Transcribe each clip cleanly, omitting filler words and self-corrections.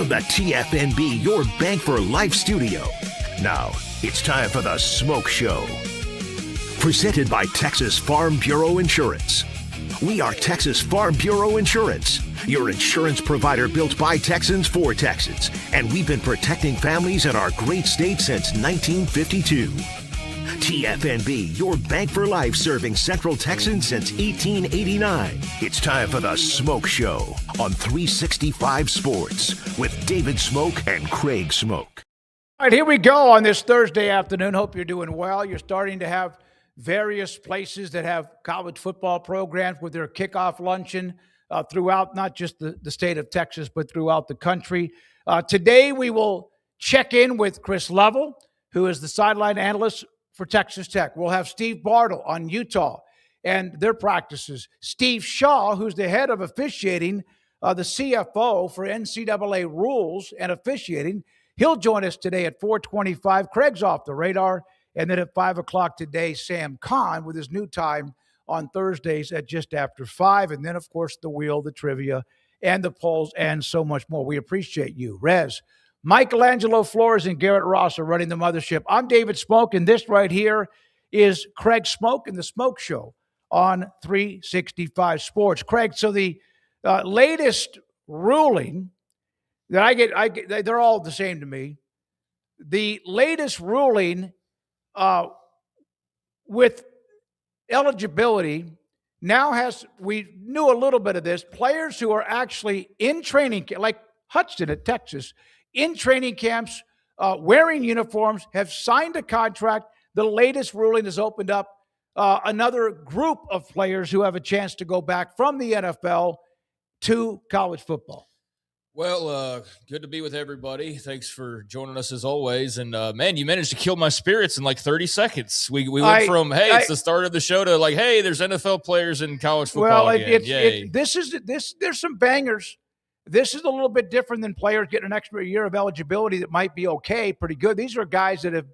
from the TFNB Your Bank for Life studio. Now, it's time for the Smoak Show. Presented by Texas Farm Bureau Insurance. We are Texas Farm Bureau Insurance, your insurance provider built by Texans for Texans. And we've been protecting families in our great state since 1952. TFNB, your bank for life, serving Central Texans since 1889. It's time for the Smoak Show on 365 Sports with David Craig and Craig Smoak. All right, here we go on this Thursday afternoon. Hope you're doing well. You're starting to have various places that have college football programs with their kickoff luncheon throughout not just the state of Texas, but throughout the country. Today, we will check in with Chris Lovell, who is the sideline analyst for Texas Tech. We'll have Steve Bartle on Utah and their practices. Steve Shaw, who's the head of officiating, the CFO for NCAA rules and officiating, he'll join us today at 4:25. Craig's off the radar. And then at 5 o'clock today, Sam Kahn with his new time on Thursdays at just after 5. And then, of course, the wheel, the trivia, and the polls, and so much more. We appreciate you. Rez, Michelangelo Flores, and Garrett Ross are running the mothership. I'm David Craig, and this right here is Craig Smoak and the Smoak Show on 365 Sports. Craig, so the latest ruling that I get, they're all the same to me. The latest ruling with eligibility now we knew a little bit of this, players who are actually in training, like Hudson at Texas, in training camps, wearing uniforms, have signed a contract. The latest ruling has opened up another group of players who have a chance to go back from the NFL to college football. Well, good to be with everybody. Thanks for joining us as always. And, man, you managed to kill my spirits in like 30 seconds. We went from, it's the start of the show to like, hey, there's NFL players in college football again. There's some bangers. This is a little bit different than players getting an extra year of eligibility that might be okay, pretty good. These are guys that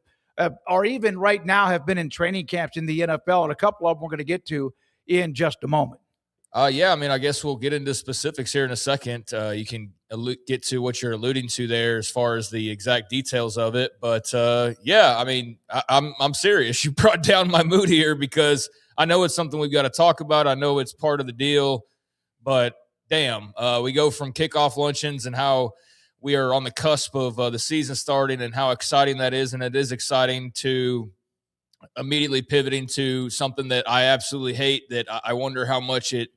are even right now have been in training camps in the NFL, and a couple of them we're going to get to in just a moment. Yeah, I mean, I guess we'll get into specifics here in a second. You can get to what you're alluding to there as far as the exact details of it. But, yeah, I mean, I'm serious. You brought down my mood here because I know it's something we've got to talk about. I know it's part of the deal. But, damn, we go from kickoff luncheons and how we are on the cusp of the season starting and how exciting that is. And it is exciting to immediately pivoting to something that I absolutely hate, that I wonder how much it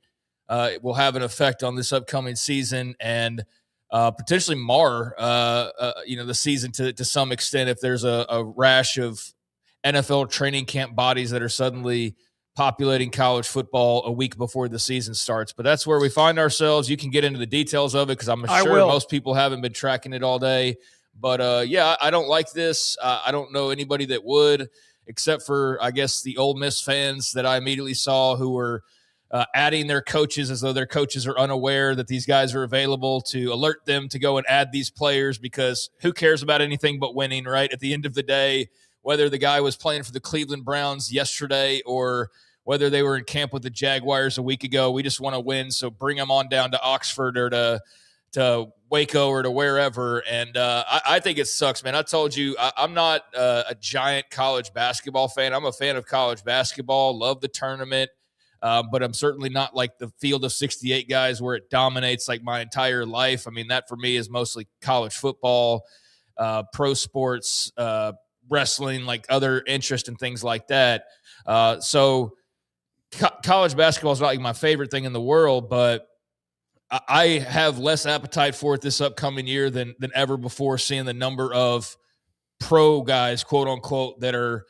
will have an effect on this upcoming season and potentially mar, the season to some extent if there's a rash of NFL training camp bodies that are suddenly populating college football a week before the season starts. But that's where we find ourselves. You can get into the details of it because I'm sure most people haven't been tracking it all day. But, yeah, I don't like this. I don't know anybody that would, except for, I guess, the Ole Miss fans that I immediately saw who were adding their coaches as though their coaches are unaware that these guys are available to alert them to go and add these players, because who cares about anything but winning, right? At the end of the day, whether the guy was playing for the Cleveland Browns yesterday or whether they were in camp with the Jaguars a week ago, we just want to win. So bring them on down to Oxford or to Waco or to wherever. And I think it sucks, man. I told you, I'm not a giant college basketball fan. I'm a fan of college basketball, love the tournament. But I'm certainly not like the field of 68 guys where it dominates like my entire life. I mean, that for me is mostly college football, pro sports, wrestling, like other interest and things like that. So college basketball is not like my favorite thing in the world, but I have less appetite for it this upcoming year than ever before, seeing the number of pro guys, quote unquote, that are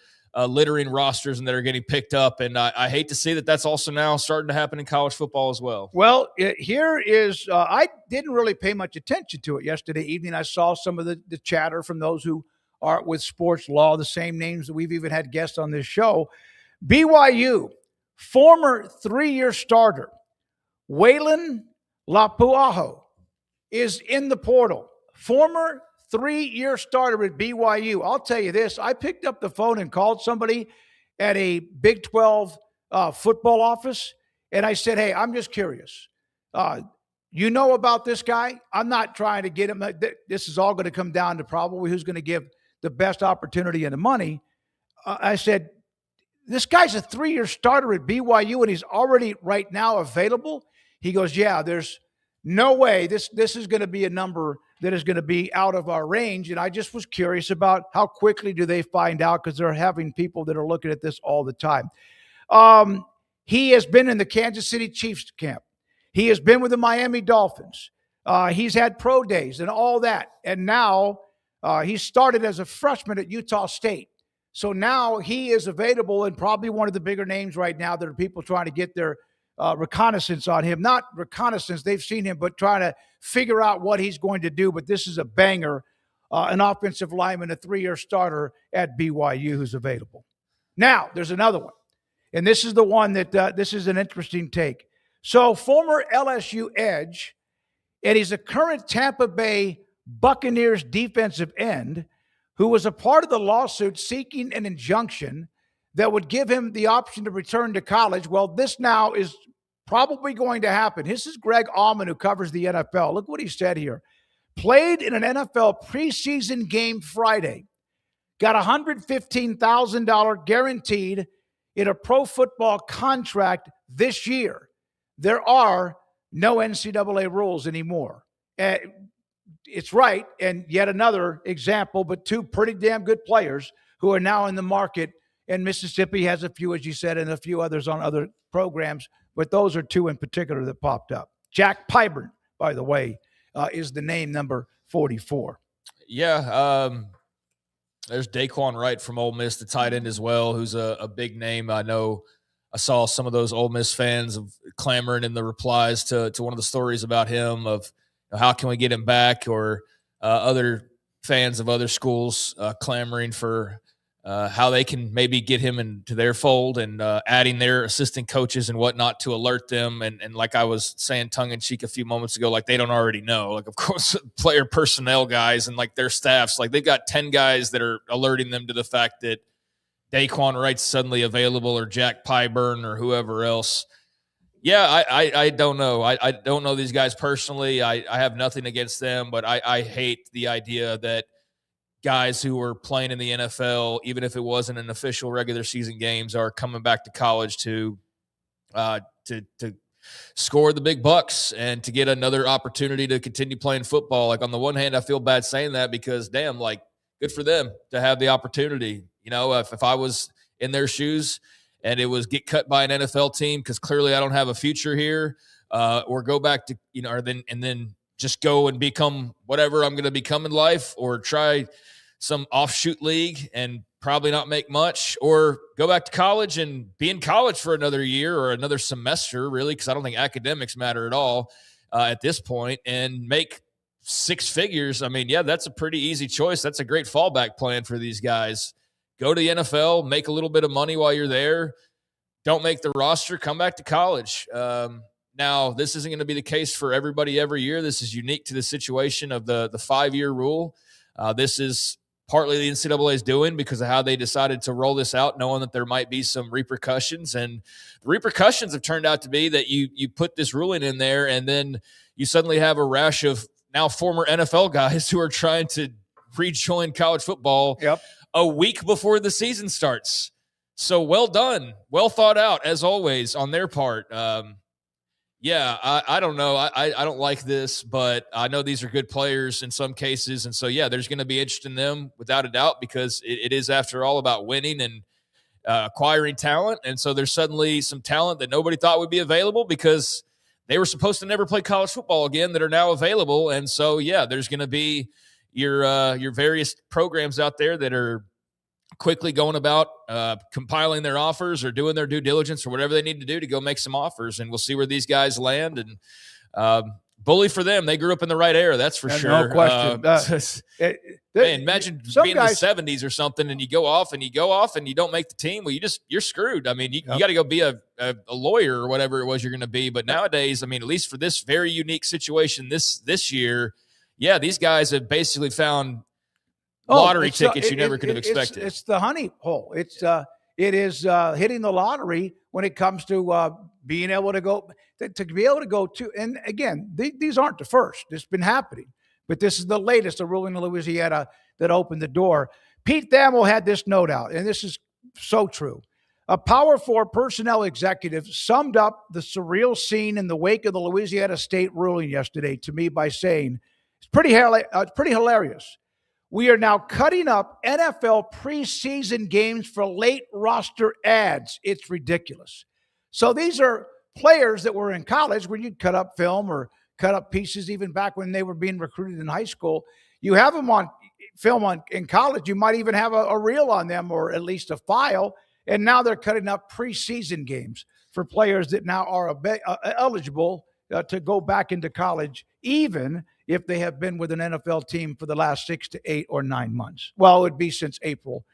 littering rosters and that are getting picked up. And I hate to see that that's also now starting to happen in college football as well. Well, here is I didn't really pay much attention to it yesterday evening. I saw some of the chatter from those who are with sports law, the same names that we've even had guests on this show. BYU, former 3-year starter, Waylon Lapuaho, is in the portal. Former 3-year starter at BYU. I'll tell you this. I picked up the phone and called somebody at a Big 12 football office, and I said, hey, I'm just curious. You know about this guy. I'm not trying to get him. This is all going to come down to probably who's going to give the best opportunity and the money. I said, this guy's a 3-year starter at BYU, and he's already right now available. He goes, yeah, there's no way this is going to be a number that is going to be out of our range. And I just was curious about how quickly do they find out, because they're having people that are looking at this all the time. He has been in the Kansas City Chiefs camp. He has been with the Miami Dolphins. He's had pro days and all that. And now he started as a freshman at Utah State. So now he is available and probably one of the bigger names right now that are people trying to get their reconnaissance on him. Not reconnaissance, they've seen him, but trying to figure out what he's going to do. But this is a banger, an offensive lineman, a 3-year starter at BYU who's available. Now, there's another one. And this is the one that this is an interesting take. So former LSU edge, and he's a current Tampa Bay Buccaneers defensive end who was a part of the lawsuit seeking an injunction that would give him the option to return to college. Well, this now is probably going to happen. This is Greg Allman, who covers the NFL. Look what he said here. Played in an NFL preseason game Friday. Got $115,000 guaranteed in a pro football contract this year. There are no NCAA rules anymore. It's right, and yet another example, but two pretty damn good players who are now in the market, and Mississippi has a few, as you said, and a few others on other programs, but those are two in particular that popped up. Jack Pyburn, by the way, is the name number 44. Yeah, there's Daquan Wright from Ole Miss, the tight end as well, who's a big name. I know I saw some of those Ole Miss fans clamoring in the replies to one of the stories about him of how can we get him back, or other fans of other schools clamoring for how they can maybe get him into their fold, and adding their assistant coaches and whatnot to alert them. And like I was saying tongue-in-cheek a few moments ago, like they don't already know. Like, of course, player personnel guys and like their staffs, like they've got 10 guys that are alerting them to the fact that Daquan Wright's suddenly available, or Jack Pyburn, or whoever else. Yeah, I don't know. I don't know these guys personally. I have nothing against them, but I hate the idea that guys who were playing in the NFL, even if it wasn't an official regular season games, are coming back to college to score the big bucks and to get another opportunity to continue playing football. Like, on the one hand, I feel bad saying that because, damn, like, good for them to have the opportunity. You know, if I was in their shoes and it was get cut by an NFL team because clearly I don't have a future here, or go back to, you know, or then just go and become whatever I'm going to become in life, or try some offshoot league and probably not make much, or go back to college and be in college for another year or another semester, really, because I don't think academics matter at all at this point, and make 6 figures. I mean, yeah, that's a pretty easy choice. That's a great fallback plan for these guys. Go to the NFL, make a little bit of money while you're there. Don't make the roster, come back to college. Now, this isn't going to be the case for everybody every year. This is unique to the situation of the 5-year rule. This is partly the NCAA is doing because of how they decided to roll this out, knowing that there might be some repercussions. And the repercussions have turned out to be that you put this ruling in there, and then you suddenly have a rash of now former NFL guys who are trying to rejoin college football a week before the season starts. So well done. Well thought out, as always, on their part. Yeah, I don't know. I don't like this, but I know these are good players in some cases. And so, yeah, there's going to be interest in them without a doubt, because it is, after all, about winning and acquiring talent. And so there's suddenly some talent that nobody thought would be available because they were supposed to never play college football again that are now available. And so, yeah, there's going to be your various programs out there that are quickly going about compiling their offers or doing their due diligence or whatever they need to do to go make some offers. And we'll see where these guys land. And bully for them. They grew up in the right era. That's for sure. No question. Man, imagine being in the 70s or something, and you go off and you don't make the team. Well, you're screwed. I mean, you got to go be a lawyer or whatever it was you're going to be. But nowadays, I mean, at least for this very unique situation this year, yeah, these guys have basically found lottery tickets you never could have expected. It's the honey hole. It is hitting the lottery when it comes to being able to go to be able to go to, and again, these aren't the first. It's been happening, but this is the latest, a ruling in Louisiana that opened the door. Pete Thamel had this note out, and this is so true. A Power 4 personnel executive summed up the surreal scene in the wake of the Louisiana State ruling yesterday to me by saying, it's pretty hilarious. We are now cutting up NFL preseason games for late roster ads. It's ridiculous. So these are players that were in college where you'd cut up film or cut up pieces even back when they were being recruited in high school. You have them on film in college. You might even have a reel on them or at least a file. And now they're cutting up preseason games for players that now are eligible to go back into college, even if they have been with an NFL team for the last 6 to 8 or 9 months. Well, it would be since April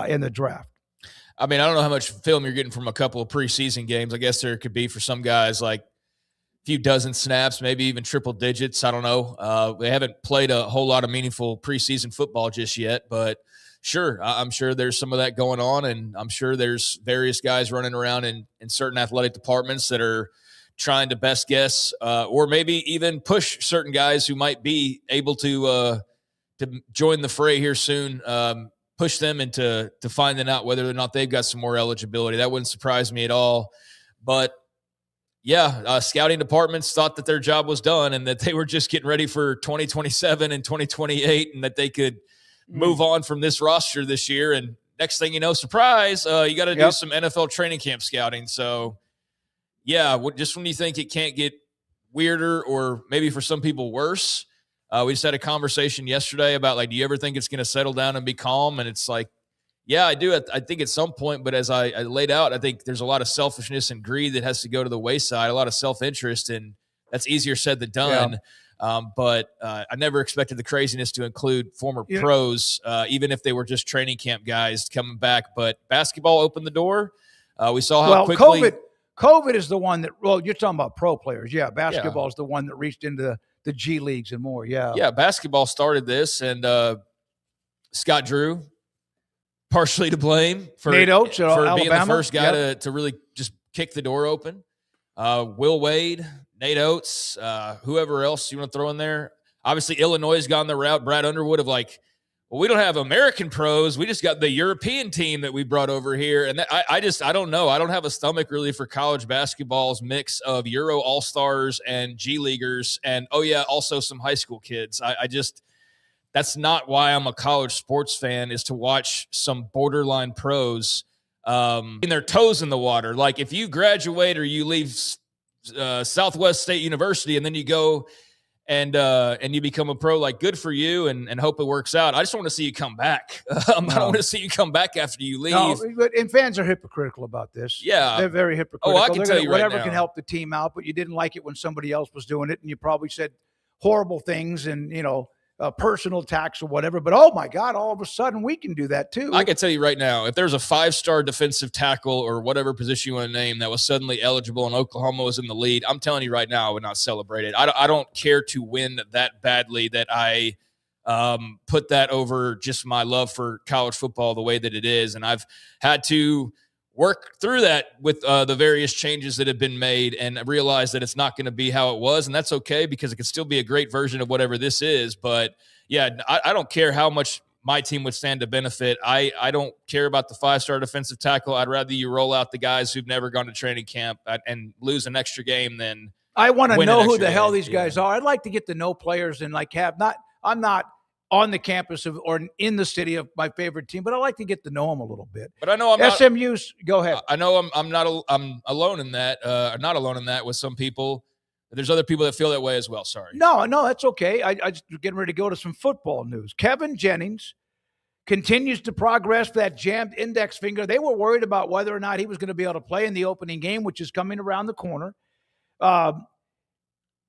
in the draft. I mean, I don't know how much film you're getting from a couple of preseason games. I guess there could be for some guys like a few dozen snaps, maybe even triple digits. I don't know. They haven't played a whole lot of meaningful preseason football just yet, but sure, I'm sure there's some of that going on, and I'm sure there's various guys running around in certain athletic departments that are trying to best guess or maybe even push certain guys who might be able to join the fray here soon, push them into finding out whether or not they've got some more eligibility. That wouldn't surprise me at all. But yeah, scouting departments thought that their job was done and that they were just getting ready for 2027 and 2028 and that they could move on from this roster this year. And next thing you know, surprise, you got to do some NFL training camp scouting. So yeah, just when you think it can't get weirder or maybe for some people worse, we just had a conversation yesterday about like, do you ever think it's going to settle down and be calm? And it's like, yeah, I do. I think at some point, but as I laid out, I think there's a lot of selfishness and greed that has to go to the wayside, a lot of self-interest, and that's easier said than done. But I never expected the craziness to include former pros, even if they were just training camp guys coming back. But basketball opened the door. We saw how quickly COVID is the one that, well, you're talking about pro players. Yeah, basketball is the one that reached into the G leagues and more. Yeah, basketball started this, and Scott Drew, partially to blame for Nate Oates for being the first guy to really just kick the door open. Will Wade, Nate Oates, whoever else you want to throw in there. Obviously, Illinois has gone the route, Brad Underwood, of like, well, we don't have American pros. We just got the European team that we brought over here. And I don't know. I don't have a stomach really for college basketball's mix of Euro All-Stars and G Leaguers. And, also some high school kids. That's not why I'm a college sports fan, is to watch some borderline pros in their toes in the water. Like if you graduate or you leave Southwest State University and then you go and you become a pro, like good for you and hope it works out. I just want to see you come back. I don't want to see you come back after you leave. No, and fans are hypocritical about this. Yeah. They're very hypocritical. Oh, I can tell you right now. Whatever can help the team out, but you didn't like it when somebody else was doing it and you probably said horrible things and, personal attacks or whatever, but oh my God, all of a sudden we can do that too. I can tell you right now, if there's a 5-star defensive tackle or whatever position you want to name that was suddenly eligible and Oklahoma was in the lead, I'm telling you right now, I would not celebrate it. I don't care to win that badly that I put that over just my love for college football the way that it is. And I've had to work through that with the various changes that have been made and realize that it's not going to be how it was. And that's okay because it can still be a great version of whatever this is. But yeah, I don't care how much my team would stand to benefit. I don't care about the 5-star defensive tackle. I'd rather you roll out the guys who've never gone to training camp and lose an extra game than I want to know who the hell these guys are. I'd like to get to know players and I'm not on the campus or in the city of my favorite team, but I like to get to know them a little bit. But I know SMU's. Go ahead. I know I'm alone in that. Not alone in that with some people. There's other people that feel that way as well. Sorry. No, that's okay. I just getting ready to go to some football news. Kevin Jennings continues to progress with that jammed index finger. They were worried about whether or not he was going to be able to play in the opening game, which is coming around the corner.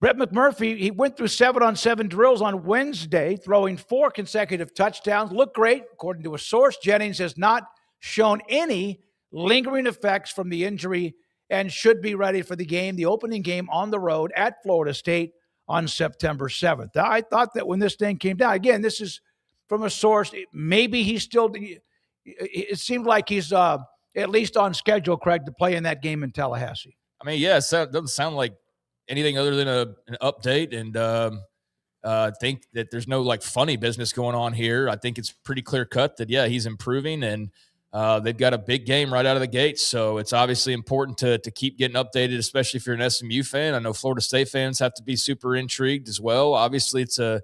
Brett McMurphy, he went through 7-on-7 drills on Wednesday, throwing 4 consecutive touchdowns. Looked great. According to a source, Jennings has not shown any lingering effects from the injury and should be ready for the opening game on the road at Florida State on September 7th. I thought that when this thing came down, again, this is from a source, maybe he's still – it seemed like he's at least on schedule, Craig, to play in that game in Tallahassee. I mean, yeah, it doesn't sound like anything other than an update, and think that there's no like funny business going on here. I think it's pretty clear cut that, yeah, he's improving, and they've got a big game right out of the gate. So it's obviously important to keep getting updated, especially if you're an SMU fan. I know Florida State fans have to be super intrigued as well. Obviously, it's a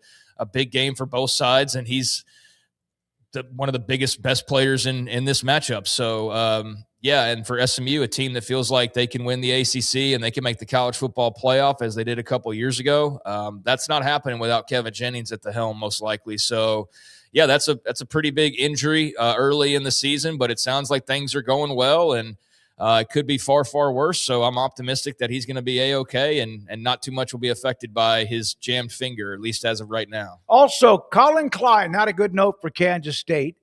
big game for both sides, and he's one of the biggest, best players in this matchup. So, yeah, and for SMU, a team that feels like they can win the ACC and they can make the college football playoff as they did a couple of years ago. That's not happening without Kevin Jennings at the helm, most likely. So, yeah, that's a pretty big injury early in the season, but it sounds like things are going well, and it could be far, far worse. So I'm optimistic that he's going to be A-okay, and not too much will be affected by his jammed finger, at least as of right now. Also, Colin Klein, not a good note for Kansas State,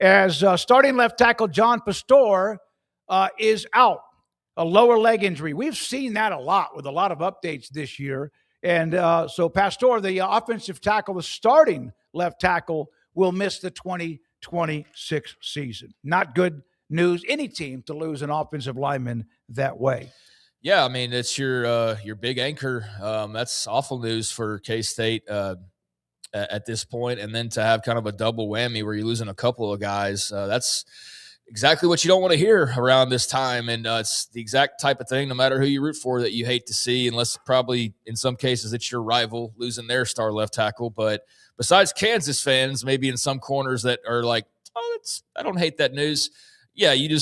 as starting left tackle John Pastore is out, a lower leg injury. We've seen that a lot with a lot of updates this year. And so Pastore, the offensive tackle, the starting left tackle, will miss the 2026 season. Not good news, any team to lose an offensive lineman that way. Yeah, I mean, it's your big anchor. That's awful news for K-State at this point. And then to have kind of a double whammy where you're losing a couple of guys, that's exactly what you don't want to hear around this time. And it's the exact type of thing, no matter who you root for, that you hate to see, unless probably in some cases it's your rival losing their star left tackle. But besides Kansas fans, maybe in some corners that are like, oh, I don't hate that news. Yeah, you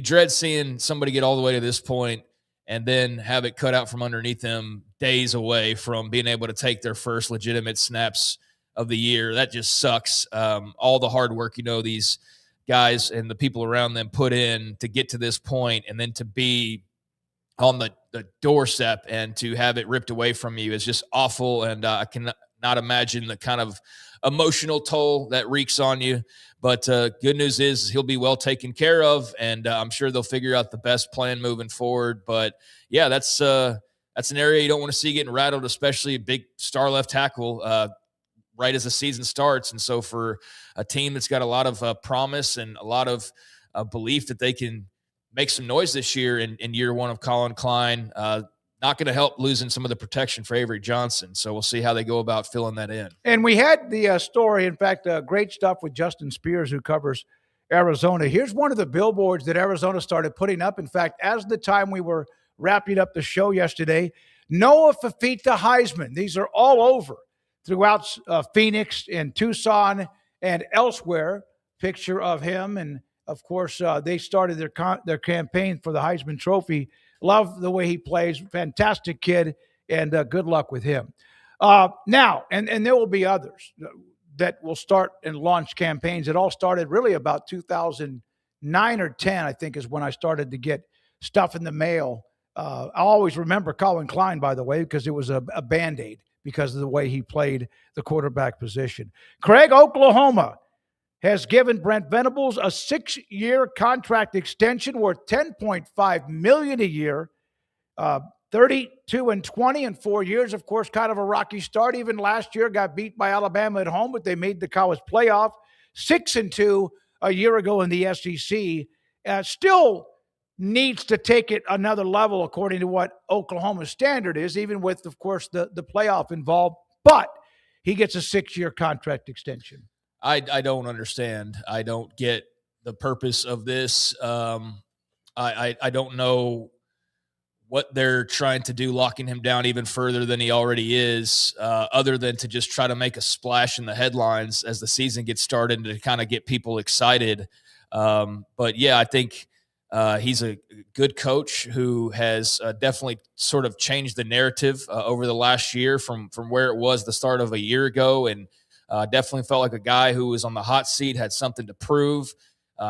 dread seeing somebody get all the way to this point and then have it cut out from underneath them days away from being able to take their first legitimate snaps of the year. That just sucks. All the hard work, these guys and the people around them put in to get to this point, and then to be on the doorstep and to have it ripped away from you is just awful. And I can not imagine the kind of emotional toll that wreaks on you. But good news is he'll be well taken care of, and I'm sure they'll figure out the best plan moving forward. But yeah, that's an area you don't want to see getting rattled, especially a big star left tackle right as the season starts. And so for a team that's got a lot of promise and a lot of belief that they can make some noise this year in year one of Colin Klein, not going to help losing some of the protection for Avery Johnson. So we'll see how they go about filling that in. And we had the story, in fact, great stuff with Justin Spears, who covers Arizona. Here's one of the billboards that Arizona started putting up. In fact, as the time we were wrapping up the show yesterday, Noah Fafita Heisman. These are all over throughout Phoenix and Tucson and elsewhere. Picture of him. And, of course, they started their campaign for the Heisman Trophy. Love the way he plays. Fantastic kid, and good luck with him. Now, and there will be others that will start and launch campaigns. It all started really about 2009 or 10, I think, is when I started to get stuff in the mail. I always remember Colin Klein, by the way, because it was a Band-Aid because of the way he played the quarterback position. Craig, Oklahoma has given Brent Venables a 6-year contract extension worth $10.5 million a year, 32-20 in 4 years. Of course, kind of a rocky start. Even last year, got beat by Alabama at home, but they made the college playoff. 6-2 a year ago in the SEC. Still needs to take it another level according to what Oklahoma's standard is, even with, of course, the playoff involved. But he gets a 6-year contract extension. I don't understand. I don't get the purpose of this. I don't know what they're trying to do, locking him down even further than he already is, other than to just try to make a splash in the headlines as the season gets started and to kind of get people excited. But yeah, I think he's a good coach who has definitely sort of changed the narrative over the last year from where it was the start of a year ago. And definitely felt like a guy who was on the hot seat, had something to prove,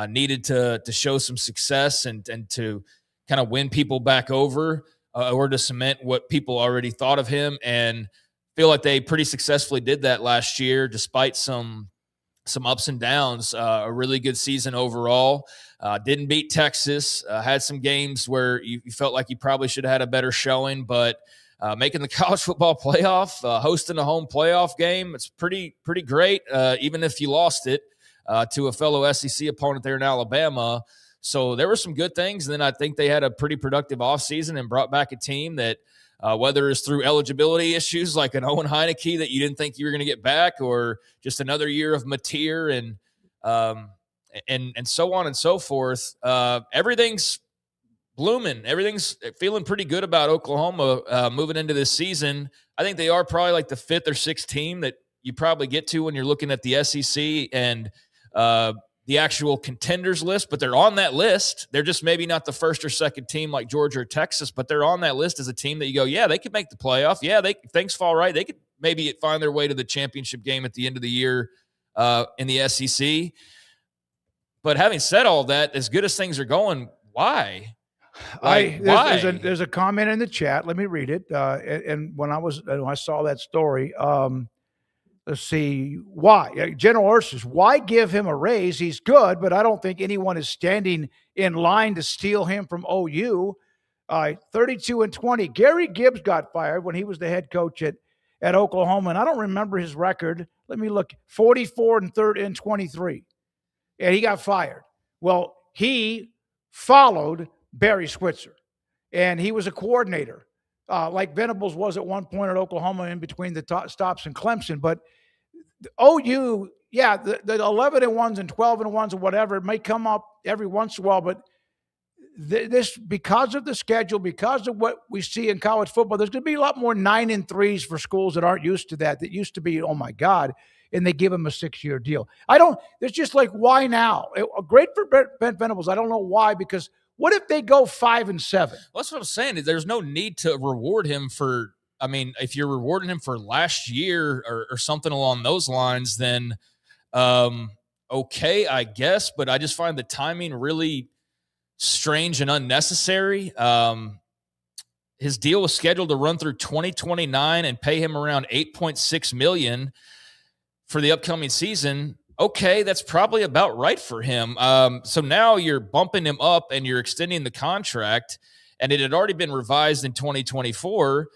needed to show some success and to kind of win people back over or to cement what people already thought of him. And feel like they pretty successfully did that last year, despite some ups and downs. A really good season overall. Didn't beat Texas. Had some games where you felt like you probably should have had a better showing, but making the college football playoff, hosting a home playoff game, it's pretty great, even if you lost it to a fellow SEC opponent there in Alabama. So there were some good things. And then I think they had a pretty productive offseason and brought back a team that, whether it's through eligibility issues like an Owen Heineke that you didn't think you were going to get back, or just another year of Mateer and so on and so forth. Everything's blooming. Everything's feeling pretty good about Oklahoma moving into this season. I think they are probably like the 5th or 6th team that you probably get to when you're looking at the SEC and the actual contenders list, but they're on that list. They're just maybe not the 1st or 2nd team like Georgia or Texas, but they're on that list as a team that you go, yeah, they could make the playoff. Yeah, things fall right. They could maybe find their way to the championship game at the end of the year in the SEC. But having said all that, as good as things are going, why? Why? There's a comment in the chat. Let me read it. And when I saw that story, let's see why. General Ursus, why give him a raise? He's good, but I don't think anyone is standing in line to steal him from OU. 32-20. Gary Gibbs got fired when he was the head coach at Oklahoma, and I don't remember his record. Let me look. 44-23, and he got fired. Well, he followed Barry Switzer, and he was a coordinator. Like Venables was at one point at Oklahoma in between the stops in Clemson. But the OU, yeah, the 11-1s and 12-1s and whatever, it may come up every once in a while, but this, because of the schedule, because of what we see in college football, there's going to be a lot more 9-3s for schools that aren't used to that used to be, oh my God, and they give them a 6-year deal. There's just like, why now? Great for Ben Venables. I don't know why, because what if they go 5-7? Well, that's what I'm saying. There's no need to reward him for, I mean, if you're rewarding him for last year or something along those lines, then okay, I guess. But I just find the timing really strange and unnecessary. His deal was scheduled to run through 2029 and pay him around $8.6 million for the upcoming season. Okay, that's probably about right for him. So now you're bumping him up and you're extending the contract, and it had already been revised in 2024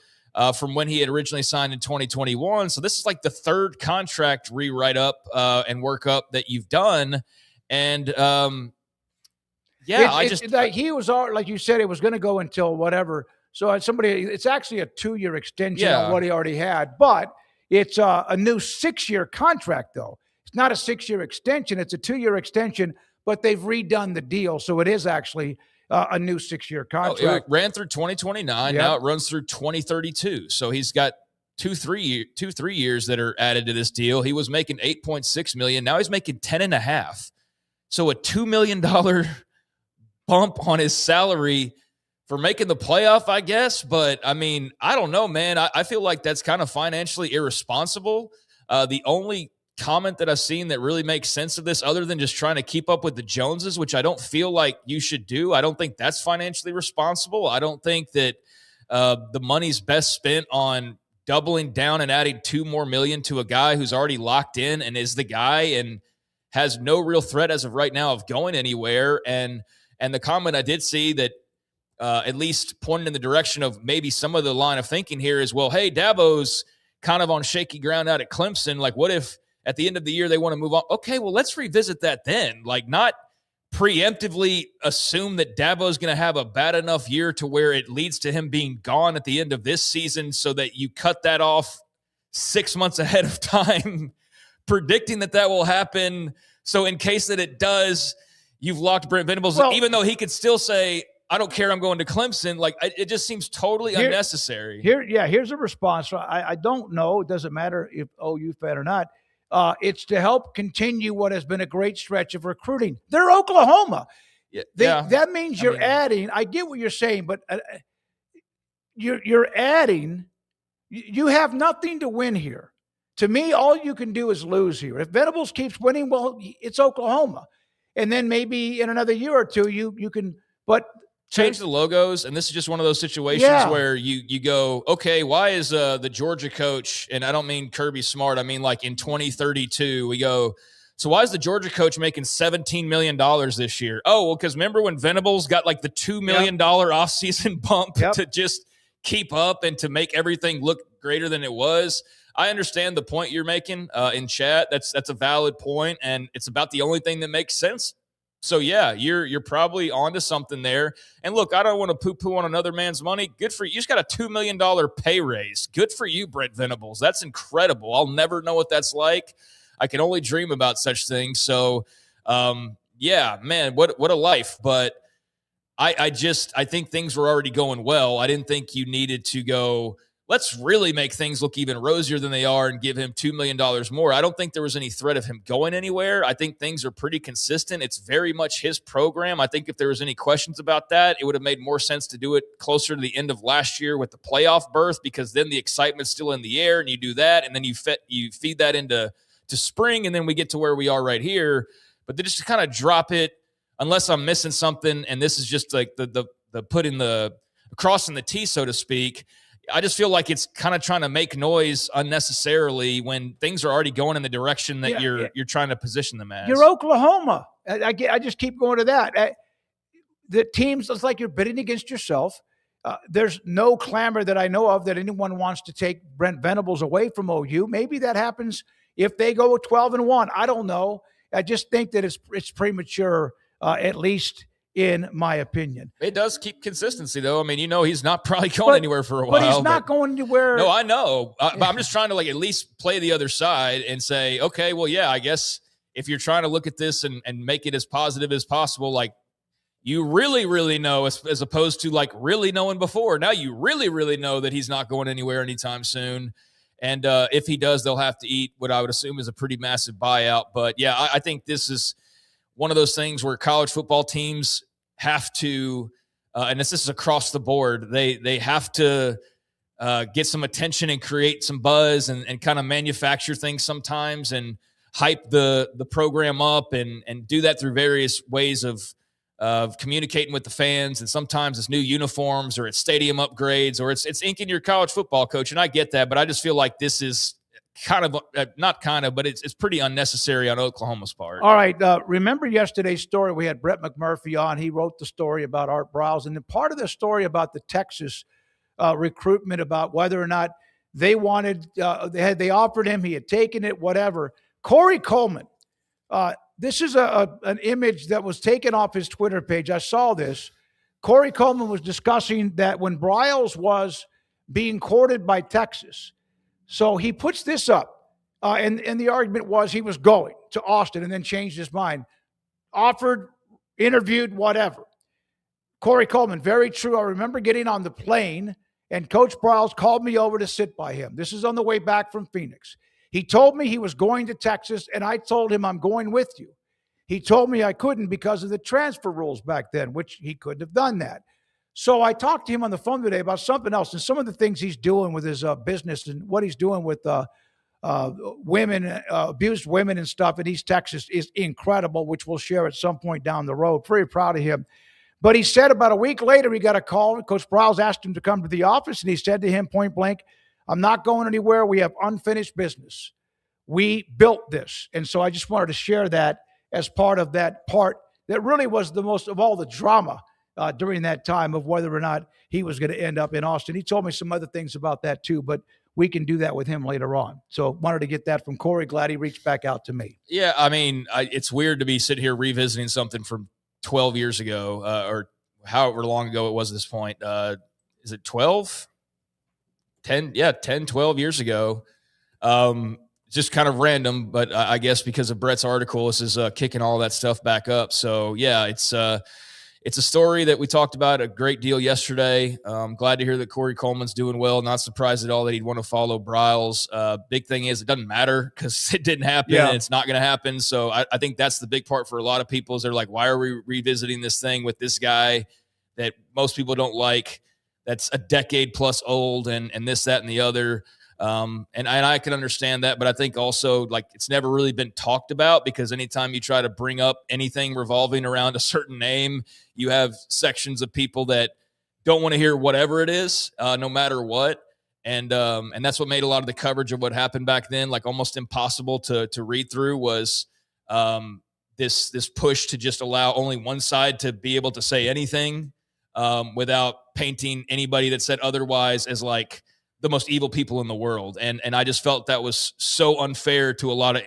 from when he had originally signed in 2021. So this is like the 3rd contract rewrite up and work up that you've done. And he was all, like you said, it was going to go until whatever. So it's actually a 2-year extension on what he already had, but it's a new 6-year contract though. It's not a 6-year extension. It's a 2-year extension, but they've redone the deal. So it is actually a new 6-year contract. It ran through 2029. Yep. Now it runs through 2032. So he's got 3 years that are added to this deal. He was making $8.6 million. Now he's making $10.5. So a $2 million bump on his salary for making the playoff, I guess. But I mean, I don't know, man. I feel like that's kind of financially irresponsible. The only comment that I've seen that really makes sense of this, other than just trying to keep up with the Joneses, which I don't feel like you should do. I don't think that's financially responsible. I don't think that the money's best spent on doubling down and adding $2 more million to a guy who's already locked in and is the guy and has no real threat as of right now of going anywhere. And the comment I did see that at least pointed in the direction of maybe some of the line of thinking here is, well, hey, Dabo's kind of on shaky ground out at Clemson. Like, what if at the end of the year they want to move on? Okay, well, let's revisit that then. Like, not preemptively assume that Dabo is going to have a bad enough year to where it leads to him being gone at the end of this season, so that you cut that off 6 months ahead of time, predicting that will happen. So in case that it does, you've locked Brent Venables, even though he could still say, I don't care, I'm going to Clemson. Like, it just seems totally unnecessary. Here's a response. I don't know. It doesn't matter if OU fan or not. It's to help continue what has been a great stretch of recruiting. They're Oklahoma. That means you're adding. I get what you're saying, but you're adding. You have nothing to win here. To me, all you can do is lose here. If Venables keeps winning, well, it's Oklahoma. And then maybe in another year or two, you can – but – change the logos, and this is just one of those situations where you go, okay, why is the Georgia coach, and I don't mean Kirby Smart, I mean like in 2032, we go, so why is the Georgia coach making $17 million this year? Oh, well, because remember when Venables got like the $2 million offseason bump to just keep up and to make everything look greater than it was? I understand the point you're making in chat. That's a valid point, and it's about the only thing that makes sense So yeah, you're probably onto something there. And look, I don't want to poo-poo on another man's money. Good for you. You just got a $2 million pay raise. Good for you, Brent Venables. That's incredible. I'll never know what that's like. I can only dream about such things. So yeah, man, what a life. But I think things were already going well. I didn't think you needed to go, let's really make things look even rosier than they are and give him $2 million more. I don't think there was any threat of him going anywhere. I think things are pretty consistent. It's very much his program. I think if there was any questions about that, it would have made more sense to do it closer to the end of last year with the playoff berth, because then the excitement's still in the air and you do that. And then you feed that into spring. And then we get to where we are right here. But they just kind of drop it, unless I'm missing something. And this is just like the putting the crossing the T, so to speak. I just feel like it's kind of trying to make noise unnecessarily when things are already going in the direction that you're trying to position them as. You're Oklahoma. I just keep going to that. The teams, it's like you're bidding against yourself. There's no clamor that I know of that anyone wants to take Brent Venables away from OU. Maybe that happens if they go 12-1. I don't know. I just think that it's premature, at least in my opinion. It does keep consistency, though. I mean, he's not probably going anywhere for a while. But he's not going anywhere. No, I know. But I'm just trying to at least play the other side and say, okay, well, yeah, I guess if you're trying to look at this and make it as positive as possible, you really, really know, as opposed to really knowing before. Now you really, really know that he's not going anywhere anytime soon. And if he does, they'll have to eat what I would assume is a pretty massive buyout. But yeah, I think this is one of those things where college football teams have to, and this is across the board, they have to get some attention and create some buzz and kind of manufacture things sometimes and hype the program up and do that through various ways of communicating with the fans. And sometimes it's new uniforms or it's stadium upgrades or it's inking your college football coach. And I get that, but I just feel like this is but it's pretty unnecessary on Oklahoma's part. All right. Remember yesterday's story? We had Brett McMurphy on. He wrote the story about Art Briles. And then part of the story about the Texas recruitment, about whether or not they wanted, they offered him, he had taken it, whatever. Corey Coleman, this is an image that was taken off his Twitter page. I saw this. Corey Coleman was discussing that when Briles was being courted by Texas. So he puts this up, and the argument was he was going to Austin and then changed his mind. Offered, interviewed, whatever. Corey Coleman, very true. I remember getting on the plane, and Coach Briles called me over to sit by him. This is on the way back from Phoenix. He told me he was going to Texas, and I told him, I'm going with you. He told me I couldn't because of the transfer rules back then, which he couldn't have done that. So I talked to him on the phone today about something else and some of the things he's doing with his business and what he's doing with women, abused women and stuff in East Texas is incredible, which we'll share at some point down the road. Pretty proud of him. But he said about a week later, he got a call. Coach Briles asked him to come to the office, and he said to him point blank, I'm not going anywhere. We have unfinished business. We built this. And so I just wanted to share that as part of that part that really was the most of all the drama during that time of whether or not he was going to end up in Austin. He told me some other things about that too, but we can do that with him later on. So wanted to get that from Corey. Glad he reached back out to me. Yeah, I mean, it's weird to be sitting here revisiting something from 12 years ago or however long ago it was at this point. Is it 12? 10? Yeah, 10, 12 years ago. Just kind of random, but I guess because of Brett's article, this is kicking all that stuff back up. So, yeah, it's a story that we talked about a great deal yesterday. Glad to hear that Corey Coleman's doing well. Not surprised at all that he'd want to follow Briles. Big thing is it doesn't matter because it didn't happen and it's not going to happen. So I think that's the big part for a lot of people is they're like, why are we revisiting this thing with this guy that most people don't like, that's a decade plus old and this, that, and the other. And I can understand that, but I think also it's never really been talked about because anytime you try to bring up anything revolving around a certain name, you have sections of people that don't want to hear whatever it is, no matter what. And that's what made a lot of the coverage of what happened back then, almost impossible to read through was, this push to just allow only one side to be able to say anything, without painting anybody that said otherwise as the most evil people in the world. And I just felt that was so unfair to a lot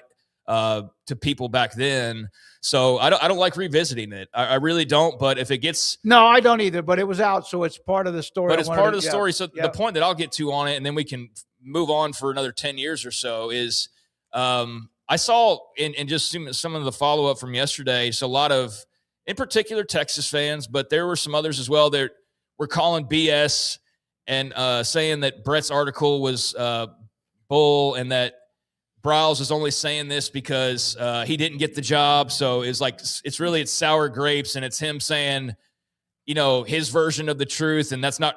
to people back then. So I don't like revisiting it. I really don't. But if it gets no, I don't either. But it was out, so it's part of the story. But it's part of the story. So the point that I'll get to on it, and then we can move on for another 10 years or so, is I saw in just some of the follow up from yesterday. So a lot of, in particular, Texas fans, but there were some others as well that were calling BS and saying that Brett's article was bull, and that Briles is only saying this because he didn't get the job. So it's sour grapes, and it's him saying, his version of the truth. And that's not,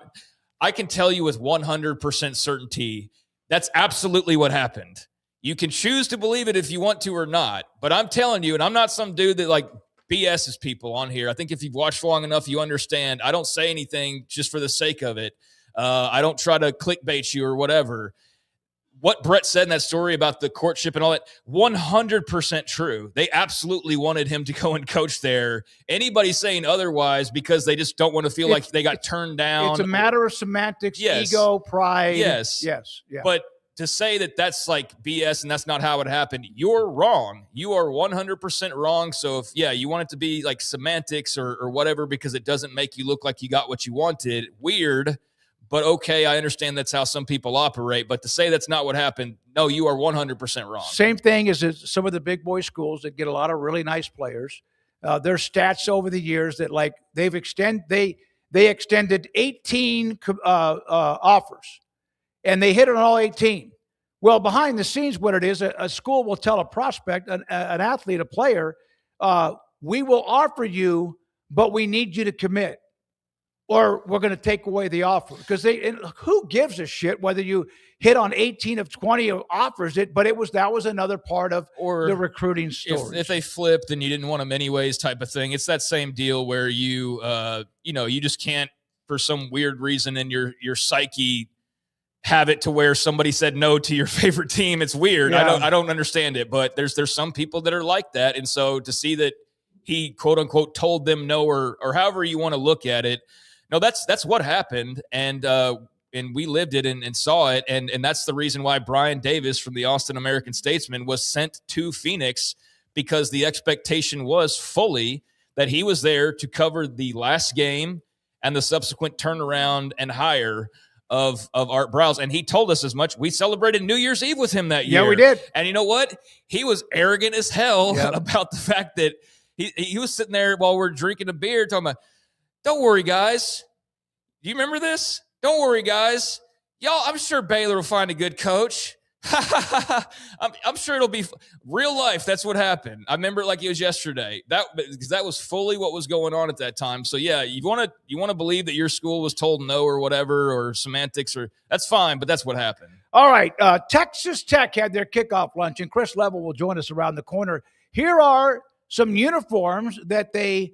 I can tell you with 100% certainty, that's absolutely what happened. You can choose to believe it if you want to or not, but I'm telling you, and I'm not some dude that like BS's people on here. I think if you've watched long enough, you understand. I don't say anything just for the sake of it. I don't try to clickbait you or whatever. What Brett said in that story about the courtship and all that, 100% true. They absolutely wanted him to go and coach there. Anybody saying otherwise because they just don't want to feel like they got turned down. It's a matter of semantics, ego, pride. Yes. Yeah. But to say that that's like BS and that's not how it happened, you're wrong. You are 100% wrong. So if, you want it to be like semantics or whatever because it doesn't make you look like you got what you wanted, weird. But okay, I understand that's how some people operate. But to say that's not what happened, no, you are 100% wrong. Same thing as some of the big boy schools that get a lot of really nice players. Their stats over the years that like they extended 18 offers, and they hit on all 18. Well, behind the scenes, what it is, a school will tell a prospect, an athlete, a player, we will offer you, but we need you to commit, or we're going to take away the offer. Because who gives a shit whether you hit on 18 of 20 offers it, but that was another part of the recruiting story. If they flipped and you didn't want them anyways type of thing, it's that same deal where you just can't, for some weird reason in your psyche, have it to where somebody said no to your favorite team. It's weird. Yeah. I don't understand it, but there's some people that are like that. And so to see that he quote unquote told them no, or however you want to look at it, no, that's what happened. And we lived it and saw it. And that's the reason why Brian Davis from the Austin American-Statesman was sent to Phoenix, because the expectation was fully that he was there to cover the last game and the subsequent turnaround and hire of Art Briles. And he told us as much. We celebrated New Year's Eve with him that year. Yeah, we did. And you know what? He was arrogant as hell about the fact that he was sitting there while we're drinking a beer talking about, don't worry, guys. Do you remember this? Don't worry, guys. Y'all, I'm sure Baylor will find a good coach. I'm sure it'll be real life. That's what happened. I remember it like it was yesterday. Because that was fully what was going on at that time. So yeah, you want to believe that your school was told no or whatever, or semantics, or that's fine, but that's what happened. All right, Texas Tech had their kickoff lunch, and Chris Level will join us around the corner. Here are some uniforms that they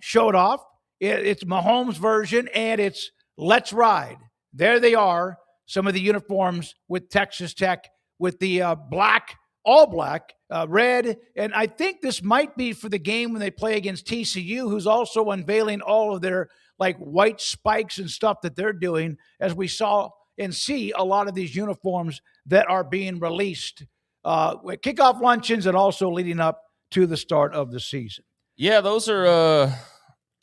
showed off. It's Mahomes' version, and it's Let's Ride. There they are, some of the uniforms with Texas Tech, with the black, all black, red. And I think this might be for the game when they play against TCU, who's also unveiling all of their like white spikes and stuff that they're doing, as we saw and see a lot of these uniforms that are being released with kickoff luncheons and also leading up to the start of the season. Yeah, those are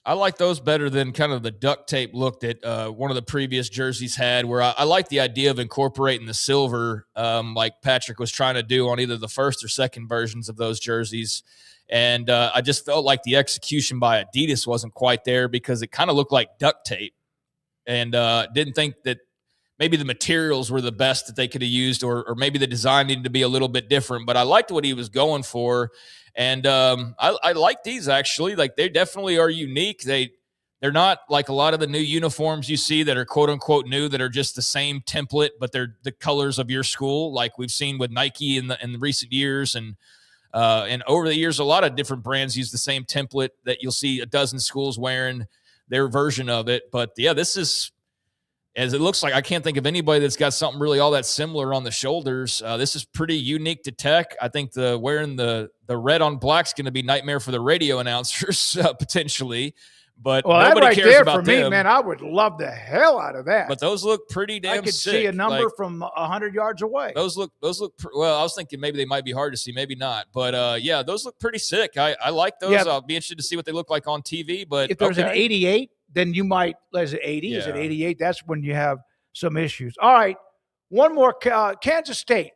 I like those better than kind of the duct tape look that one of the previous jerseys had, where I like the idea of incorporating the silver like Patrick was trying to do on either the first or second versions of those jerseys. And I just felt like the execution by Adidas wasn't quite there, because it kind of looked like duct tape, and didn't think that maybe the materials were the best that they could have used, or maybe the design needed to be a little bit different. But I liked what he was going for. And I like these, actually. Like, they definitely are unique. They're not like a lot of the new uniforms you see that are quote unquote new, that are just the same template, but they're the colors of your school, like we've seen with Nike in the recent years. And over the years, a lot of different brands use the same template that you'll see a dozen schools wearing their version of it. But yeah, this is, as it looks like, I can't think of anybody that's got something really all that similar on the shoulders. This is pretty unique to Tech. I think wearing the red on black is going to be nightmare for the radio announcers potentially. but Well, that nobody right cares there about for me, them. man, I would love the hell out of that. But those look pretty damn I could sick. see a number Like, from 100 yards away. Those look. Well, I was thinking maybe they might be hard to see, maybe not. But yeah, those look pretty sick. I like those. Yeah. I'll be interested to see what they look like on TV. But If there's an okay. 88, then you might. Is it 80? Is it Yeah. 88? That's when you have some issues. All right, one more. Kansas State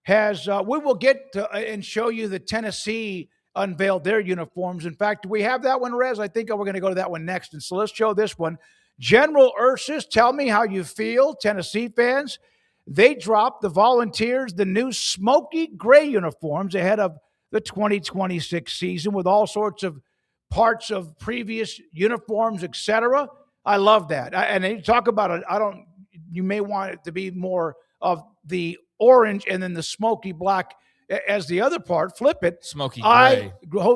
has. We will get to, and show you the Tennessee unveiled their uniforms. In fact, do we have that one, Rez? I think we're going to go to that one next. And so let's show this one. General Ursus, tell me how you feel, Tennessee fans. They dropped the Volunteers the new smoky gray uniforms ahead of the 2026 season with all sorts of parts of previous uniforms, etc. I love that. And they talk about it. You may want it to be more of the orange and then the smoky black as the other part. Flip it. Smoky gray.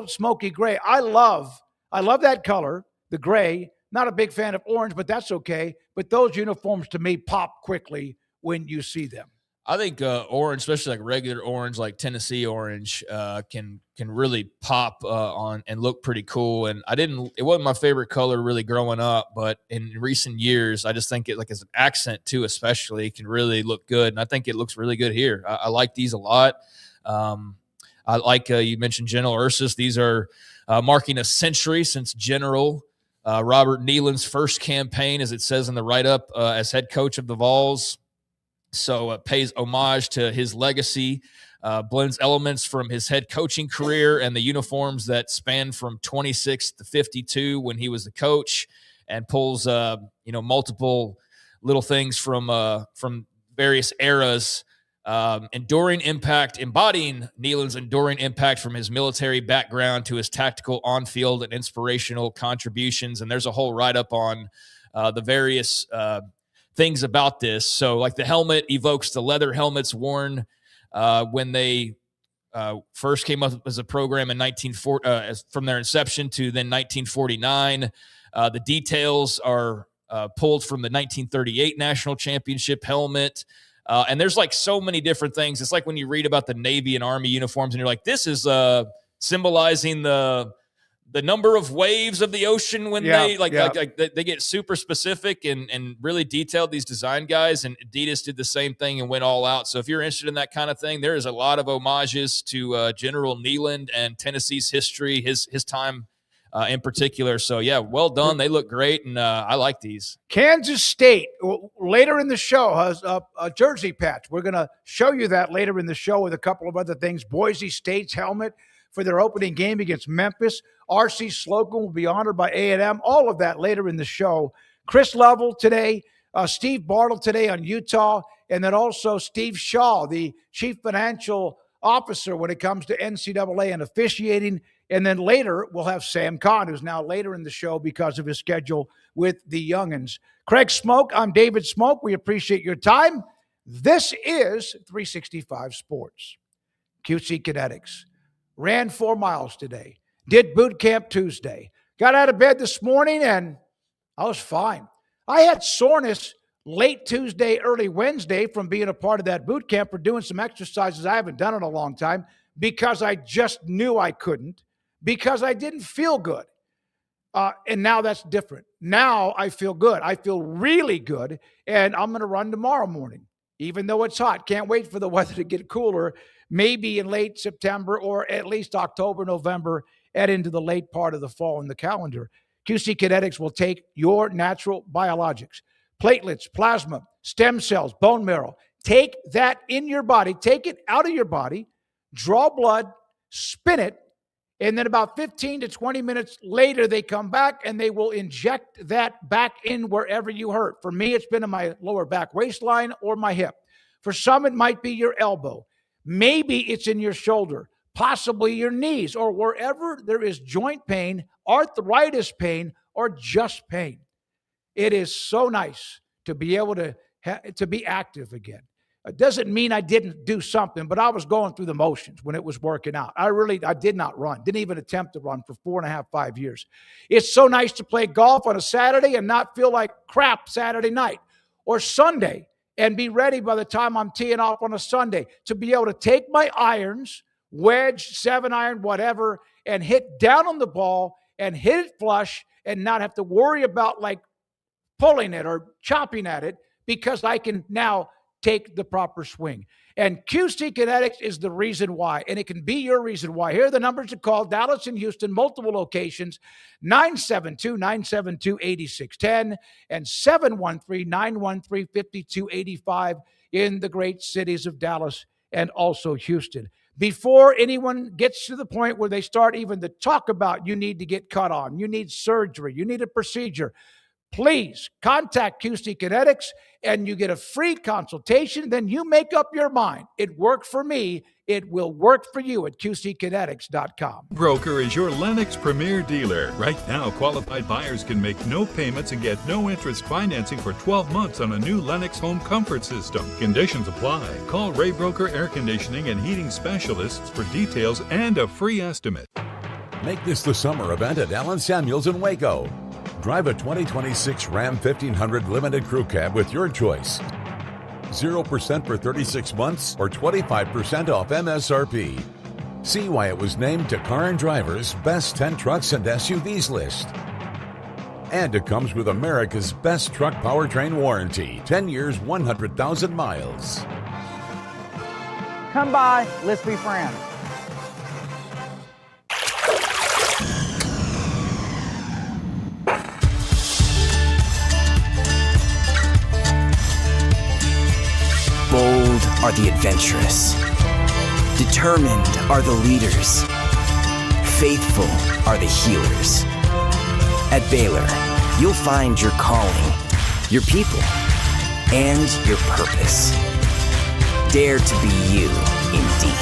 Smoky gray. I love that color, the gray. Not a big fan of orange, but that's okay. But those uniforms to me pop quickly when you see them. I think orange, especially like regular orange, like Tennessee orange, can really pop on and look pretty cool. And it wasn't my favorite color really growing up, but in recent years, I just think it, like, as an accent too, especially, can really look good. And I think it looks really good here. I like these a lot. I like you mentioned General Ursus. These are marking a century since General Robert Neyland's first campaign, as it says in the write-up, as head coach of the Vols. So it pays homage to his legacy, blends elements from his head coaching career and the uniforms that span from 26 to 52 when he was the coach, and pulls multiple little things from various eras, embodying Neyland's enduring impact from his military background to his tactical on-field and inspirational contributions. And there's a whole write-up on the various things about this. So, like, the helmet evokes the leather helmets worn when they first came up as a program in 1940, from their inception to then 1949. The details are pulled from the 1938 national championship helmet. And there's like so many different things. It's like when you read about the Navy and Army uniforms and you're like, this is symbolizing the number of waves of the ocean when they get super specific and really detailed, these design guys. And Adidas did the same thing and went all out. So if you're interested in that kind of thing, there is a lot of homages to General Neyland and Tennessee's history, his time in particular. So yeah, well done. They look great, and I like these. Kansas State later in the show has a jersey patch. We're going to show you that later in the show with a couple of other things. Boise State's helmet for their opening game against Memphis. R.C. Slocum will be honored by A&M. All of that later in the show. Chris Lovell today, Steve Bartle today on Utah, and then also Steve Shaw, the chief financial officer when it comes to NCAA and officiating. And then later we'll have Sam Kahn, who's now later in the show because of his schedule with the Youngins. Craig Smoak, I'm David Smoak. We appreciate your time. This is 365 Sports. QC Kinetics. Ran 4 miles today. Did boot camp Tuesday. Got out of bed this morning and I was fine. I had soreness late Tuesday, early Wednesday from being a part of that boot camp for doing some exercises I haven't done in a long time because I just knew I couldn't, because I didn't feel good. And now that's different. Now I feel good. I feel really good. And I'm going to run tomorrow morning, even though it's hot. Can't wait for the weather to get cooler, maybe in late September or at least October, November, and into the late part of the fall in the calendar. QC Kinetics will take your natural biologics, platelets, plasma, stem cells, bone marrow. Take that in your body, take it out of your body, draw blood, spin it, and then about 15 to 20 minutes later, they come back and they will inject that back in wherever you hurt. For me, it's been in my lower back waistline or my hip. For some, it might be your elbow. Maybe it's in your shoulder, possibly your knees, or wherever there is joint pain, arthritis pain, or just pain. It is so nice to be able to be active again. It doesn't mean I didn't do something, but I was going through the motions when it was working out. I did not run, didn't even attempt to run for 4.5, 5 years. It's so nice to play golf on a Saturday and not feel like crap Saturday night or Sunday and be ready by the time I'm teeing off on a Sunday to be able to take my irons, wedge, 7-iron, whatever, and hit down on the ball and hit it flush and not have to worry about like pulling it or chopping at it because I can now take the proper swing. And QC Kinetics is the reason why, and it can be your reason why. Here are the numbers to call: Dallas and Houston, multiple locations, 972-972-8610 and 713-913-5285 in the great cities of Dallas and also Houston. Before anyone gets to the point where they start even to talk about you need to get cut on, you need surgery, you need a procedure, please contact QC Kinetics and you get a free consultation. Then you make up your mind. It worked for me. It will work for you at QCkinetics.com. Broker is your Lennox Premier dealer. Right now, qualified buyers can make no payments and get no interest financing for 12 months on a new Lennox home comfort system. Conditions apply. Call Ray Broker Air Conditioning and Heating Specialists for details and a free estimate. Make this the summer event at Allen Samuels in Waco. Drive a 2026 Ram 1500 Limited Crew Cab with your choice. 0% for 36 months or 25% off MSRP. See why it was named to Car and Driver's Best 10 Trucks and SUVs list. And it comes with America's Best Truck Powertrain Warranty. 10 years, 100,000 miles. Come by, let's be friends. Bold are the adventurous. Determined are the leaders. Faithful are the healers. At Baylor, you'll find your calling, your people, and your purpose. Dare to be you, indeed.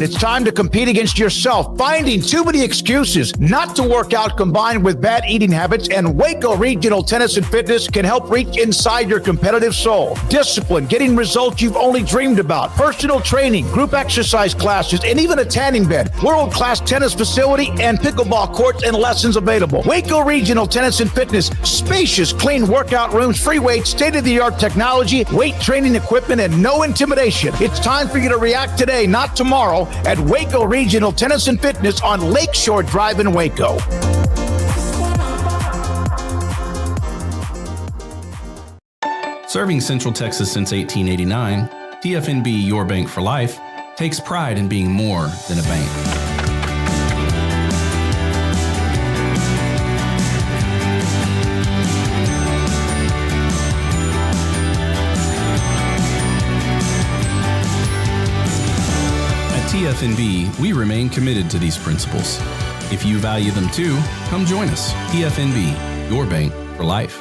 It's time to compete against yourself, finding too many excuses not to work out combined with bad eating habits, and Waco Regional Tennis and Fitness can help reach inside your competitive soul. Discipline, getting results you've only dreamed about, personal training, group exercise classes, and even a tanning bed, world-class tennis facility, and pickleball courts and lessons available. Waco Regional Tennis and Fitness, spacious, clean workout rooms, free weights, state-of-the-art technology, weight training equipment, and no intimidation. It's time for you to react today, not tomorrow, at Waco Regional Tennis and Fitness on Lakeshore Drive in Waco. Serving Central Texas since 1889, TFNB Your Bank for Life takes pride in being more than a bank. TFNB, we remain committed to these principles. If you value them too, come join us. TFNB, your bank for life.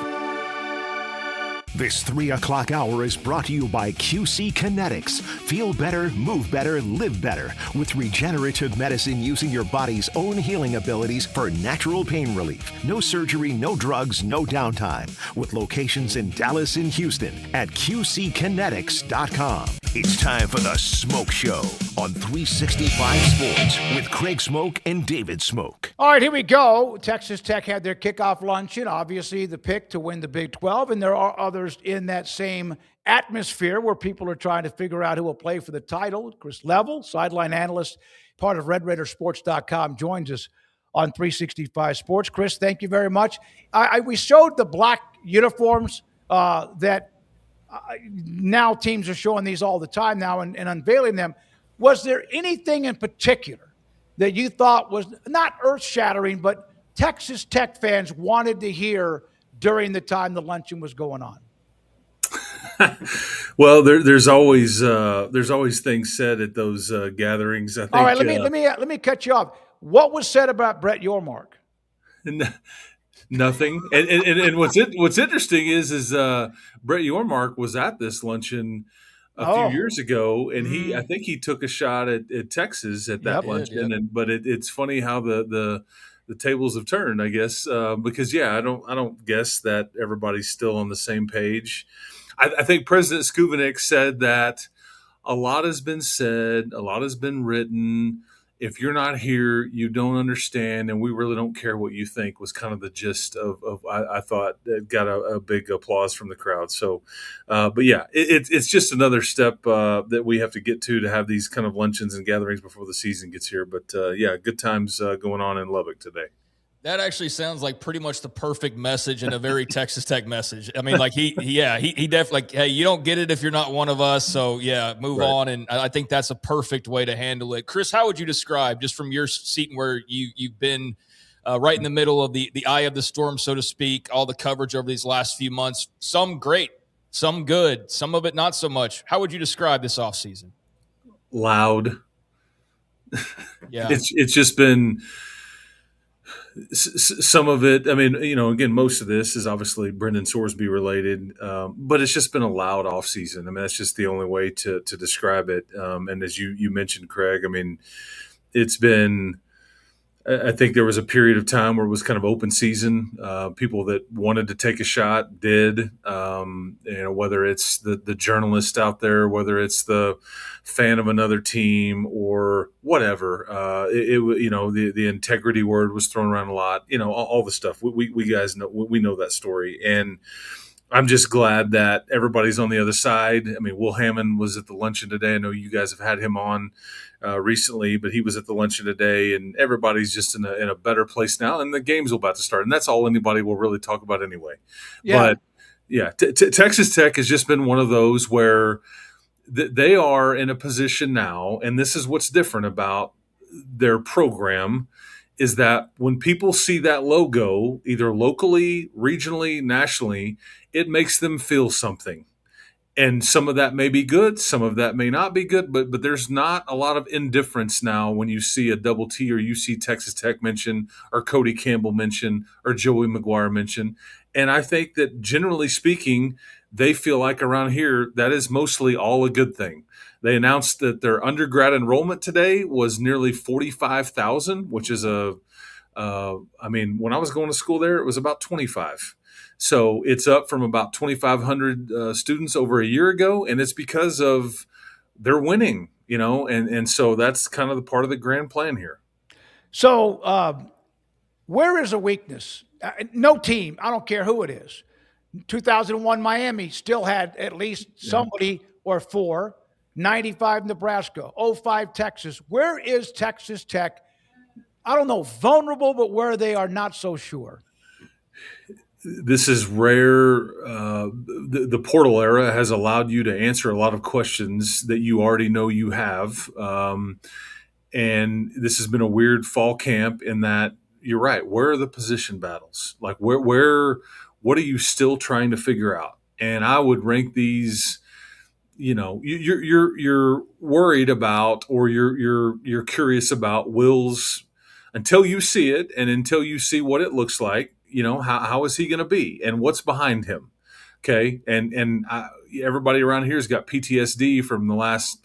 This 3 o'clock hour is brought to you by QC Kinetics. Feel better, move better, live better with regenerative medicine using your body's own healing abilities for natural pain relief. No surgery, no drugs, no downtime. With locations in Dallas and Houston at QCkinetics.com. It's time for the Smoke Show on 365 Sports with Craig Smoak and David Smoak. All right, here we go. Texas Tech had their kickoff luncheon, obviously the pick to win the Big 12, and there are others in that same atmosphere where people are trying to figure out who will play for the title. Chris Level, sideline analyst, part of RedRaidersports.com, joins us on 365 Sports. Chris, thank you very much. We showed the black uniforms that now teams are showing these all the time now and unveiling them. Was there anything in particular that you thought was not earth-shattering, but Texas Tech fans wanted to hear during the time the luncheon was going on? Well, there's always things said at those gatherings. I think, all right, let me cut you off. What was said about Brett Yormark? Nothing. And what's interesting is Brett Yormark was at this luncheon a few years ago, and I think he took a shot at Texas at that luncheon. But it's funny how the tables have turned, I guess, because I don't guess that everybody's still on the same page. I think President Skuvenik said that a lot has been said, a lot has been written. if you're not here, you don't understand, and we really don't care what you think, was kind of the gist of I thought it got a big applause from the crowd. So, but yeah, it's just another step that we have to get to have these kind of luncheons and gatherings before the season gets here. But yeah, good times going on in Lubbock today. That actually sounds like pretty much the perfect message and a very Texas Tech message. I mean, like he definitely, like, hey, you don't get it if you're not one of us. So yeah, move on. And I think that's a perfect way to handle it. Chris, how would you describe, just from your seat where you've been right in the middle of the eye of the storm, so to speak, all the coverage over these last few months, some great, some good, some of it not so much. How would you describe this offseason? Loud. Yeah. It's just been some of it. I mean, again, most of this is obviously Brendan Sorsby related, but it's just been a loud offseason. I mean, that's just the only way to describe it. And as you mentioned, Craig, I mean, it's been, I think there was a period of time where it was kind of open season. People that wanted to take a shot did. Whether it's the journalist out there, whether it's the fan of another team or whatever. The integrity word was thrown around a lot. All the stuff. We guys know, we know that story, and I'm just glad that everybody's on the other side. I mean, Will Hammond was at the luncheon today. I know you guys have had him on recently, but he was at the luncheon today, and everybody's just in a better place now. And the game's about to start, and that's all anybody will really talk about anyway. Yeah. But yeah, Texas Tech has just been one of those where they are in a position now, and this is what's different about their program, is that when people see that logo, either locally, regionally, nationally, it makes them feel something. And some of that may be good, some of that may not be good, but there's not a lot of indifference now when you see a Double T or you see Texas Tech mention or Cody Campbell mention or Joey McGuire mention. And I think that generally speaking, they feel like around here that is mostly all a good thing. They announced that their undergrad enrollment today was nearly 45,000, which is when I was going to school there, it was about 25. So it's up from about 2,500 students over a year ago, and it's because of they're winning, and so that's kind of the part of the grand plan here. So where is a weakness? No team, I don't care who it is. 2001 Miami still had at least somebody or four. 95 Nebraska, 05 Texas. Where is Texas Tech? I don't know, vulnerable, but where they are not so sure. This is rare. The portal era has allowed you to answer a lot of questions that you already know you have. And this has been a weird fall camp in that you're right. Where are the position battles? Like what are you still trying to figure out? And I would rank these, you're worried about, or you're curious about Will's, until you see it and until you see what it looks like. How is he going to be and what's behind him? Okay. And everybody around here has got PTSD from the last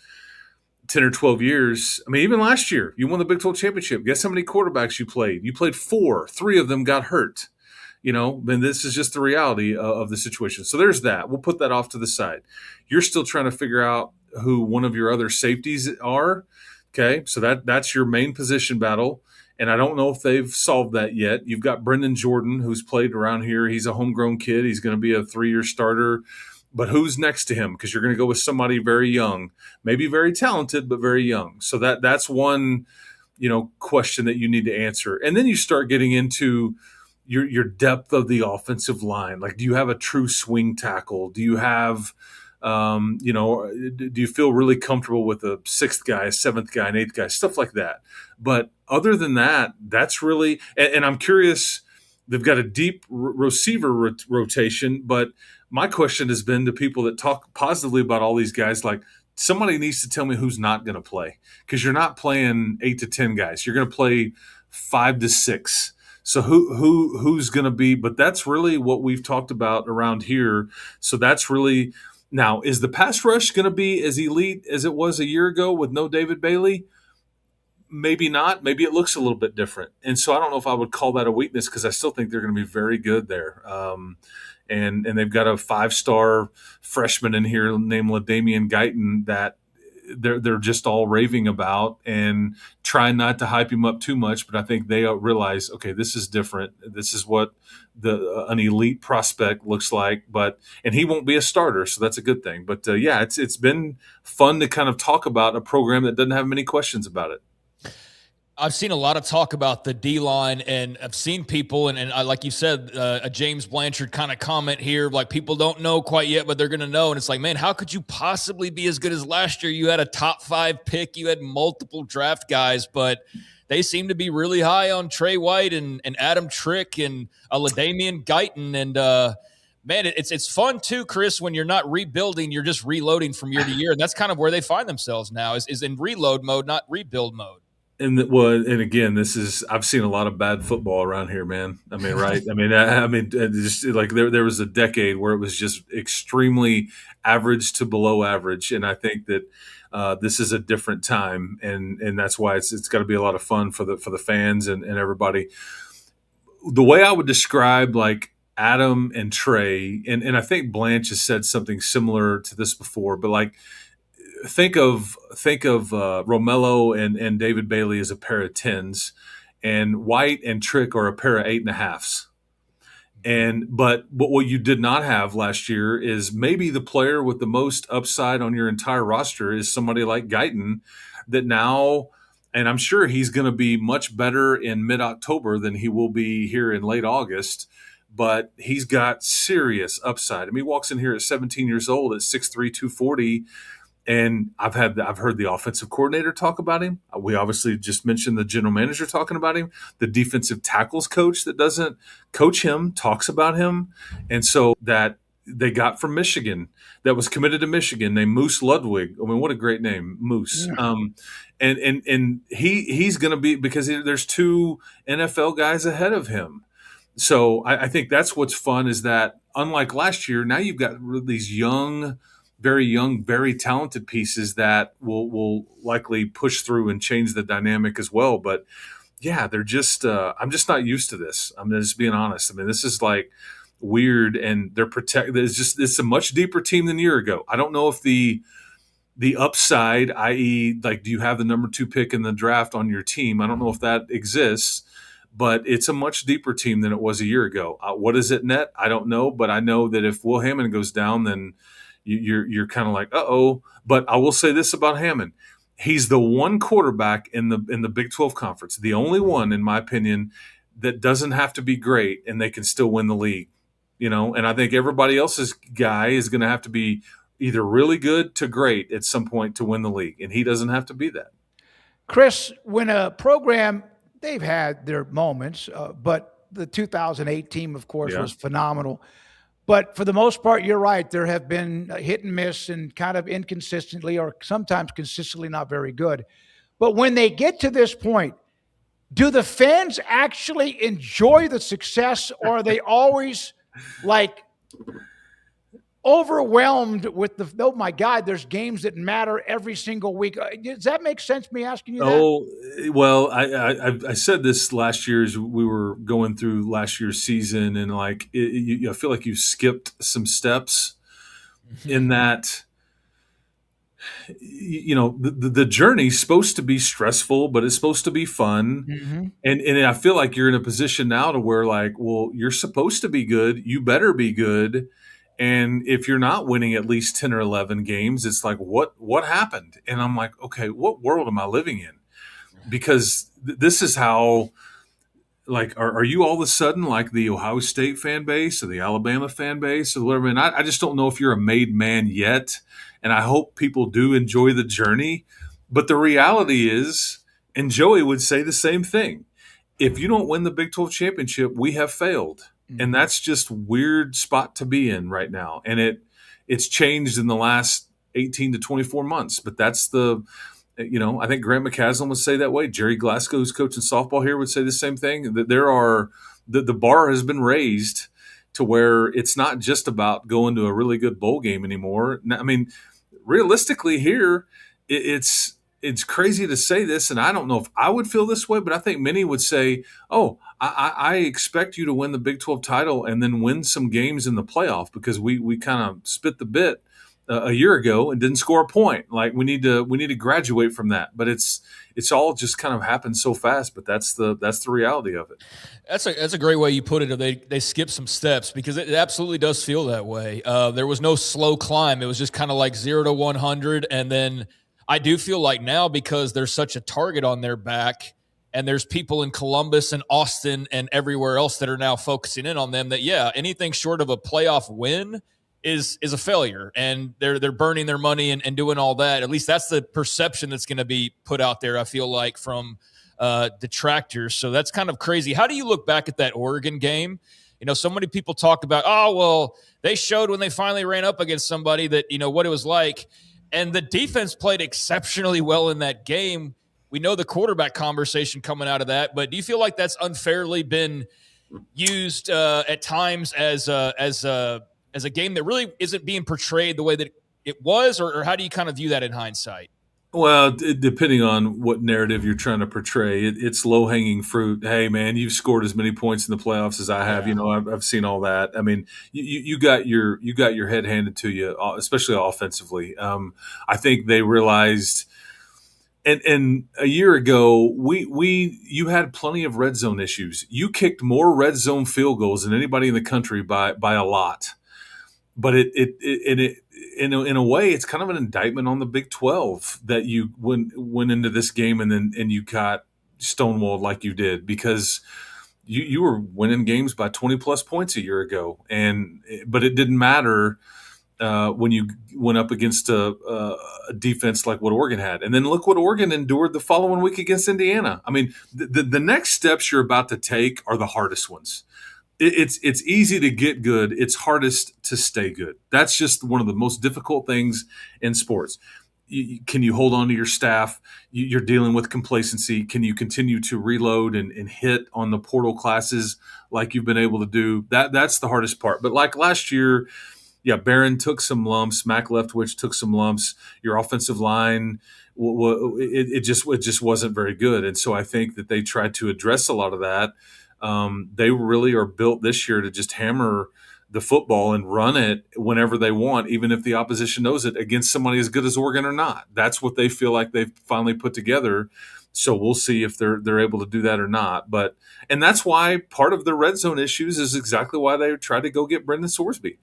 10 or 12 years. I mean, even last year, you won the Big 12 championship. Guess how many quarterbacks you played? You played 4. 3 of them got hurt. Then this is just the reality of the situation. So there's that. We'll put that off to the side. You're still trying to figure out who one of your other safeties are. Okay. So that's your main position battle. And I don't know if they've solved that yet. You've got Brendan Jordan, who's played around here. He's a homegrown kid. He's going to be a 3-year starter. But who's next to him? Because you're going to go with somebody very young, maybe very talented, but very young. So that's one, question that you need to answer. And then you start getting into your depth of the offensive line. Like, do you have a true swing tackle? Do you have do you feel really comfortable with a 6th guy, a 7th guy, an 8th guy, stuff like that? But other than that, that's really, and I'm curious, they've got a deep receiver rotation, but my question has been to people that talk positively about all these guys, like, somebody needs to tell me who's not going to play, because you're not playing 8 to 10 guys. You're going to play 5 to 6. So who's going to be, but that's really what we've talked about around here. So that's really, now, is the pass rush going to be as elite as it was a year ago with no David Bailey? Maybe not. Maybe it looks a little bit different. And so I don't know if I would call that a weakness, because I still think they're going to be very good there. And they've got a 5-star freshman in here named LaDamian Guyton that they're just all raving about, and trying not to hype him up too much. But I think they realize, okay, this is different. This is what an elite prospect looks like. And he won't be a starter, so that's a good thing. But yeah, it's been fun to kind of talk about a program that doesn't have many questions about it. I've seen a lot of talk about the D-line, and I've seen people, and like you said, a James Blanchard kind of comment here, like people don't know quite yet, but they're going to know. And it's like, man, how could you possibly be as good as last year? You had a top 5 pick. You had multiple draft guys, but they seem to be really high on Trey White and Adam Trick and LaDainian Guyton. And man, it's fun too, Chris, when you're not rebuilding, you're just reloading from year to year. And that's kind of where they find themselves now is in reload mode, not rebuild mode. And again, I've seen a lot of bad football around here, man. I mean, right? I mean, just like there was a decade where it was just extremely average to below average, and I think that this is a different time, and that's why it's got to be a lot of fun for the fans and everybody. The way I would describe like Adam and Trey, and I think Blanche has said something similar to this before, but like, think of Romello and David Bailey as a pair of 10s, and White and Trick are a pair of 8.5s. But what you did not have last year is maybe the player with the most upside on your entire roster is somebody like Guyton that now, and I'm sure he's going to be much better in mid-October than he will be here in late August. But he's got serious upside. I mean, he walks in here at 17 years old at 6'3", 240. And I've heard the offensive coordinator talk about him. We obviously just mentioned the general manager talking about him. The defensive tackles coach that doesn't coach him talks about him. And so that they got from Michigan, that was committed to Michigan, named Moose Ludwig. I mean, what a great name, Moose. Yeah. And he's going to be, because there's 2 NFL guys ahead of him. So I think that's what's fun, is that unlike last year, now you've got these very young, very talented pieces that will likely push through and change the dynamic as well. But yeah, they're just I'm just not used to this. I'm just being honest. I mean, this is like weird, and they're protected. It's a much deeper team than a year ago. I don't know if the upside, i.e., like, do you have the number 2 pick in the draft on your team? I don't know if that exists, but it's a much deeper team than it was a year ago. What is it net? I don't know, but I know that if Will Hammond goes down, then you're kind of like, uh-oh. But I will say this about Hammond. He's the one quarterback in the Big 12 conference, the only one, in my opinion, that doesn't have to be great and they can still win the league. And I think everybody else's guy is going to have to be either really good to great at some point to win the league, and he doesn't have to be that. Chris, when a program, they've had their moments, but the 2008 team, of course, was phenomenal. But for the most part, you're right. There have been hit and miss and kind of inconsistently, or sometimes consistently not very good. But when they get to this point, do the fans actually enjoy the success, or are they always like overwhelmed with oh my God, there's games that matter every single week? Does that make sense, me asking you that? Oh, well, I said this last year as we were going through last year's season, and like I feel like you skipped some steps in that. The journey's supposed to be stressful, but it's supposed to be fun. Mm-hmm. And I feel like you're in a position now to where, like, well, you're supposed to be good. You better be good. And if you're not winning at least 10 or 11 games, it's like, what happened? And I'm like, okay, what world am I living in? Because this is how, like, are you all of a sudden like the Ohio State fan base or the Alabama fan base or whatever? And I just don't know if you're a made man yet. And I hope people do enjoy the journey. But the reality is, and Joey would say the same thing, if you don't win the Big 12 championship, we have failed. Mm-hmm. And that's just a weird spot to be in right now. And it's changed in the last 18 to 24 months. But that's I think Grant McCaslin would say that way. Jerry Glasgow, who's coaching softball here, would say the same thing. That the bar has been raised to where it's not just about going to a really good bowl game anymore. I mean, realistically here, it's crazy to say this, and I don't know if I would feel this way, but I think many would say, oh, I expect you to win the Big 12 title and then win some games in the playoff, because we kind of spit the bit a year ago and didn't score a point. Like we need to graduate from that. But it's all just kind of happened so fast. But that's the reality of it. That's a great way you put it. They skip some steps, because it absolutely does feel that way. There was no slow climb. It was just kind of like 0 to 100. And then I do feel like now, because there's such a target on their back, and there's people in Columbus and Austin and everywhere else that are now focusing in on them, that, yeah, anything short of a playoff win is a failure, and they're burning their money and doing all that. At least that's the perception that's going to be put out there, I feel like, from detractors. So that's kind of crazy. How do you look back at that Oregon game? So many people talk about, oh, well, they showed when they finally ran up against somebody that, what it was like. And the defense played exceptionally well in that game. We know the quarterback conversation coming out of that, but do you feel like that's unfairly been used at times as a game that really isn't being portrayed the way that it was, or how do you kind of view that in hindsight? Well, depending on what narrative you're trying to portray, it's low-hanging fruit. Hey, man, you've scored as many points in the playoffs as I have. Yeah. I've seen all that. I mean, you got your head handed to you, especially offensively. I think they realized, and a year ago, you had plenty of red zone issues. You kicked more red zone field goals than anybody in the country by a lot. But in a way, it's kind of an indictment on the Big 12 that you went into this game and you got stonewalled like you did, because you were winning games by 20 plus points a year ago, but it didn't matter when you went up against a defense like what Oregon had. And then look what Oregon endured the following week against Indiana. I mean, the next steps you're about to take are the hardest ones. It's easy to get good. It's hardest to stay good. That's just one of the most difficult things in sports. Can you hold on to your staff? You're dealing with complacency. Can you continue to reload and hit on the portal classes like you've been able to do? That's the hardest part. But like last year, yeah, Barron took some lumps. Mac Leftwich took some lumps. Your offensive line, it just wasn't very good. And so I think that they tried to address a lot of that. They really are built this year to just hammer the football and run it whenever they want, even if the opposition knows it, against somebody as good as Oregon or not. That's what they feel like they've finally put together. So we'll see if they're able to do that or not. And that's why part of the red zone issues is exactly why they tried to go get Brendan Sorsby.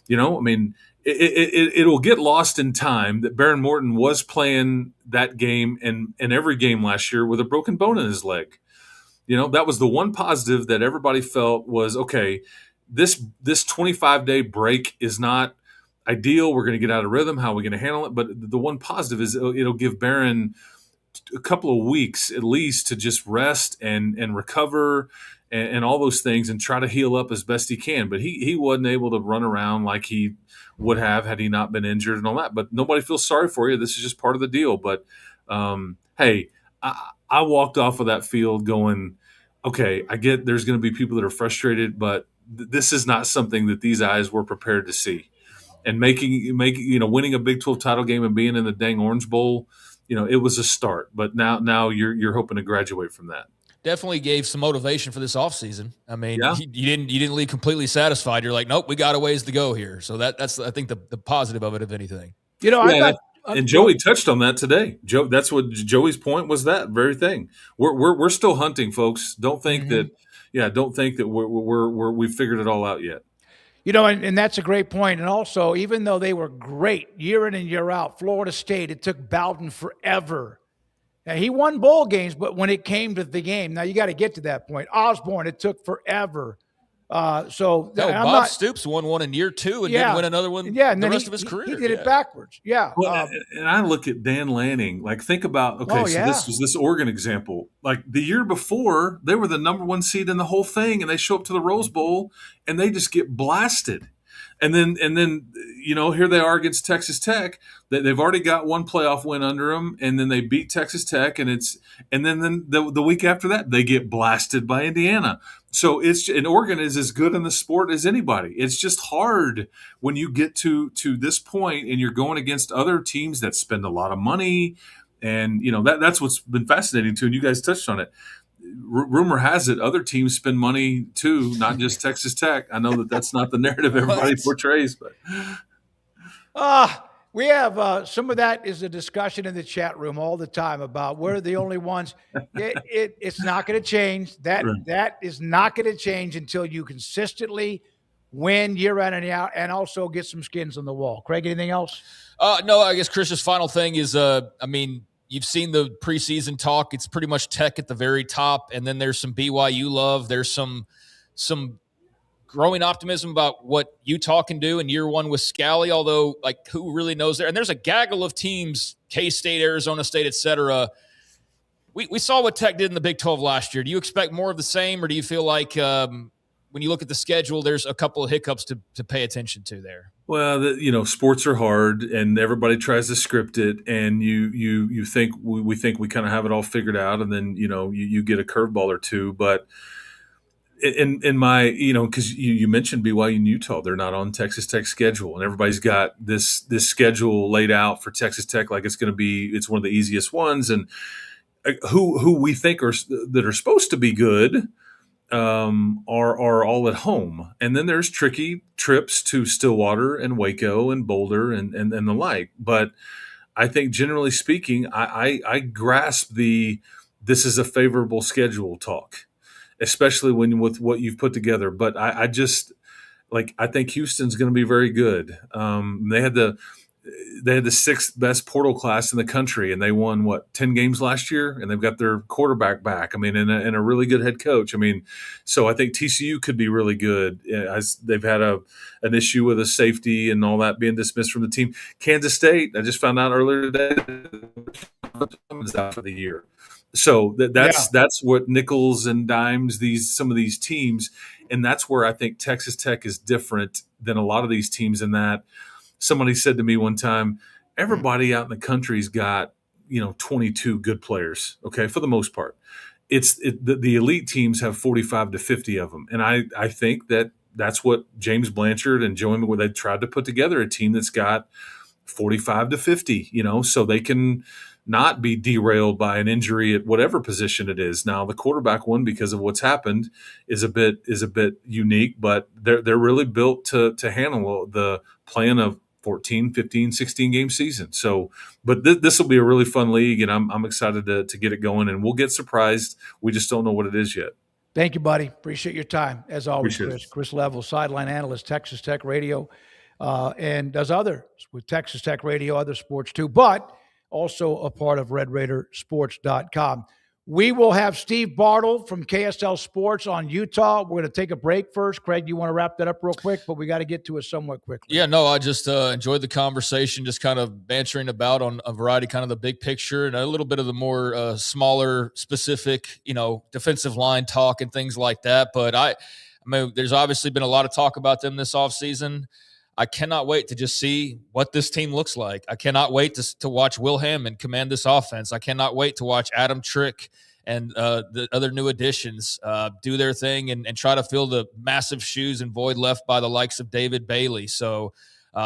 I mean, it'll get lost in time that Baron Morton was playing that game and every game last year with a broken bone in his leg. That was the one positive that everybody felt was, okay, this 25-day break is not ideal. We're going to get out of rhythm. How are we going to handle it? But the one positive is it'll give Barron a couple of weeks at least to just rest and recover and all those things and try to heal up as best he can. But he wasn't able to run around like he would have had he not been injured and all that. But nobody feels sorry for you. This is just part of the deal. But, hey, I walked off of that field going, okay, I get there's going to be people that are frustrated, but this is not something that these eyes were prepared to see. And winning a Big 12 title game and being in the dang Orange Bowl, it was a start. But now you're hoping to graduate from that. Definitely gave some motivation for this offseason. I mean, yeah. You didn't leave completely satisfied. You're like, nope, we got a ways to go here. So that's I think the positive of it, if anything. And Joey touched on that today. That's what Joey's point was. That very thing. We're still hunting, folks. Don't think that. Yeah, don't think that we've figured it all out yet. And that's a great point. And also, even though they were great year in and year out, Florida State, it took Bowden forever. Now, he won bowl games, but when it came to the game, now you got to get to that point. Osborne, it took forever. Bob Stoops won one in year 2 and didn't win another one the rest of his career. He did it backwards. Yeah. Well, and I look at Dan Lanning, like think about, this was this Oregon example. Like the year before, they were the number 1 seed in the whole thing, and they show up to the Rose Bowl and they just get blasted. And then here they are against Texas Tech. They've already got one playoff win under them, and then they beat Texas Tech, and then the week after that they get blasted by Indiana. So and Oregon is as good in the sport as anybody. It's just hard when you get to this point and you're going against other teams that spend a lot of money, and that's what's been fascinating too. And you guys touched on it. Rumor has it other teams spend money too, not just Texas Tech. I know that's not the narrative everybody portrays, but We have some of that is a discussion in the chat room all the time about we're the only ones. It's not going to change. That is not going to change until you consistently win year in and out, and also get some skins on the wall. Craig, anything else? No, I guess Chris's final thing is, you've seen the preseason talk. It's pretty much Tech at the very top, and then there's some BYU love. There's some growing optimism about what Utah can do in year one with Scally, although, like, who really knows there? And there's a gaggle of teams, K-State, Arizona State, et cetera. We saw what Tech did in the Big 12 last year. Do you expect more of the same, or do you feel like when you look at the schedule, there's a couple of hiccups to pay attention to there? Well, sports are hard, and everybody tries to script it, and you think we think we kind of have it all figured out, and then you get a curveball or two, but in my because you mentioned BYU and Utah, they're not on Texas Tech's schedule, and everybody's got this schedule laid out for Texas Tech like it's one of the easiest ones, and who we think that are supposed to be good are all at home, and then there's tricky trips to Stillwater and Waco and Boulder and the like. But I think generally speaking, I grasp this is a favorable schedule talk, especially with what you've put together. But I just I think Houston's going to be very good. They had the 6th best portal class in the country, and they won 10 games last year, and they've got their quarterback back. I mean, and a really good head coach. I mean, so I think TCU could be really good, as they've had an issue with a safety and all that being dismissed from the team. Kansas State, I just found out earlier today, is out for the year. So that's what nickels and dimes some of these teams, and that's where I think Texas Tech is different than a lot of these teams in that. Somebody said to me one time, everybody out in the country's got 22 good players. Okay, for the most part, the elite teams have 45 to 50 of them, and I think that's what James Blanchard and Joey McGuire, they tried to put together a team that's got 45 to 50. So they can not be derailed by an injury at whatever position it is. Now the quarterback one, because of what's happened, is a bit unique, but they're really built to handle the plan of 14, 15, 16 game season. So, but this will be a really fun league, and I'm excited to get it going, and we'll get surprised. We just don't know what it is yet. Thank you, buddy. Appreciate your time. As always, Chris. Chris Level, sideline analyst, Texas Tech Radio, and does others with Texas Tech Radio, other sports too, but also a part of RedRaidersports.com. We will have Steve Bartle from KSL Sports on Utah. We're going to take a break first. Craig, you want to wrap that up real quick, but we got to get to it somewhat quickly. Yeah, no, I just enjoyed the conversation, just kind of bantering about on a variety, kind of the big picture and a little bit of the more smaller, specific, defensive line talk and things like that. But I mean, there's obviously been a lot of talk about them this offseason. I cannot wait to just see what this team looks like. I cannot wait to watch Will Hammond command this offense. I cannot wait to watch Adam Trick and the other new additions do their thing and try to fill the massive shoes and void left by the likes of David Bailey. So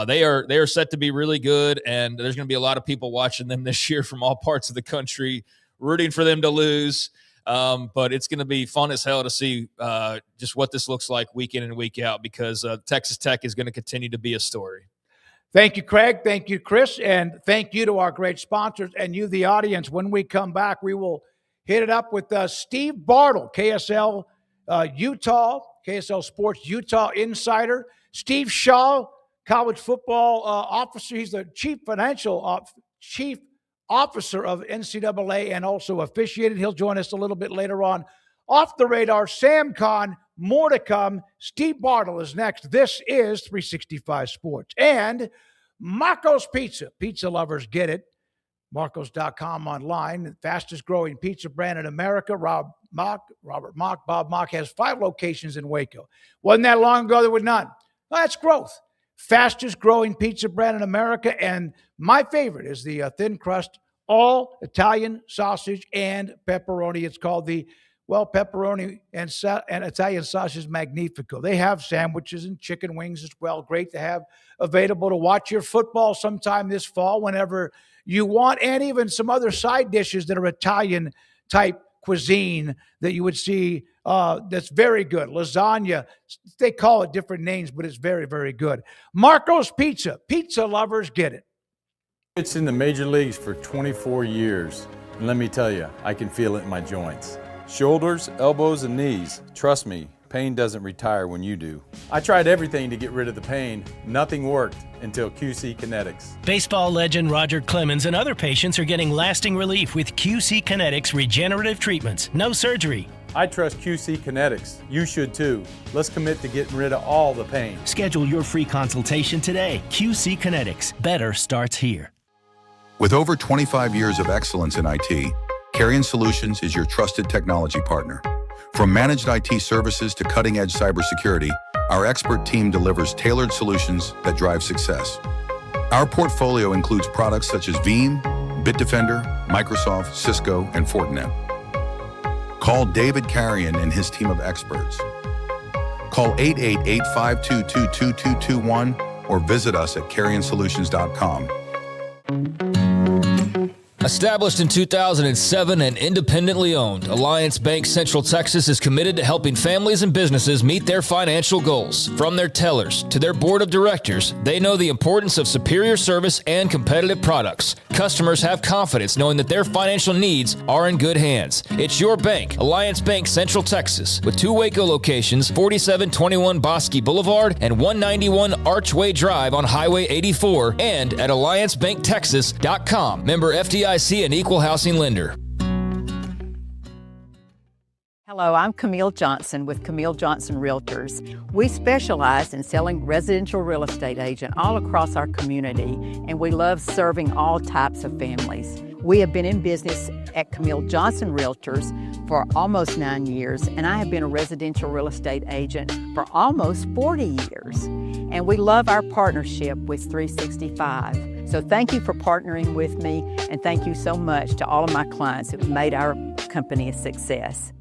they are set to be really good, and there's going to be a lot of people watching them this year from all parts of the country, rooting for them to lose. But it's going to be fun as hell to see just what this looks like week in and week out, because Texas Tech is going to continue to be a story. Thank you, Craig. Thank you, Chris. And thank you to our great sponsors and you, the audience. When we come back, we will hit it up with Steve Bartle, KSL Utah, KSL Sports Utah insider. Steve Shaw, college football officer. He's the chief officer of NCAA and also officiated. He'll join us a little bit later on. Off the radar, Sam Kahn, more to come. Steve Bartle is next. This is 365 Sports. And Marco's Pizza. Pizza lovers get it. Marcos.com online, the fastest growing pizza brand in America. Robert Mock, Bob Mock has 5 locations in Waco. Wasn't that long ago there was none. Well, that's growth. Fastest growing pizza brand in America. And my favorite is the thin crust, all Italian sausage and pepperoni. It's called the pepperoni and Italian sausage Magnifico. They have sandwiches and chicken wings as well. Great to have available to watch your football sometime this fall whenever you want, and even some other side dishes that are Italian type cuisine that you would see that's very good. Lasagna, they call it different names, but it's very, very good. Marco's Pizza. Pizza lovers get it. It's in the major leagues for 24 years, and let me tell you, I can feel it in my joints. Shoulders, elbows, and knees. Trust me, pain doesn't retire when you do. I tried everything to get rid of the pain. Nothing worked until QC Kinetics. Baseball legend Roger Clemens and other patients are getting lasting relief with QC Kinetics regenerative treatments. No surgery. I trust QC Kinetics. You should too. Let's commit to getting rid of all the pain. Schedule your free consultation today. QC Kinetics. Better starts here. With over 25 years of excellence in IT, Carrion Solutions is your trusted technology partner. From managed IT services to cutting-edge cybersecurity, our expert team delivers tailored solutions that drive success. Our portfolio includes products such as Veeam, Bitdefender, Microsoft, Cisco, and Fortinet. Call David Carrion and his team of experts. Call 888-522-2221 or visit us at carrionsolutions.com. Established in 2007 and independently owned, Alliance Bank Central Texas is committed to helping families and businesses meet their financial goals. From their tellers to their board of directors, they know the importance of superior service and competitive products. Customers have confidence knowing that their financial needs are in good hands. It's your bank, Alliance Bank Central Texas, with 2 Waco locations, 4721 Bosque Boulevard and 191 Archway Drive on Highway 84, and at alliancebanktexas.com. Member FDIC and equal housing lender. Hello, I'm Camille Johnson with Camille Johnson Realtors. We specialize in selling residential real estate agent all across our community, and we love serving all types of families. We have been in business at Camille Johnson Realtors for almost 9 years, and I have been a residential real estate agent for almost 40 years. And we love our partnership with 365. So thank you for partnering with me, and thank you so much to all of my clients who have made our company a success.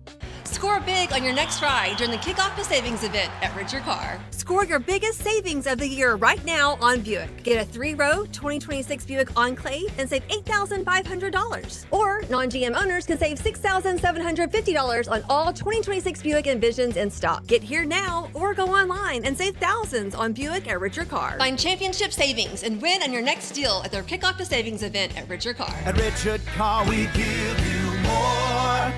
Score big on your next ride during the Kickoff to Savings event at Richard Car. Score your biggest savings of the year right now on Buick. Get a 3-row 2026 Buick Enclave and save $8,500. Or non-GM owners can save $6,750 on all 2026 Buick Envisions in stock. Get here now or go online and save thousands on Buick at Richard Car. Find championship savings and win on your next deal at their Kickoff to Savings event at Richard Car. At Richard Car, we give you more.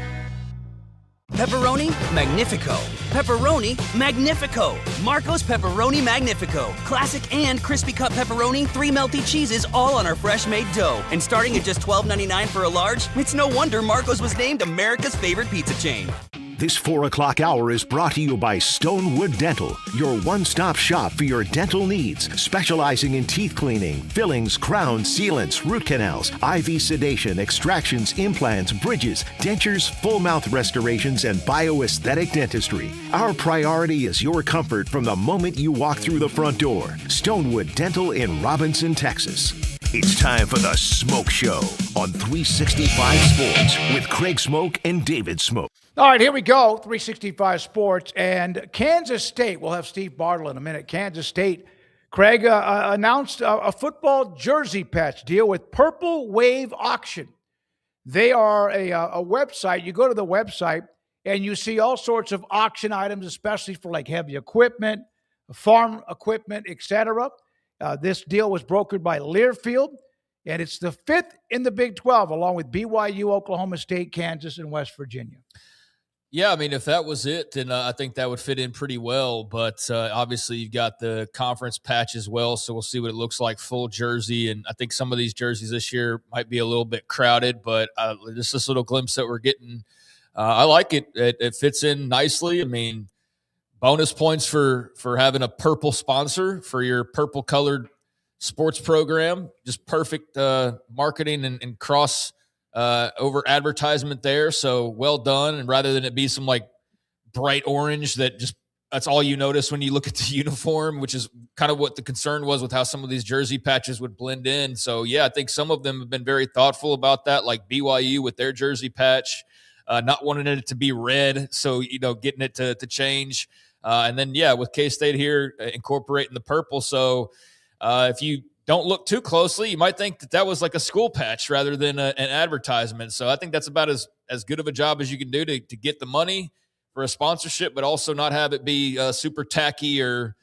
Pepperoni Magnifico. Pepperoni Magnifico. Marco's Pepperoni Magnifico. Classic and crispy cut pepperoni, 3 melty cheeses, all on our fresh made dough. And starting at just $12.99 for a large, it's no wonder Marco's was named America's favorite pizza chain. This 4 o'clock hour is brought to you by Stonewood Dental, your one-stop shop for your dental needs, specializing in teeth cleaning, fillings, crowns, sealants, root canals, IV sedation, extractions, implants, bridges, dentures, full mouth restorations, and bioaesthetic dentistry. Our priority is your comfort from the moment you walk through the front door. Stonewood Dental in Robinson, Texas. It's time for the Smoak Show on 365 Sports with Craig Smoak and David Smoak. All right, here we go, 365 Sports. And Kansas State, we'll have Steve Bartle in a minute. Kansas State, Craig, announced a football jersey patch deal with Purple Wave Auction. They are a website. You go to the website, and you see all sorts of auction items, especially for like heavy equipment, farm equipment, etc. This deal was brokered by Learfield, and it's the 5th in the Big 12, along with BYU, Oklahoma State, Kansas, and West Virginia. Yeah, I mean, if that was it, then I think that would fit in pretty well. But obviously, you've got the conference patch as well, so we'll see what it looks like full jersey. And I think some of these jerseys this year might be a little bit crowded, but just this little glimpse that we're getting, I like it. It fits in nicely. I mean, bonus points for having a purple sponsor for your purple-colored sports program. Just perfect marketing and cross over advertisement there. So well done. And rather than it be some like bright orange that's all you notice when you look at the uniform, which is kind of what the concern was with how some of these jersey patches would blend in. So yeah, I think some of them have been very thoughtful about that, like BYU with their jersey patch, not wanting it to be red. So, getting it to change. And then, yeah, with K-State here incorporating the purple. So if you don't look too closely, you might think that was like a school patch rather than an advertisement. So I think that's about as good of a job as you can do to get the money for a sponsorship, but also not have it be super tacky or,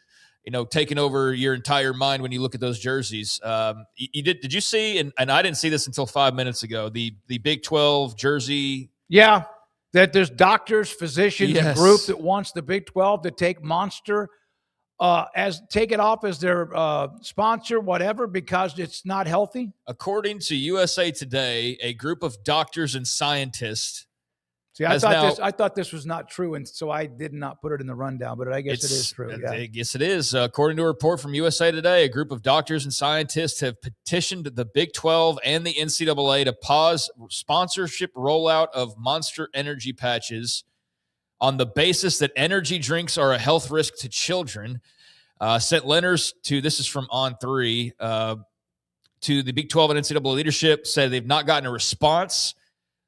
taking over your entire mind when you look at those jerseys. Did you see, and I didn't see this until 5 minutes ago, the Big 12 jersey? Yeah, that there's doctors, physicians, Yes. a group that wants the Big 12 to take Monster take it off as their sponsor, whatever, because it's not healthy? According to USA Today, a group of doctors and scientists. See, I thought this was not true, and so I did not put it in the rundown, but I guess it is true. Yeah. I guess it is. According to a report from USA Today, a group of doctors and scientists have petitioned the Big 12 and the NCAA to pause sponsorship rollout of Monster Energy patches on the basis that energy drinks are a health risk to children. Sent letters to, this is from On3, to the Big 12 and NCAA leadership, said they've not gotten a response.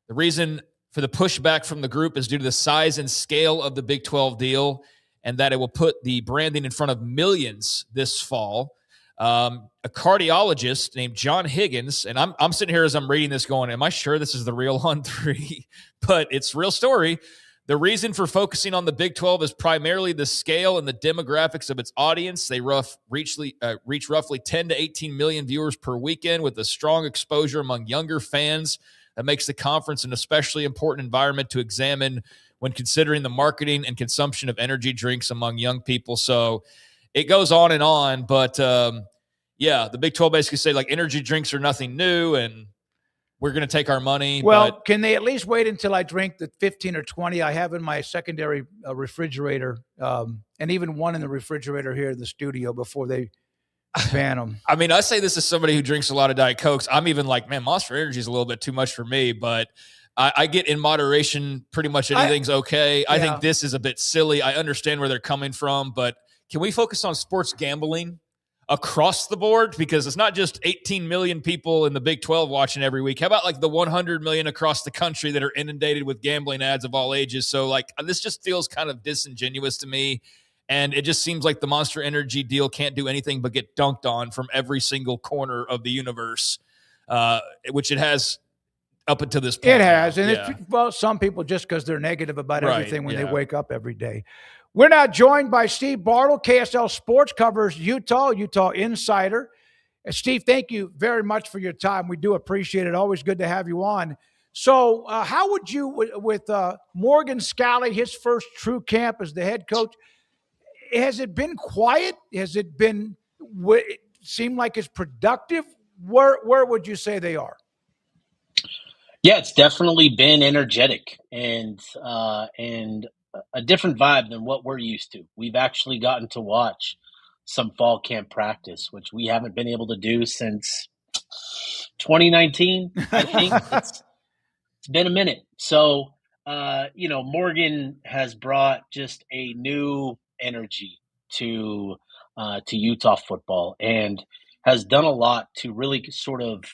The reason for the pushback from the group is due to the size and scale of the Big 12 deal and that it will put the branding in front of millions this fall. A cardiologist named John Higgins, and I'm sitting here as I'm reading this going, am I sure this is the real On3? But it's a real story. The reason for focusing on the Big 12 is primarily the scale and the demographics of its audience. They reach roughly 10 to 18 million viewers per weekend with a strong exposure among younger fans. That makes the conference an especially important environment to examine when considering the marketing and consumption of energy drinks among young people. So it goes on, but the Big 12 basically say, like, energy drinks are nothing new and we're going to take our money. Well, can they at least wait until I drink the 15 or 20 I have in my secondary refrigerator, and even one in the refrigerator here in the studio before they ban them? I mean, I say this as somebody who drinks a lot of Diet Cokes. I'm even like, man, Monster Energy is a little bit too much for me, but I get in moderation. Pretty much anything's okay. I think this is a bit silly. I understand where they're coming from, but can we focus on sports gambling across the board? Because it's not just 18 million people in the Big 12 watching every week. How about like the 100 million across the country that are inundated with gambling ads of all ages? So like, this just feels kind of disingenuous to me. And it just seems like the Monster Energy deal can't do anything but get dunked on from every single corner of the universe, which it has up until this point. It has. And some people just because they're negative about everything when they wake up every day. We're now joined by Steve Bartle. KSL Sports covers Utah Insider. Steve, thank you very much for your time. We do appreciate it. Always good to have you on. So how would you, with Morgan Scalley, his first true camp as the head coach, has it been quiet? Has it been seem like it's productive? Where would you say they are? Yeah, it's definitely been energetic and a different vibe than what we're used to. We've actually gotten to watch some fall camp practice, which we haven't been able to do since 2019. I think it's been a minute. So, Morgan has brought just a new energy to Utah football and has done a lot to really sort of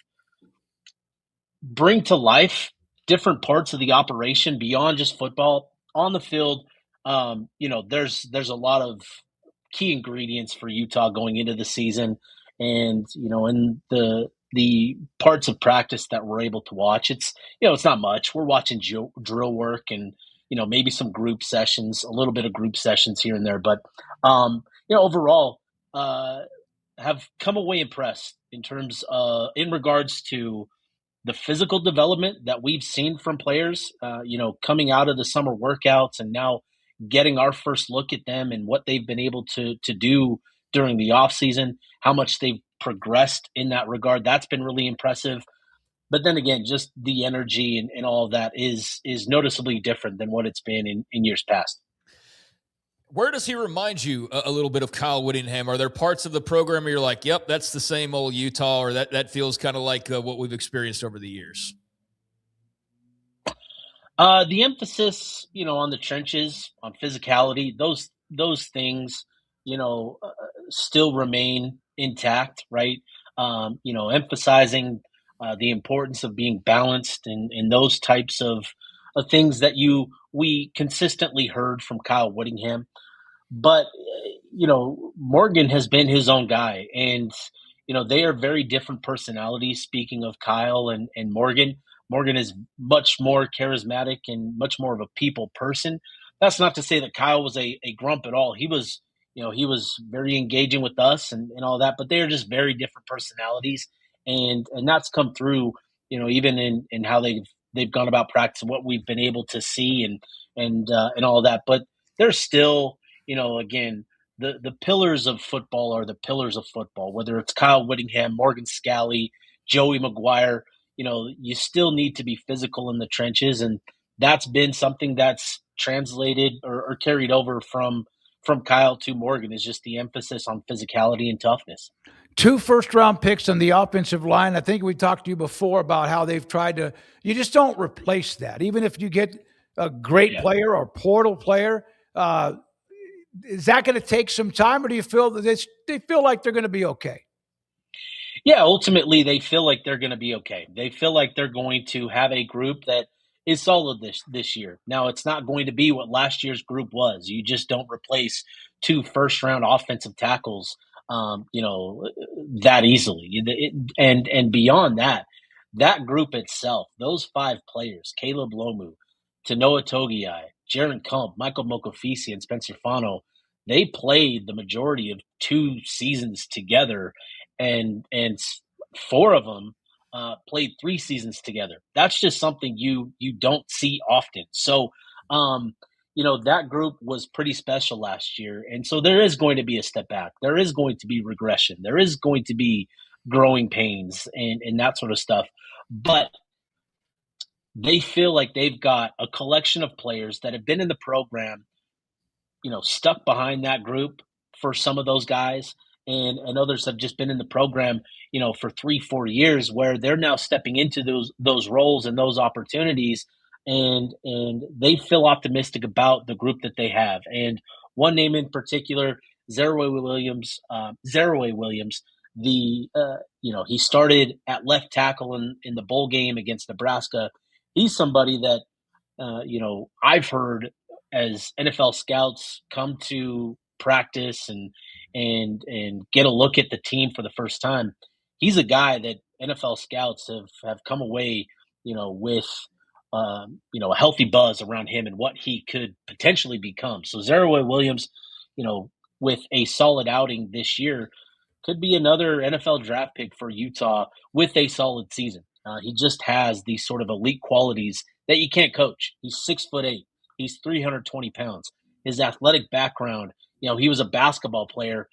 bring to life different parts of the operation beyond just football on the field. There's a lot of key ingredients for Utah going into the season, and in the parts of practice that we're able to watch, it's not much. We're watching drill work and maybe some group sessions, a little bit of group sessions here and there, but overall have come away impressed in regards to the physical development that we've seen from players, coming out of the summer workouts and now getting our first look at them and what they've been able to do during the off season, how much they've progressed in that regard. That's been really impressive. But then again, just the energy and all of that is noticeably different than what it's been in years past. Where does he remind you a little bit of Kyle Whittingham? Are there parts of the program where you're like, yep, that's the same old Utah, or that feels kind of like what we've experienced over the years? The emphasis, on the trenches, on physicality, those things, still remain intact, right? Emphasizing the importance of being balanced and those types of things that we consistently heard from Kyle Whittingham. But, Morgan has been his own guy, and, they are very different personalities. Speaking of Kyle and Morgan is much more charismatic and much more of a people person. That's not to say that Kyle was a grump at all. He was he was very engaging with us and all that, but they are just very different personalities. And that's come through, even in how they've gone about practice and what we've been able to see and all that. But there's still, again, the pillars of football are the pillars of football, whether it's Kyle Whittingham, Morgan Scalley, Joey McGuire. You still need to be physical in the trenches, and that's been something that's translated or carried over from Kyle to Morgan, is just the emphasis on physicality and toughness. 2 first-round picks on the offensive line. I think we talked to you before about how they've tried to – you just don't replace that. Even if you get a great player or portal player, is that going to take some time, or do you feel that they feel like they're going to be okay? Yeah, ultimately they feel like they're going to be okay. They feel like they're going to have a group that is solid this year. Now, it's not going to be what last year's group was. You just don't replace 2 first-round offensive tackles, that easily. And beyond that, that group itself, those 5 players, Caleb Lomu, Tanoa Togiai, Jaron Kump, Michael Mokofisi, and Spencer Fano, they played the majority of 2 seasons together, and 4 of them played 3 seasons together. That's just something you don't see often. So, that group was pretty special last year. And so there is going to be a step back. There is going to be regression. There is going to be growing pains and that sort of stuff. But they feel like they've got a collection of players that have been in the program, stuck behind that group for some of those guys. And others have just been in the program, for 3-4 years, where they're now stepping into those roles and those opportunities, and they feel optimistic about the group that they have. And one name in particular, Zeraway Williams. He started at left tackle in the bowl game against Nebraska. He's somebody that I've heard as NFL scouts come to practice and get a look at the team for the first time. He's a guy that NFL scouts have come away, with a healthy buzz around him and what he could potentially become. So Zeraway Williams, with a solid outing this year, could be another NFL draft pick for Utah with a solid season. He just has these sort of elite qualities that you can't coach. He's 6'8". He's 320 pounds. His athletic background, he was a basketball player,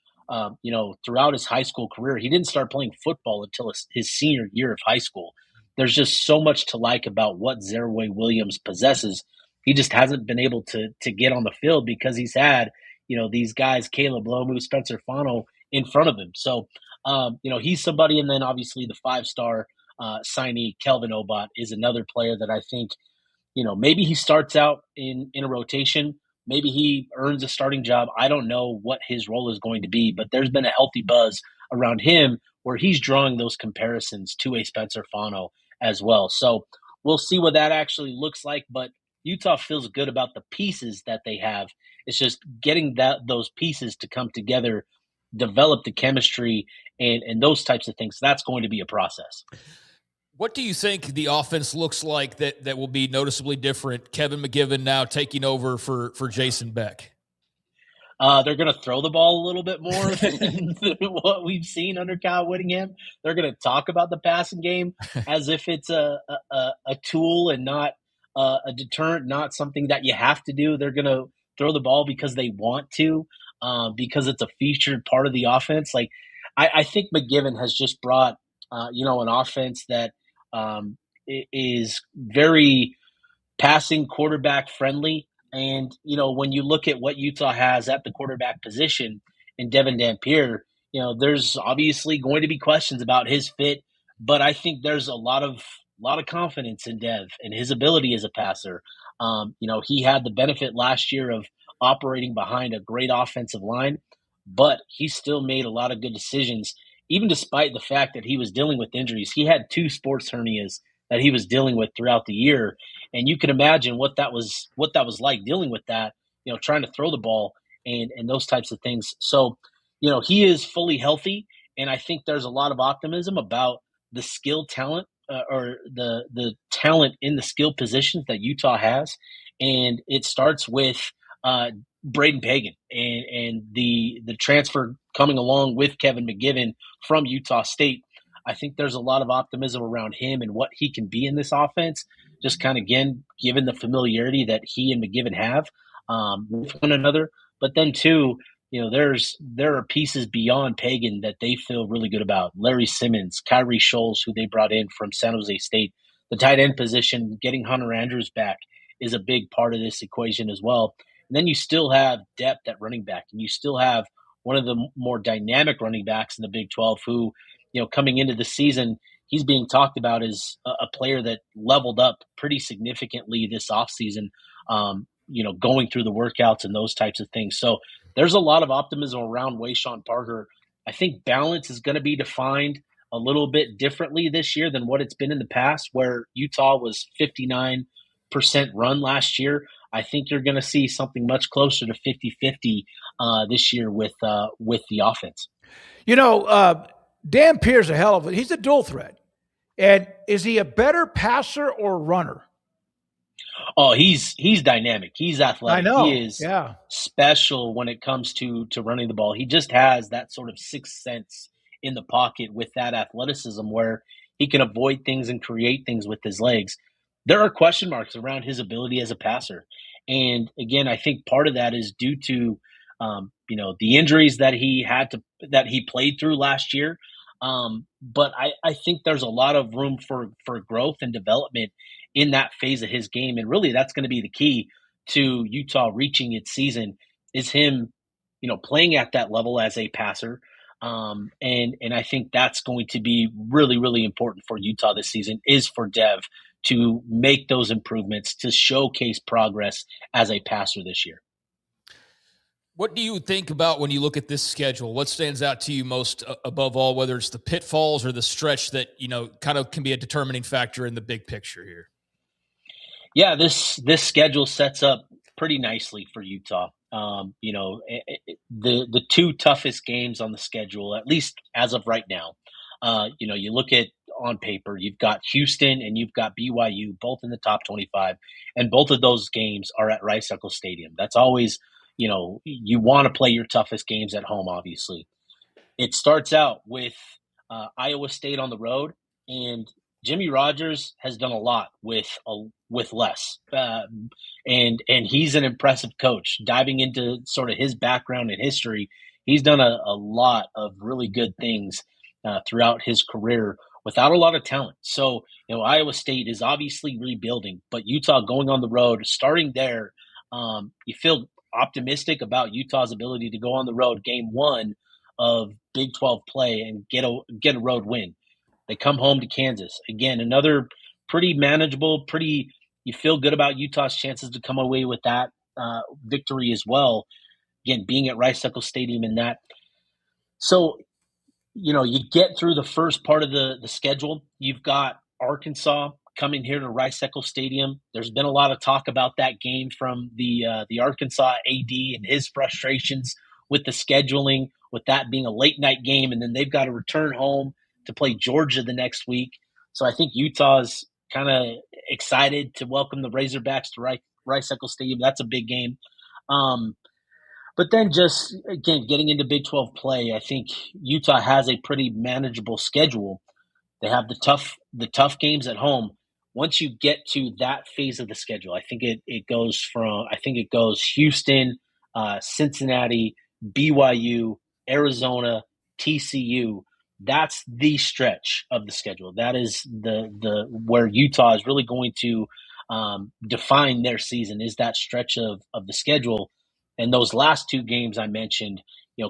throughout his high school career. He didn't start playing football until his senior year of high school. There's just so much to like about what Zeraway Williams possesses. He just hasn't been able to get on the field because he's had, these guys, Caleb Lomu, Spencer Fano, in front of him. So, he's somebody. And then obviously the 5-star signee, Kelvin Obot, is another player that I think, maybe he starts out in a rotation. Maybe he earns a starting job. I don't know what his role is going to be, but there's been a healthy buzz around him where he's drawing those comparisons to a Spencer Fano as well. So we'll see what that actually looks like, but Utah feels good about the pieces that they have. It's just getting those pieces to come together, develop the chemistry and those types of things. That's going to be a process. What do you think the offense looks like that will be noticeably different? Kevin McGivern now taking over for Jason Beck. They're going to throw the ball a little bit more than what we've seen under Kyle Whittingham. They're going to talk about the passing game as if it's a tool and not a deterrent, not something that you have to do. They're going to throw the ball because they want to, because it's a featured part of the offense. Like I think McGivern has just brought an offense that is very passing quarterback friendly. And, when you look at what Utah has at the quarterback position in Devin Dampier, there's obviously going to be questions about his fit, but I think there's a lot of confidence in Dev and his ability as a passer. He had the benefit last year of operating behind a great offensive line, but he still made a lot of good decisions, even despite the fact that he was dealing with injuries. He had 2 sports hernias that he was dealing with throughout the year. And you can imagine what that was like, dealing with that, trying to throw the ball and those types of things. So, he is fully healthy. And I think there's a lot of optimism about the skill talent or the talent in the skill positions that Utah has. And it starts with Braden Pagan and the transfer coming along with Kevin McGivern from Utah State. I think there's a lot of optimism around him and what he can be in this offense, just kind of, again, given the familiarity that he and McGivern have with one another. But then, too, there are pieces beyond Pagan that they feel really good about. Larry Simmons, Kyrie Scholes, who they brought in from San Jose State. The tight end position, getting Hunter Andrews back is a big part of this equation as well. And then you still have depth at running back, and you still have one of the more dynamic running backs in the Big 12 who, coming into the season, he's being talked about as a player that leveled up pretty significantly this offseason, going through the workouts and those types of things. So there's a lot of optimism around Wayshawn Parker. I think balance is going to be defined a little bit differently this year than what it's been in the past, where Utah was 59% run last year. I think you're going to see something much closer to 50-50 this year with the offense. Dan Pierre's a hell of a – he's a dual threat. And is he a better passer or runner? Oh, he's dynamic. He's athletic. I know. He is special when it comes to running the ball. He just has that sort of sixth sense in the pocket with that athleticism where he can avoid things and create things with his legs. There are question marks around his ability as a passer. And again, I think part of that is due to, the injuries that he played through last year. But I think there's a lot of room for growth and development in that phase of his game. And really that's going to be the key to Utah reaching its season is him, playing at that level as a passer. And I think that's going to be really, really important for Utah this season is for Dev to make those improvements, to showcase progress as a passer this year. What do you think about when you look at this schedule? What stands out to you most above all, whether it's the pitfalls or the stretch that, kind of can be a determining factor in the big picture here? Yeah, this schedule sets up pretty nicely for Utah. The two toughest games on the schedule, at least as of right now, you look at on paper, you've got Houston and you've got BYU, both in the top 25, and both of those games are at Rice-Eccles Stadium. That's always, you want to play your toughest games at home, obviously. It starts out with Iowa State on the road, and Jimmy Rogers has done a lot with less, and he's an impressive coach. Diving into sort of his background and history, he's done a lot of really good things throughout his career without a lot of talent. So, Iowa State is obviously rebuilding, but Utah going on the road, starting there, you feel optimistic about Utah's ability to go on the road game one of Big 12 play and get a road win. They come home to Kansas. Again, another pretty manageable, you feel good about Utah's chances to come away with that victory as well. Again, being at Rice-Eccles Stadium in that. So, you get through the first part of the schedule. You've got Arkansas coming here to Rice-Eccles Stadium. There's been a lot of talk about that game from the Arkansas AD and his frustrations with the scheduling, with that being a late night game, and then they've got to return home to play Georgia the next week. So I think Utah's kind of excited to welcome the Razorbacks to Rice-Eccles Stadium. That's a big game. But then just, again, getting into Big 12 play, I think Utah has a pretty manageable schedule. They have the tough games at home. Once you get to that phase of the schedule, I think it goes Houston, Cincinnati, BYU, Arizona, TCU. That's the stretch of the schedule. That is the where Utah is really going to define their season, is that stretch of the schedule. And those last two games I mentioned,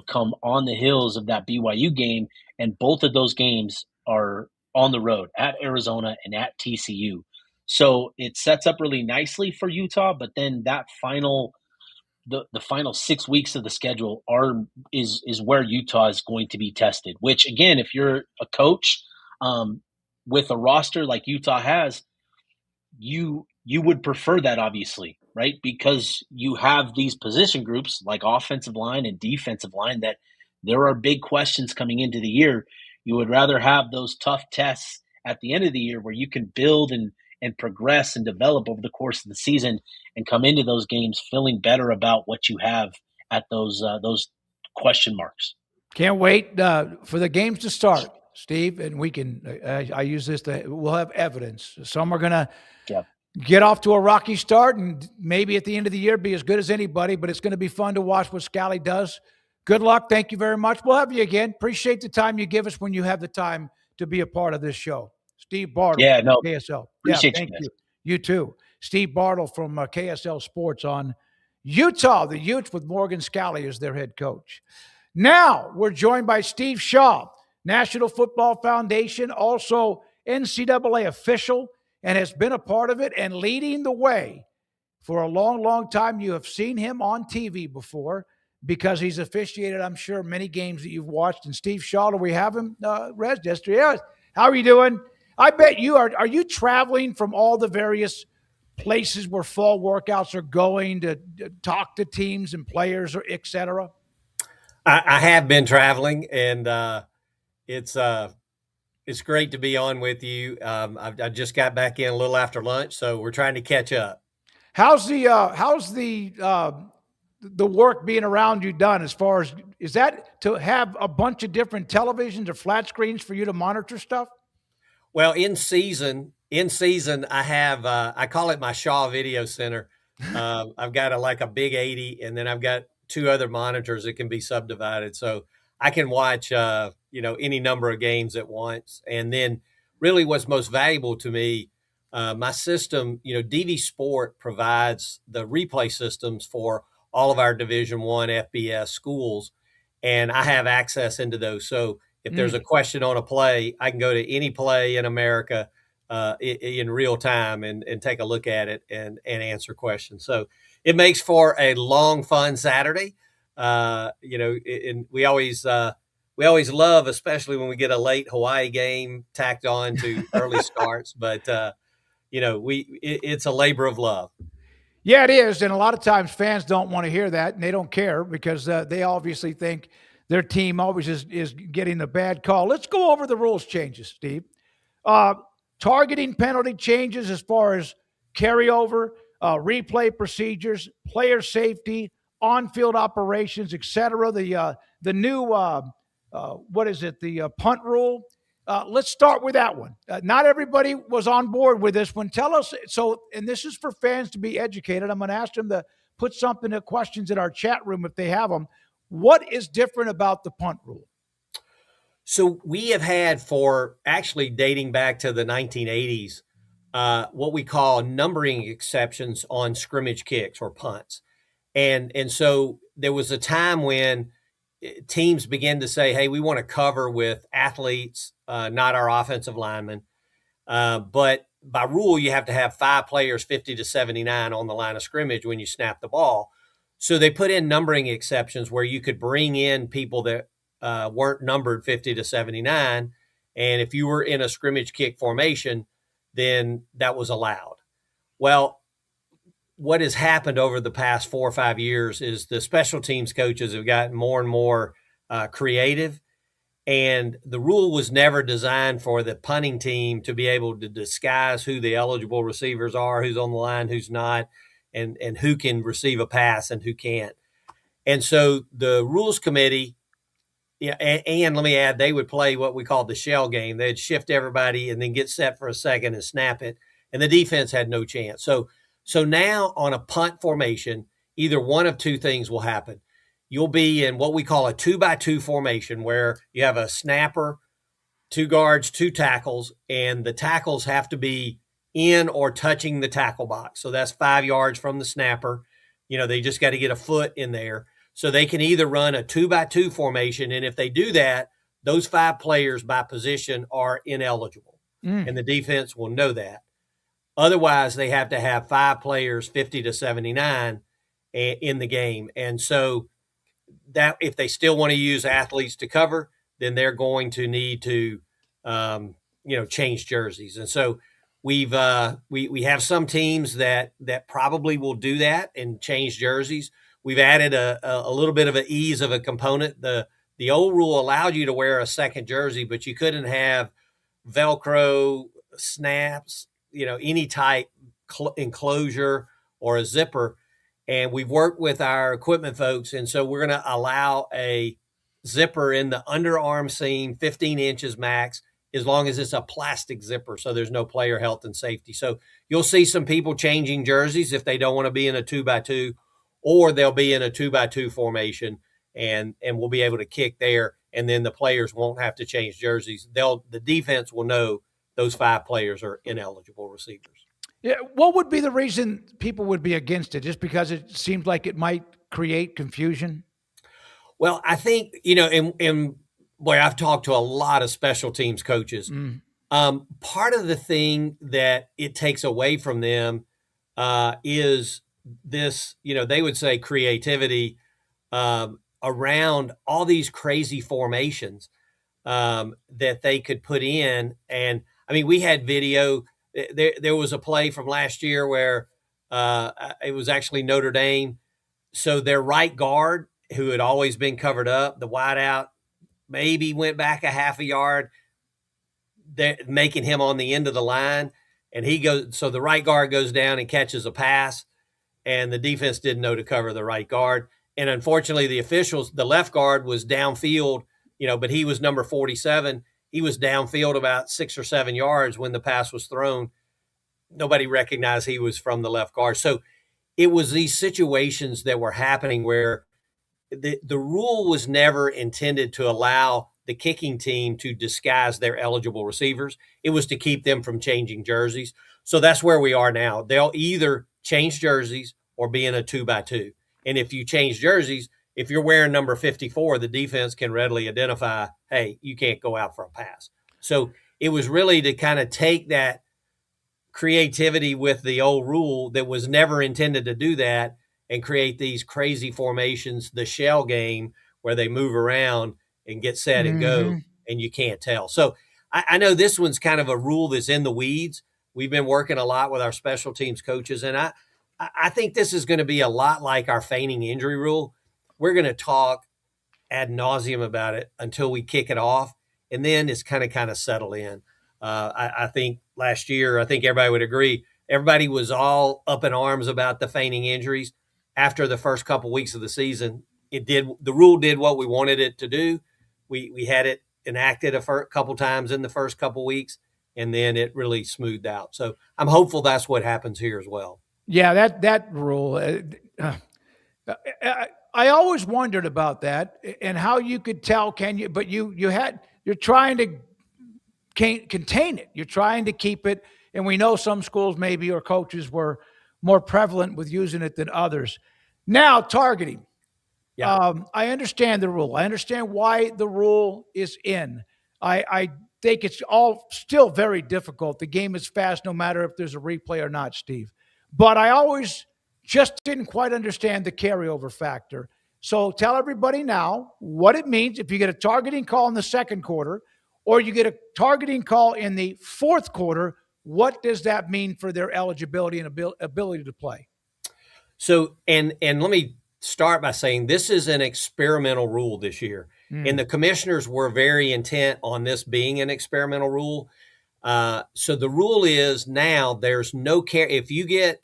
come on the heels of that BYU game, and both of those games are on the road at Arizona and at TCU. So it sets up really nicely for Utah, but then that the final 6 weeks of the schedule is where Utah is going to be tested, which, again, if you're a coach with a roster like Utah has, you would prefer that, obviously, right? Because you have these position groups like offensive line and defensive line that there are big questions coming into the year. You would rather have those tough tests at the end of the year where you can build and and progress and develop over the course of the season and come into those games feeling better about what you have at those question marks. Can't wait for the games to start, Steve, and we can. I use this. We'll have evidence. Some are going to get off to a rocky start, and maybe at the end of the year be as good as anybody. But it's going to be fun to watch what Scally does. Good luck. Thank you very much. We'll have you again. Appreciate the time you give us when you have the time to be a part of this show. Steve Bartle, KSL. Appreciate thank you. You too, Steve Bartle from KSL Sports on Utah. The Utes with Morgan Scally as their head coach. Now, we're joined by Steve Shaw, National Football Foundation, also NCAA official, and has been a part of it and leading the way for a long, long time. You have seen him on TV before because he's officiated, I'm sure, many games that you've watched. And Steve Shaw, do we have him? Rez, yesterday. Yes. How are you doing? I bet you are. Are you traveling from all the various places where fall workouts are going to talk to teams and players, or et cetera? I have been traveling, and it's great to be on with you. I just got back in a little after lunch, so we're trying to catch up. How's the work being around you done? As far as, is that to have a bunch of different televisions or flat screens for you to monitor stuff? Well, in season, I have I call it my Shaw Video Center. I've got a big 80, and then I've got 2 other monitors that can be subdivided, so I can watch any number of games at once. And then really what's most valuable to me, my system, DV Sport provides the replay systems for all of our Division I FBS schools, and I have access into those. So if there's a question on a play, I can go to any play in America in real time and take a look at it and answer questions. So it makes for a long, fun Saturday. And we always love, especially when we get a late Hawaii game tacked on to early starts. But it's a labor of love. Yeah, it is. And a lot of times fans don't want to hear that, and they don't care because they obviously think their team always is getting a bad call. Let's go over the rules changes, Steve. Targeting penalty changes as far as carryover, replay procedures, player safety, on-field operations, etc. The new the punt rule. Let's start with that one. Not everybody was on board with this one. Tell us. So, and this is for fans to be educated. I'm going to ask them to put questions in our chat room if they have them. What is different about the punt rule? So we have had, for actually dating back to the 1980s, what we call numbering exceptions on scrimmage kicks or punts. And so there was a time when teams began to say, hey, we want to cover with athletes, not our offensive linemen. But by rule, you have to have 5 players 50 to 79 on the line of scrimmage when you snap the ball. So they put in numbering exceptions where you could bring in people that weren't numbered 50 to 79. And if you were in a scrimmage kick formation, then that was allowed. Well, what has happened over the past 4 or 5 years is the special teams coaches have gotten more and more creative. And the rule was never designed for the punting team to be able to disguise who the eligible receivers are, who's on the line, who's not, and who can receive a pass and who can't. And so the rules committee, and let me add, they would play what we call the shell game. They'd shift everybody and then get set for a second and snap it. And the defense had no chance. So now on a punt formation, either one of 2 things will happen. You'll be in what we call a 2-by-2 formation where you have a snapper, 2 guards, 2 tackles, and the tackles have to be in or touching the tackle box. So that's 5 yards from the snapper. They just got to get a foot in there. So they can either run a 2-by-2 formation, and if they do that, those 5 players by position are ineligible, and the defense will know that. Otherwise, they have to have 5 players 50 to 79 in the game. And so that if they still want to use athletes to cover, then they're going to need to change jerseys. And so we have some teams that probably will do that and change jerseys. We've added a little bit of an ease of a component. The old rule allowed you to wear a second jersey, but you couldn't have Velcro snaps, any type enclosure or a zipper. And we've worked with our equipment folks. And so we're going to allow a zipper in the underarm seam, 15 inches max, as long as it's a plastic zipper. So there's no player health and safety. So you'll see some people changing jerseys if they don't want to be in a 2x2, or they'll be in a 2x2 formation, and we'll be able to kick there. And then the players won't have to change jerseys. The defense will know those 5 players are ineligible receivers. Yeah, what would be the reason people would be against it? Just because it seems like it might create confusion? Well, I think, and boy, I've talked to a lot of special teams coaches. Part of the thing that it takes away from them is this, they would say creativity around all these crazy formations that they could put in. And I mean, we had video. There was a play from last year where it was actually Notre Dame. So their right guard, who had always been covered up, the wideout, maybe went back a half a yard, making him on the end of the line. And so the right guard goes down and catches a pass, and the defense didn't know to cover the right guard. And unfortunately, the left guard was downfield, but he was number 47. He was downfield about 6 or 7 yards when the pass was thrown. Nobody recognized he was from the left guard. So it was these situations that were happening where the rule was never intended to allow the kicking team to disguise their eligible receivers. It was to keep them from changing jerseys. So that's where we are now. They'll either change jerseys or be in a 2x2. And if you change jerseys, if you're wearing number 54, the defense can readily identify, hey, you can't go out for a pass. So it was really to kind of take that creativity with the old rule that was never intended to do that and create these crazy formations, the shell game where they move around and get set and go, and you can't tell. So I know this one's kind of a rule that's in the weeds. We've been working a lot with our special teams coaches, and I think this is going to be a lot like our feigning injury rule. We're going to talk ad nauseum about it until we kick it off, and then it's kind of settle in. I think last year, I think everybody would agree, everybody was all up in arms about the feigning injuries. After the first couple weeks of the season, the rule did what we wanted it to do. We had it enacted a couple times in the first couple weeks, and then it really smoothed out. So I'm hopeful that's what happens here as well. Yeah, that rule. I always wondered about that and how you could tell. But you're trying to contain it. You're trying to keep it, and we know some schools maybe or coaches were more prevalent with using it than others. Now, targeting. Yeah. I understand the rule. I understand why the rule is in. I think it's all still very difficult. The game is fast no matter if there's a replay or not, Steve. But I always just didn't quite understand the carryover factor. So tell everybody now what it means if you get a targeting call in the second quarter or you get a targeting call in the fourth quarter. What does that mean for their eligibility and ability to play? So, and let me start by saying this is an experimental rule this year. And the commissioners were very intent on this being an experimental rule. So the rule is now there's no care. If you get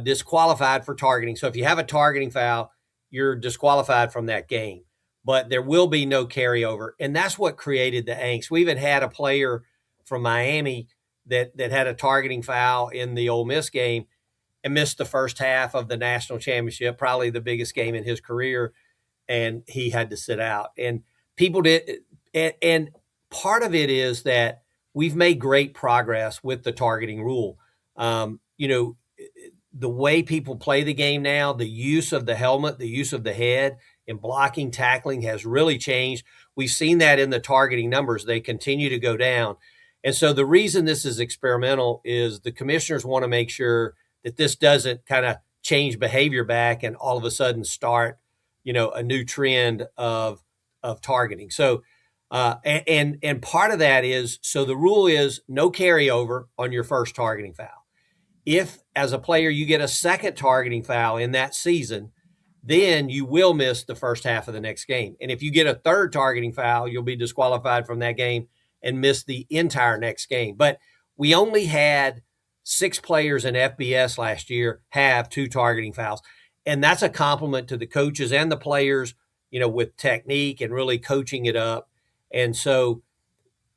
disqualified for targeting, so if you have a targeting foul, you're disqualified from that game. But there will be no carryover. And that's what created the angst. We even had a player from Miami that had a targeting foul in the Ole Miss game and missed the first half of the national championship, probably the biggest game in his career, and he had to sit out. And people did, and part of it is that we've made great progress with the targeting rule. The way people play the game now, the use of the helmet, the use of the head in blocking, tackling has really changed. We've seen that in the targeting numbers. They continue to go down. And so the reason this is experimental is the commissioners want to make sure that this doesn't kind of change behavior back and all of a sudden start, a new trend of targeting. So, and part of that is, so the rule is no carryover on your first targeting foul. If as a player, you get a second targeting foul in that season, then you will miss the first half of the next game. And if you get a third targeting foul, you'll be disqualified from that game and miss the entire next game. But we only had 6 players in FBS last year have 2 targeting fouls. And that's a compliment to the coaches and the players, with technique and really coaching it up. And so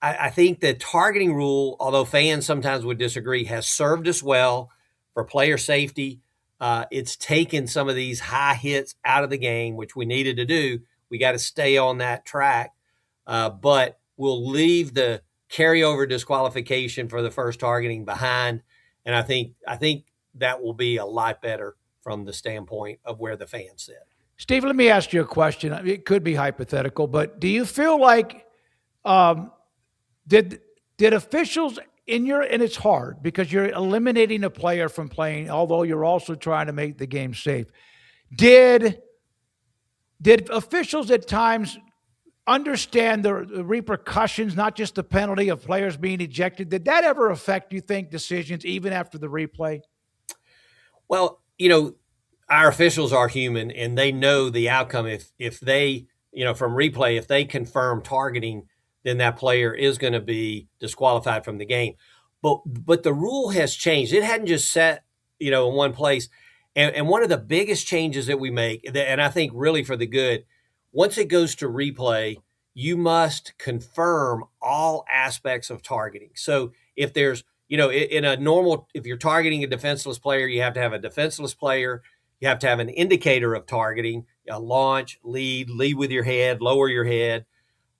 I think the targeting rule, although fans sometimes would disagree, has served us well for player safety. It's taken some of these high hits out of the game, which we needed to do. We got to stay on that track. But we'll leave the carryover disqualification for the first targeting behind. And I think that will be a lot better from the standpoint of where the fans sit. Steve, let me ask you a question. It could be hypothetical, but do you feel like did officials and it's hard because you're eliminating a player from playing, although you're also trying to make the game safe. Did officials at times understand the repercussions, not just the penalty of players being ejected? Did that ever affect, you think, decisions even after the replay? Well, our officials are human and they know the outcome. If they, from replay, if they confirm targeting, then that player is going to be disqualified from the game. But the rule has changed. It hadn't just set, in one place. And one of the biggest changes that we make, and I think really for the good, once it goes to replay, you must confirm all aspects of targeting. So if there's, if you're targeting a defenseless player, you have to have a defenseless player. You have to have an indicator of targeting, a launch, lead with your head, lower your head.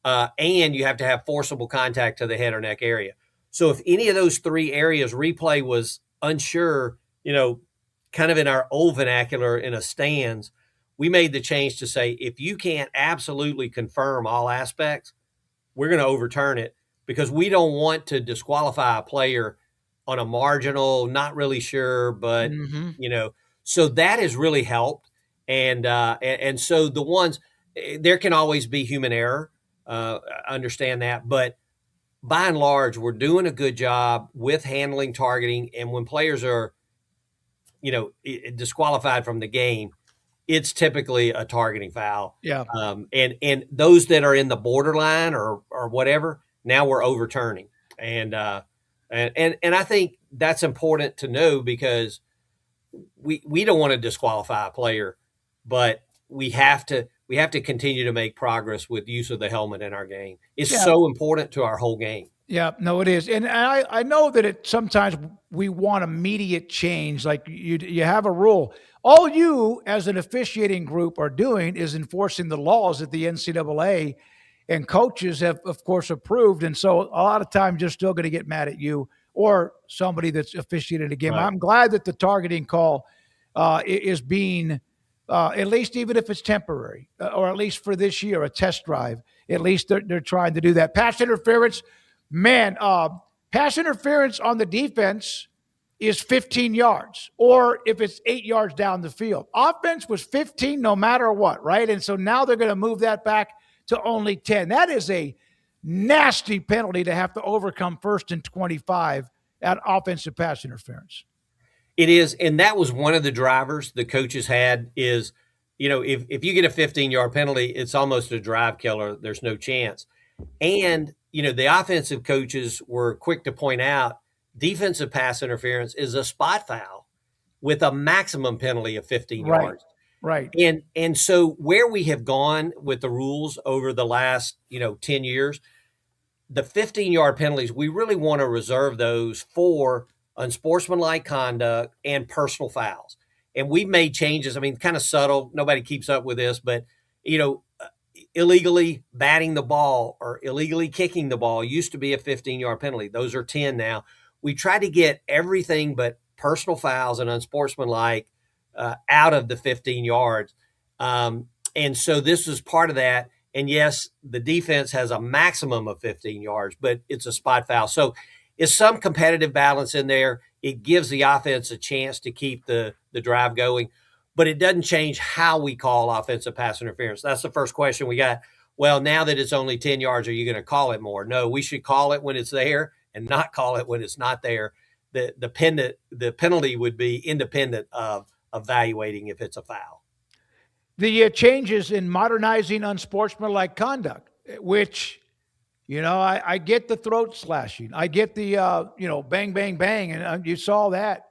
And you have to have forcible contact to the head or neck area. So if any of those 3 areas replay was unsure, kind of in our old vernacular in a stands, we made the change to say, if you can't absolutely confirm all aspects, we're going to overturn it because we don't want to disqualify a player on a marginal, not really sure, but, so that has really helped. And so the ones, there can always be human error. Understand that. But by and large, we're doing a good job with handling targeting. And when players are, disqualified from the game, it's typically a targeting foul. Yeah. And those that are in the borderline or whatever, now we're overturning. And I think that's important to know because we don't want to disqualify a player, but we have to continue to make progress with use of the helmet in our game. It's so important to our whole game. Yeah, no, it is. And I know that sometimes we want immediate change. Like you have a rule. All you as an officiating group are doing is enforcing the laws that the NCAA and coaches have, of course, approved. And so a lot of times you're still going to get mad at you or somebody that's officiated a game. Right. I'm glad that the targeting call is being at least even if it's temporary, or at least for this year, a test drive. At least they're trying to do that. Pass interference, man. Pass interference on the defense is 15 yards, or if it's 8 yards down the field. Offense was 15 no matter what, right? And so now they're going to move that back to only 10. That is a nasty penalty to have to overcome 1st and 25 at offensive pass interference. It is, and that was one of the drivers the coaches had is, if you get a 15-yard penalty, it's almost a drive killer. There's no chance. And, the offensive coaches were quick to point out defensive pass interference is a spot foul with a maximum penalty of 15 yards. Right. And so where we have gone with the rules over the last, 10 years, the 15-yard penalties, we really want to reserve those for unsportsmanlike conduct and personal fouls. And we've made changes. I mean, kind of subtle. Nobody keeps up with this, but, illegally batting the ball or illegally kicking the ball used to be a 15-yard penalty. Those are 10 now. We try to get everything but personal fouls and unsportsmanlike out of the 15 yards. And so this is part of that. And yes, the defense has a maximum of 15 yards, but it's a spot foul. So it's some competitive balance in there. It gives the offense a chance to keep the drive going, but it doesn't change how we call offensive pass interference. That's the first question we got. Well, now that it's only 10 yards, are you going to call it more? No, we should call it when it's there and not call it when it's not there. The penalty would be independent of evaluating if it's a foul. The changes in modernizing unsportsmanlike conduct, which, I get the throat slashing. I get the, bang, bang, bang. And you saw that.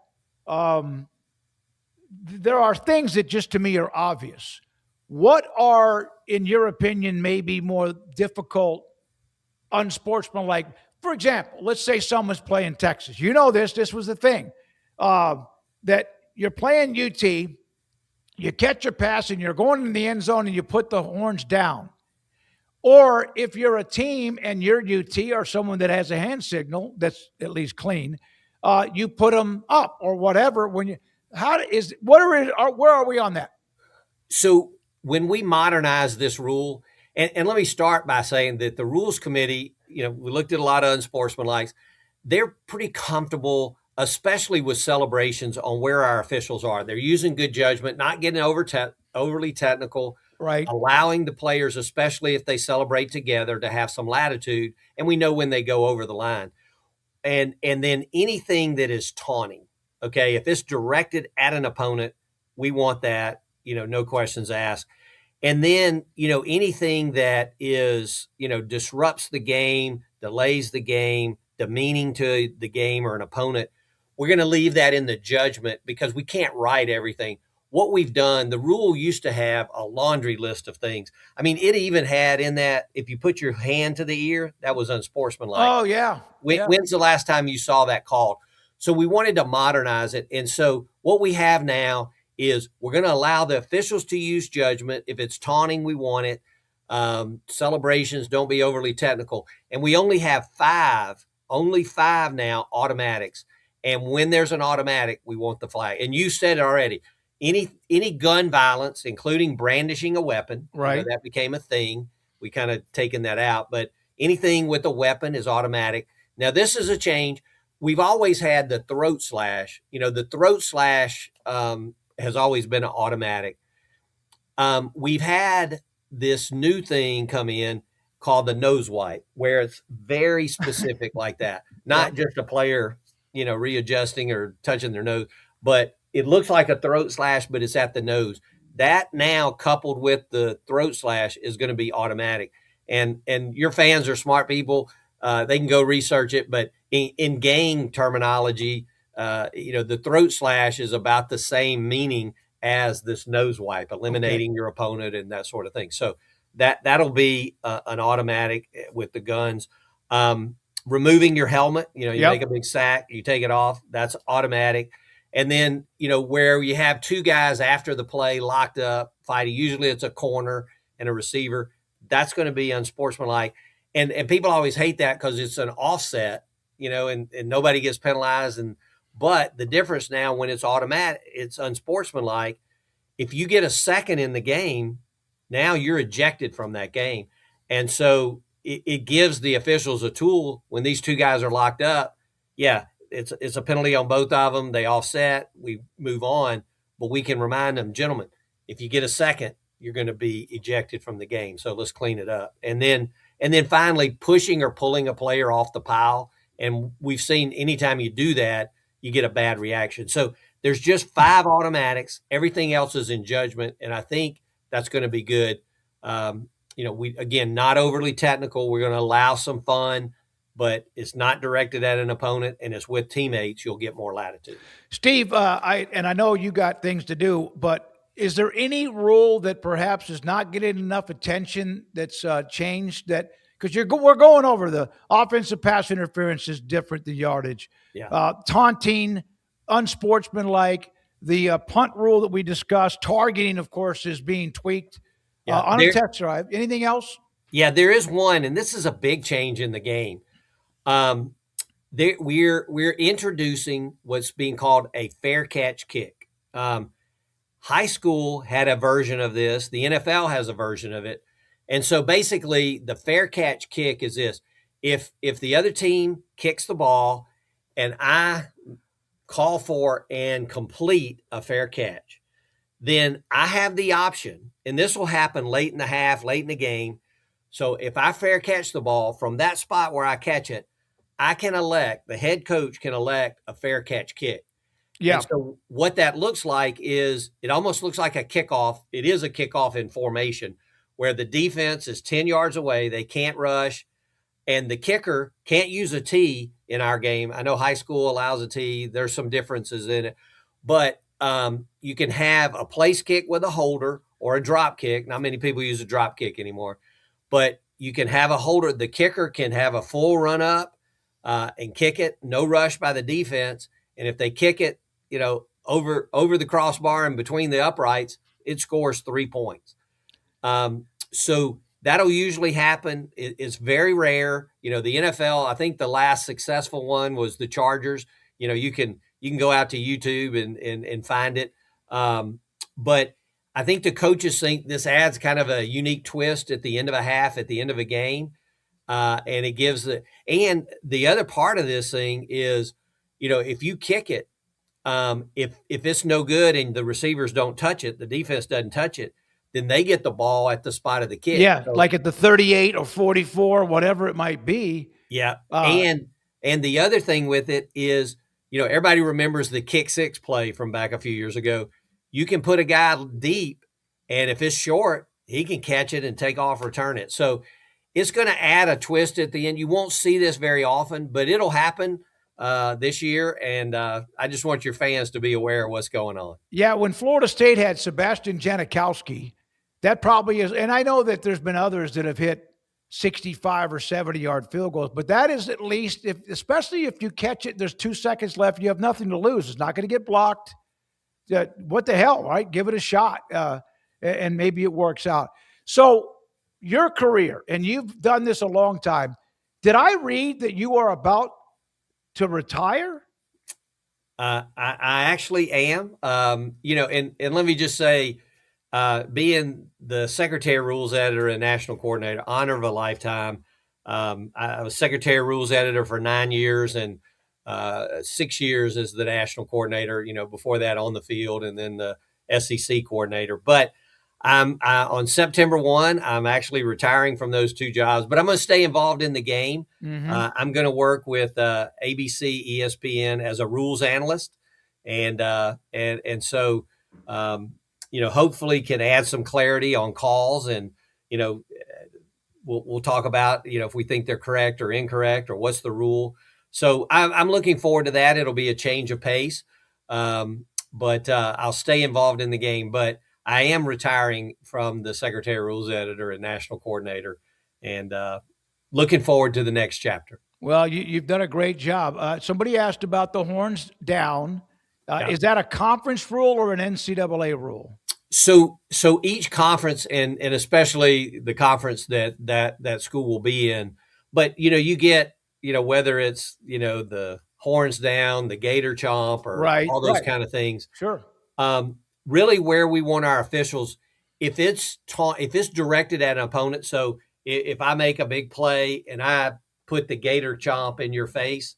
There are things that just to me are obvious. What are, in your opinion, maybe more difficult, unsportsmanlike? For example, let's say someone's playing Texas. You know this was the thing, that you're playing UT, you catch a pass and you're going in the end zone and you put the horns down. Or if you're a team and you're UT or someone that has a hand signal that's at least clean, you put them up or whatever. Where are we on that? So when we modernize this rule, and let me start by saying that the rules committee, we looked at a lot of unsportsmanlikes. They're pretty comfortable, especially with celebrations, on where our officials are. They're using good judgment, not getting overly technical, right? Allowing the players, especially if they celebrate together, to have some latitude, and we know when they go over the line. And then anything that is taunting, okay, if it's directed at an opponent, we want that, no questions asked. And then, anything that is, disrupts the game, delays the game, demeaning to the game or an opponent, we're going to leave that in the judgment because we can't write everything. What we've done, the rule used to have a laundry list of things. I mean, it even had in that, if you put your hand to the ear, that was unsportsmanlike. Oh, yeah. When's the last time you saw that called? So we wanted to modernize it. And so what we have now is we're going to allow the officials to use judgment. If it's taunting, we want it. Celebrations, don't be overly technical. And we only have only five now automatics. And when there's an automatic, we want the flag. And you said it already. Any gun violence, including brandishing a weapon, right? That became a thing. We kind of taken that out. But anything with a weapon is automatic. Now, this is a change. We've always had the throat slash. The throat slash has always been an automatic. We've had this new thing come in called the nose wipe, where it's very specific like that. Not just a player, readjusting or touching their nose, but it looks like a throat slash, but it's at the nose. That now, coupled with the throat slash, is going to be automatic. And your fans are smart people. They can go research it. But in gang terminology, the throat slash is about the same meaning as this nose wipe, eliminating your opponent and that sort of thing. So that'll be an automatic with the guns. Removing your helmet, you make a big sack, you take it off, that's automatic. And then, where you have two guys after the play locked up fighting, usually it's a corner and a receiver, that's going to be unsportsmanlike. And people always hate that because it's an offset, and nobody gets penalized. But the difference now, when it's automatic, it's unsportsmanlike. If you get a second in the game, now you're ejected from that game. And so it gives the officials a tool when these two guys are locked up. Yeah, it's a penalty on both of them. They offset, we move on, but we can remind them, gentlemen, if you get a second, you're going to be ejected from the game. So let's clean it up. And then finally, pushing or pulling a player off the pile. And we've seen anytime you do that, you get a bad reaction. So there's just 5 automatics. Everything else is in judgment. And I think that's going to be good. We, again, not overly technical. We're going to allow some fun, but it's not directed at an opponent, and it's with teammates. You'll get more latitude. Steve, I know you got things to do, but is there any rule that perhaps is not getting enough attention that's changed? That because we're going over the offensive pass interference is different than yardage. Yeah. Taunting, unsportsmanlike, the punt rule that we discussed, targeting, of course, is being tweaked. On a text drive. Anything else? Yeah, there is one, and this is a big change in the game. We're introducing what's being called a fair catch kick. High school had a version of this. The NFL has a version of it. And so basically the fair catch kick is this. If the other team kicks the ball and I call for and complete a fair catch, then I have the option, and this will happen late in the half, late in the game. So if I fair catch the ball from that spot where I catch it, the head coach can elect a fair catch kick. Yeah. And so what that looks like is it almost looks like a kickoff. It is a kickoff in formation where the defense is 10 yards away. They can't rush. and the kicker can't use a tee in our game. I know high school allows a tee. There's some differences in it, but you can have a place kick with a holder or a drop kick. Not many people use a drop kick anymore, but you can have a holder. The kicker can have a full run up and kick it, no rush by the defense. And if they kick it, over the crossbar and between the uprights, it scores 3 points. So that'll usually happen. It's very rare. The NFL, I think the last successful one was the Chargers. You can go out to YouTube and find it. But I think the coaches think this adds kind of a unique twist at the end of a half, at the end of a game. And it gives and the other part of this thing is, if you kick it, if it's no good and the receivers don't touch it, the defense doesn't touch it, then they get the ball at the spot of the kick. Yeah, so, like at the 38 or 44, whatever it might be. Yeah, and the other thing with it is, everybody remembers the kick six play from back a few years ago. You can put a guy deep, and if it's short, he can catch it and take off, return it. So it's going to add a twist at the end. You won't see this very often, but it'll happen this year, and I just want your fans to be aware of what's going on. Yeah, when Florida State had Sebastian Janikowski, that probably is, and I know that there's been others that have hit 65 or 70-yard field goals, but that is at least, especially if you catch it, there's 2 seconds left, you have nothing to lose. It's not going to get blocked. What the hell, right? Give it a shot, and maybe it works out. So your career, and you've done this a long time, did I read that you are about to retire? I actually am. And let me just say, being the secretary of rules editor and national coordinator, honor of a lifetime. I was secretary of rules editor for 9 years and 6 years as the national coordinator, before that on the field, and then the SEC coordinator. But on September 1, I'm actually retiring from those 2 jobs, but I'm going to stay involved in the game. Mm-hmm. I'm going to work with ABC, ESPN as a rules analyst. And so, hopefully can add some clarity on calls, and, we'll talk about, if we think they're correct or incorrect or what's the rule. So I'm looking forward to that. It'll be a change of pace, but I'll stay involved in the game. But I am retiring from the secretary of rules editor and national coordinator, and looking forward to the next chapter. Well, you've done a great job. Somebody asked about the horns down. Yeah. Is that a conference rule or an NCAA rule? So each conference, and especially the conference that school will be in, but you get, whether it's, the horns down, the gator chomp, or all those kind of things. Sure. Really where we want our officials, if it's directed at an opponent. So if I make a big play and I put the gator chomp in your face,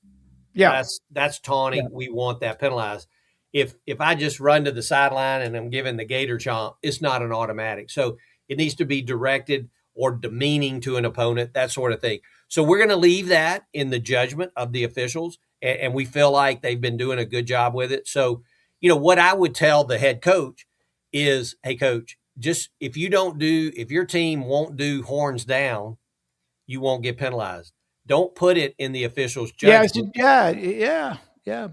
that's taunting. Yeah. We want that penalized. If I just run to the sideline and I'm giving the gator chomp, it's not an automatic. So it needs to be directed or demeaning to an opponent, that sort of thing. So we're going to leave that in the judgment of the officials, and we feel like they've been doing a good job with it. So, what I would tell the head coach is, hey, coach, just if your team won't do horns down, you won't get penalized. Don't put it in the officials' judgment. Yeah.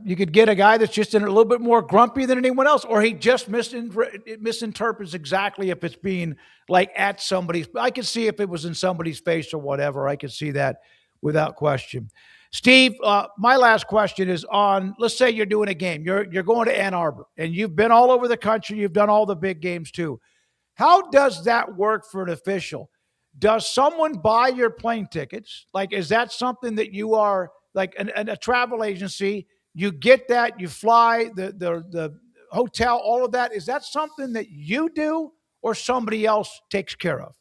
You could get a guy that's just a little bit more grumpy than anyone else, or he just misinterprets exactly if it's being like at somebody's. I could see if it was in somebody's face or whatever. I could see that without question. Steve, my last question is on, let's say you're doing a game. You're going to Ann Arbor, and you've been all over the country. You've done all the big games too. How does that work for an official? Does someone buy your plane tickets? Like, is that something that you are like a travel agency? You get that, you fly, the hotel, all of that. Is that something that you do or somebody else takes care of?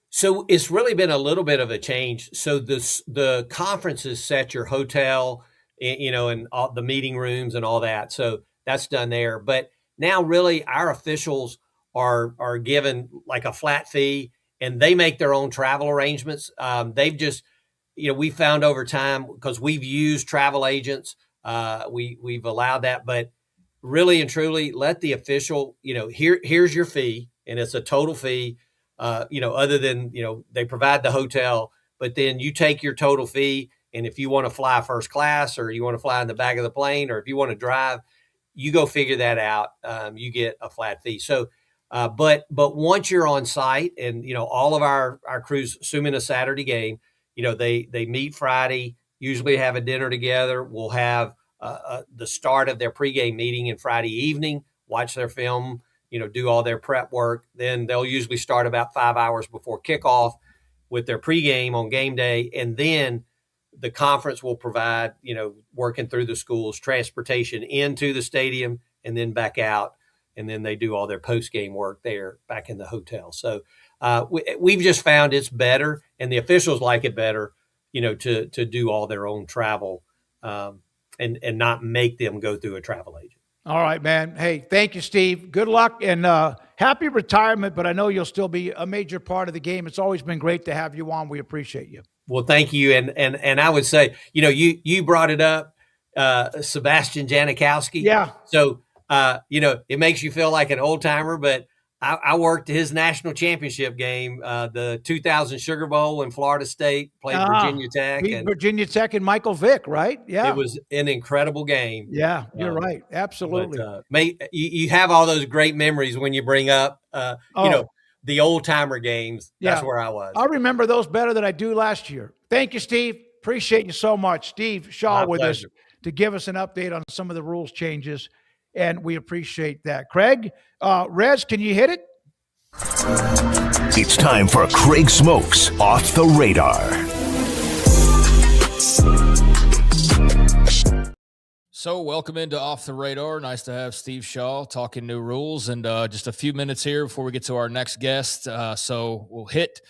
So it's really been a little bit of a change. So the conferences set your hotel, and all the meeting rooms and all that. So that's done there. But now really our officials are given like a flat fee, and they make their own travel arrangements. They've just, we found over time, because we've used travel agents, we've allowed that, but really and truly let the official, here's your fee, and it's a total fee. Other than, they provide the hotel, but then you take your total fee. And if you want to fly first class, or you want to fly in the back of the plane, or if you want to drive, you go figure that out. You get a flat fee. So, but once you're on site, and all of our crews, assuming a Saturday game, they meet Friday, usually have a dinner together. We'll have the start of their pregame meeting in Friday evening, watch their film, do all their prep work. Then they'll usually start about 5 hours before kickoff with their pregame on game day, and then the conference will provide, working through the schools, transportation into the stadium and then back out. And then they do all their post-game work there back in the hotel. So we've just found it's better, and the officials like it better, to do all their own travel and not make them go through a travel agent. All right, man. Hey, thank you, Steve. Good luck and happy retirement, but I know you'll still be a major part of the game. It's always been great to have you on. We appreciate you. Well, thank you. And I would say, you brought it up, Sebastian Janikowski. Yeah. So, it makes you feel like an old timer, but I worked his national championship game, the 2000 Sugar Bowl in Florida State, played Virginia Tech. Virginia Tech and Michael Vick, right? Yeah. It was an incredible game. Yeah, you're right. Absolutely. But, you have all those great memories when you bring up, the old timer games. That's where I was. I remember those better than I do last year. Thank you, Steve. Appreciate you so much. Steve Shaw with us to give us an update on some of the rules changes, and we appreciate that. Craig, Rez, can you hit it? It's time for Craig Smoak's Off the Radar. So welcome into Off the Radar. Nice to have Steve Shaw talking new rules, and just a few minutes here before we get to our next guest. So we'll hit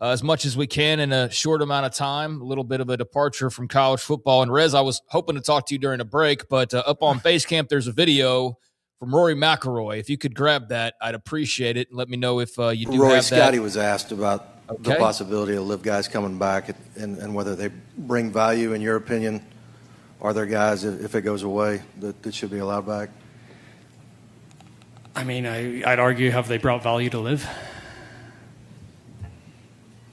as much as we can in a short amount of time, a little bit of a departure from college football. And Rez, I was hoping to talk to you during a break, but up on Basecamp, there's a video from Rory McIlroy. If you could grab that, I'd appreciate it. Let me know if you do have that. Scotty was asked about the possibility of live guys coming back and whether they bring value, in your opinion. Are there guys, if it goes away, that should be allowed back? I mean, I'd argue, have they brought value to live?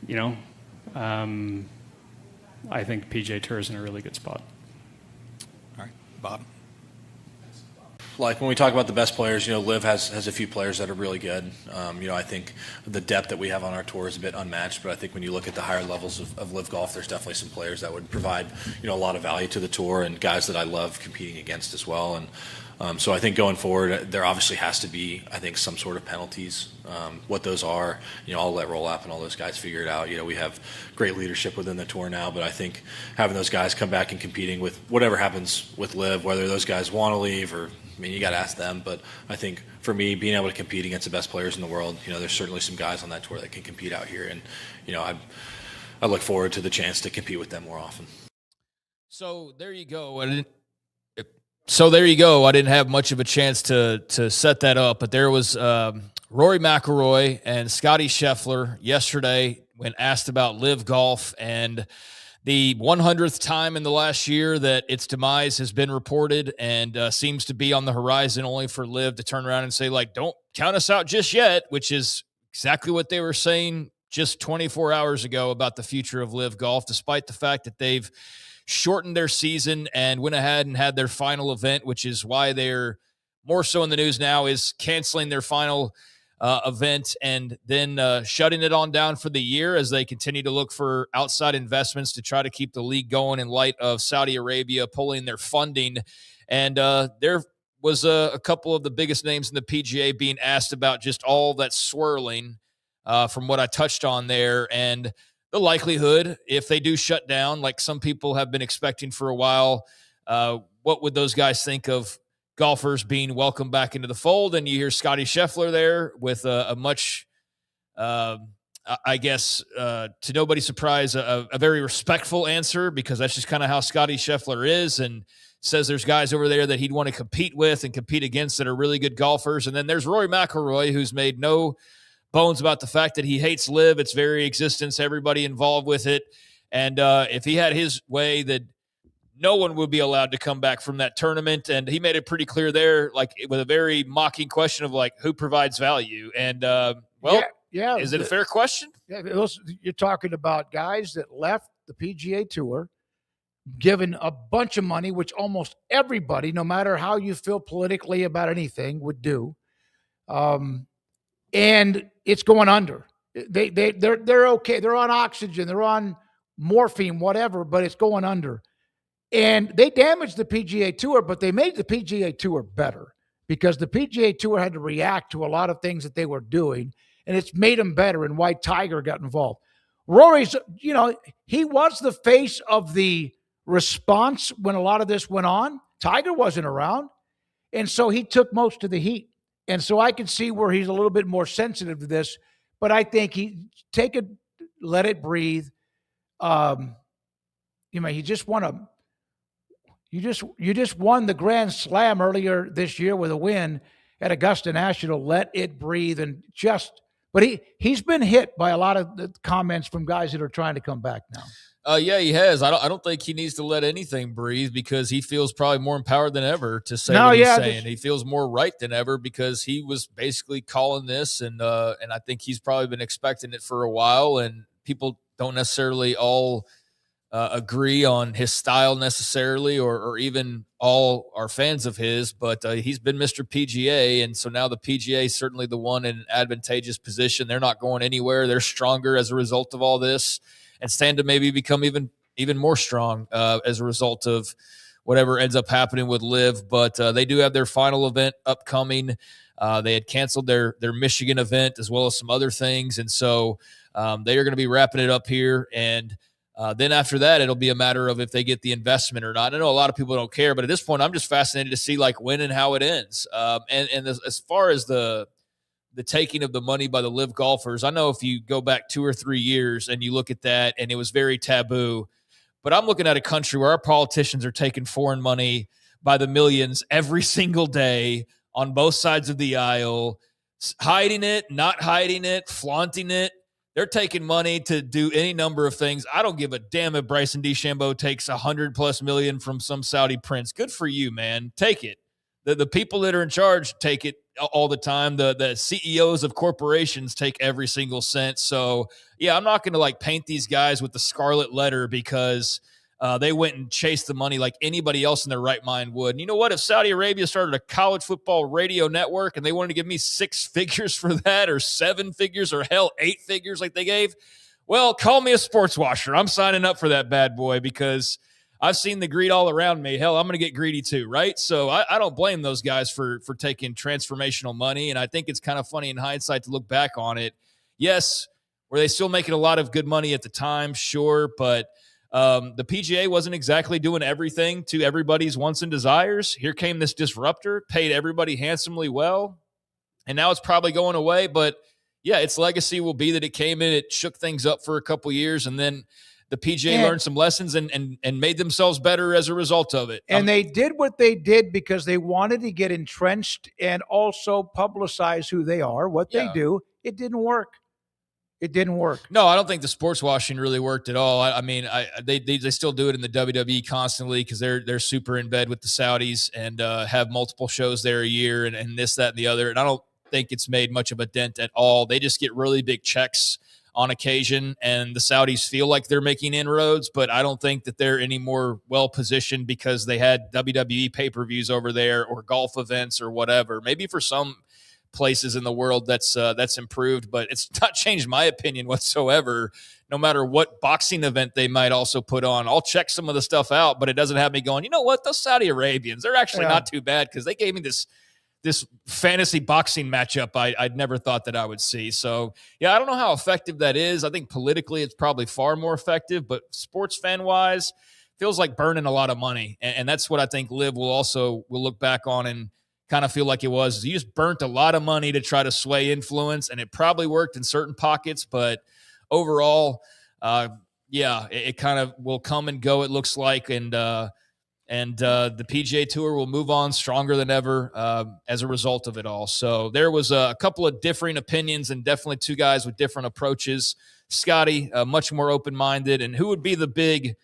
I think PJ Tour is in a really good spot. All right, Bob. Like when we talk about the best players, Liv has a few players that are really good. I think the depth that we have on our tour is a bit unmatched, but I think when you look at the higher levels of Liv Golf, there's definitely some players that would provide, a lot of value to the tour, and guys that I love competing against as well. And so I think going forward, there obviously has to be, I think, some sort of penalties. What those are, I'll let Roll Up and all those guys figure it out. We have great leadership within the tour now, but I think having those guys come back and competing with whatever happens with Liv, whether those guys want to leave or, you got to ask them. But I think for me, being able to compete against the best players in the world, there's certainly some guys on that tour that can compete out here. And, I look forward to the chance to compete with them more often. So there you go. I didn't have much of a chance to set that up, but there was Rory McIlroy and Scotty Scheffler yesterday when asked about Live Golf and the 100th time in the last year that its demise has been reported, and seems to be on the horizon, only for Liv to turn around and say, don't count us out just yet, which is exactly what they were saying just 24 hours ago about the future of Live Golf, despite the fact that they've shortened their season and went ahead and had their final event, which is why they're more so in the news now, is canceling their final event and then shutting it on down for the year as they continue to look for outside investments to try to keep the league going in light of Saudi Arabia pulling their funding. And there was a couple of the biggest names in the PGA being asked about just all that swirling from what I touched on there. And the likelihood, if they do shut down, like some people have been expecting for a while, what would those guys think of golfers being welcomed back into the fold? And you hear Scotty Scheffler there with a much, I guess, to nobody's surprise, a very respectful answer, because that's just kind of how Scotty Scheffler is, and says there's guys over there that he'd want to compete with and compete against that are really good golfers. And then there's Rory McIlroy, who's made no bones about the fact that he hates Live, its very existence, everybody involved with it. And if he had his way, that no one would be allowed to come back from that tournament. And he made it pretty clear there, like with a very mocking question of like, who provides value? And Yeah. Is it a fair question? Yeah, you're talking about guys that left the PGA Tour, given a bunch of money, which almost everybody, no matter how you feel politically about anything, would do. And it's going under. They're okay. They're on oxygen. They're on morphine, whatever, but it's going under. And they damaged the PGA Tour, but they made the PGA Tour better because the PGA Tour had to react to a lot of things that they were doing, and it's made them better, and why Tiger got involved. Rory's, he was the face of the response when a lot of this went on. Tiger wasn't around, and so he took most of the heat. And so I can see where he's a little bit more sensitive to this, but I think let it breathe. He just won you just won the Grand Slam earlier this year with a win at Augusta National. Let it breathe but he's been hit by a lot of the comments from guys that are trying to come back now. Yeah, he has. I don't think he needs to let anything breathe because he feels probably more empowered than ever to say what he's saying. He feels more right than ever because he was basically calling this, and I think he's probably been expecting it for a while, and people don't necessarily all agree on his style necessarily, or even all are fans of his, but he's been Mr. PGA, and so now the PGA is certainly the one in an advantageous position. They're not going anywhere. They're stronger as a result of all this, and stand to maybe become even more strong as a result of whatever ends up happening with LIV. But they do have their final event upcoming. They had canceled their Michigan event as well as some other things, and so they are going to be wrapping it up here. And then after that, it'll be a matter of if they get the investment or not. I know a lot of people don't care, but at this point, I'm just fascinated to see when and how it ends. And as far as the taking of the money by the LIV golfers, I know if you go back 2 or 3 years and you look at that, and it was very taboo. But I'm looking at a country where our politicians are taking foreign money by the millions every single day on both sides of the aisle, hiding it, not hiding it, flaunting it. They're taking money to do any number of things. I don't give a damn if Bryson DeChambeau takes $100+ million from some Saudi prince. Good for you, man. Take it. The people that are in charge take it all the time. The CEOs of corporations take every single cent. So, yeah, I'm not going to paint these guys with the scarlet letter because they went and chased the money like anybody else in their right mind would. And you know what? If Saudi Arabia started a college football radio network and they wanted to give me 6 figures for that, or 7 figures, or hell, 8 figures like they gave, well, call me a sports washer. I'm signing up for that bad boy because I've seen the greed all around me. Hell, I'm going to get greedy too, right? So I don't blame those guys for taking transformational money, and I think it's kind of funny in hindsight to look back on it. Yes, were they still making a lot of good money at the time? Sure, but the PGA wasn't exactly doing everything to everybody's wants and desires. Here came this disruptor, paid everybody handsomely well, and now it's probably going away. But, yeah, its legacy will be that it came in, it shook things up for a couple years, and then the PGA learned some lessons and made themselves better as a result of it. And they did what they did because they wanted to get entrenched and also publicize who they are, what they do. It didn't work. It didn't work. No, I don't think the sports washing really worked at all. I mean, they still do it in the WWE constantly because they're super in bed with the Saudis and have multiple shows there a year and this, that, and the other. And I don't think it's made much of a dent at all. They just get really big checks on occasion, and the Saudis feel like they're making inroads, but I don't think that they're any more well-positioned because they had WWE pay-per-views over there or golf events or whatever. Maybe for some places in the world that's improved, but it's not changed my opinion whatsoever. No matter what boxing event they might also put on, I'll check some of the stuff out, but it doesn't have me going, you know what, those Saudi Arabians, they're actually not too bad because they gave me this fantasy boxing matchup I'd never thought that I would see. So, yeah, I don't know how effective that is. I think politically it's probably far more effective, but sports fan-wise, feels like burning a lot of money. And that's what I think LIV will look back on and kind of feel like it was. You just burnt a lot of money to try to sway influence, and it probably worked in certain pockets, but overall, it kind of will come and go, it looks like, and the PGA Tour will move on stronger than ever as a result of it all. So there was a couple of differing opinions and definitely 2 guys with different approaches. Scotty, much more open-minded. And who would be the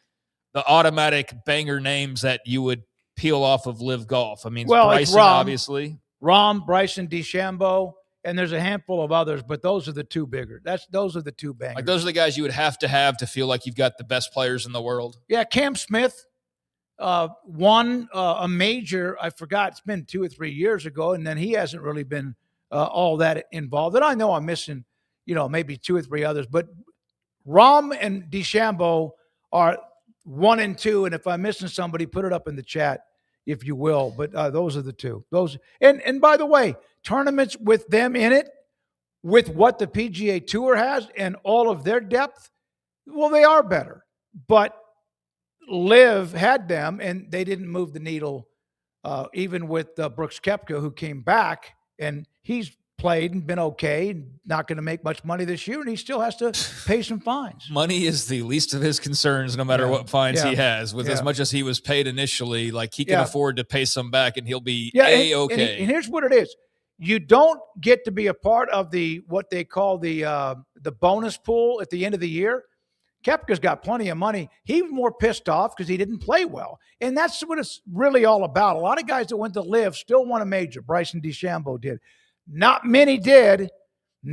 automatic banger names that you would peel off of LIV Golf? I mean, Bryson, it's Rahm, obviously. Bryson DeChambeau, and there's a handful of others, but those are the two bigger. Those are the two bangers. Like those are the guys you would have to feel like you've got the best players in the world. Yeah, Cam Smith won a major. I forgot, it's been 2 or 3 years ago, and then he hasn't really been all that involved. And I know I'm missing, maybe 2 or 3 others, but Rom and DeChambeau are 1 and 2. And if I'm missing somebody, put it up in the chat, if you will. But those are the two. And by the way, tournaments with them in it, with what the PGA Tour has and all of their depth, well, they are better. But Liv had them, and they didn't move the needle, even with Brooks Koepka, who came back, and he's played and been okay, and not going to make much money this year, and he still has to pay some fines. Money is the least of his concerns, no matter what fines he has. With as much as he was paid initially, like he can afford to pay some back, and he'll be A-okay. And here's what it is. You don't get to be a part of what they call the bonus pool at the end of the year. Koepka's got plenty of money. He was more pissed off because he didn't play well. And that's what it's really all about. A lot of guys that went to Live still won a major. Bryson DeChambeau did. Not many did.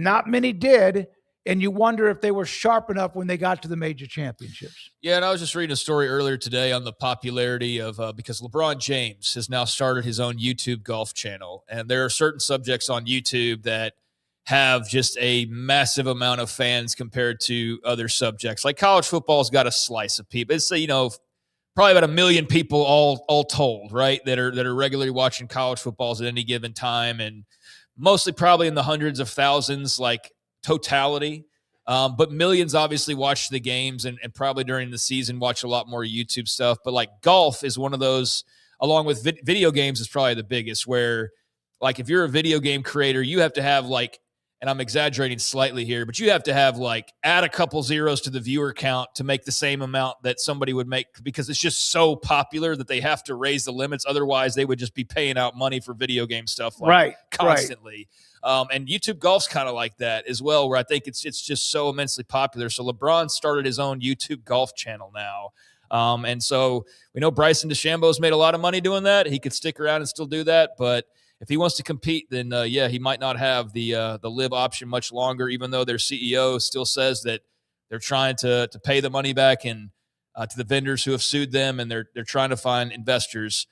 And you wonder if they were sharp enough when they got to the major championships. Yeah, and I was just reading a story earlier today on the popularity of because LeBron James has now started his own YouTube golf channel. And there are certain subjects on YouTube that have just a massive amount of fans compared to other subjects. Like college football's got a slice of people. It's probably about 1 million people all told, right? That are regularly watching college footballs at any given time, and mostly probably in the hundreds of thousands, like totality. But millions obviously watch the games and probably during the season watch a lot more YouTube stuff. But like golf is one of those, along with video games is probably the biggest, where like if you're a video game creator, you have to have like, and I'm exaggerating slightly here, but you have to have like add a couple zeros to the viewer count to make the same amount that somebody would make, because it's just so popular that they have to raise the limits. Otherwise, they would just be paying out money for video game stuff constantly. And YouTube golf's kind of like that as well, where I think it's just so immensely popular. So LeBron started his own YouTube golf channel now. And so we know Bryson DeChambeau's made a lot of money doing that. He could stick around and still do that, but if he wants to compete, then he might not have the Live option much longer, even though their CEO still says that they're trying to pay the money back and to the vendors who have sued them, and they're trying to find investors.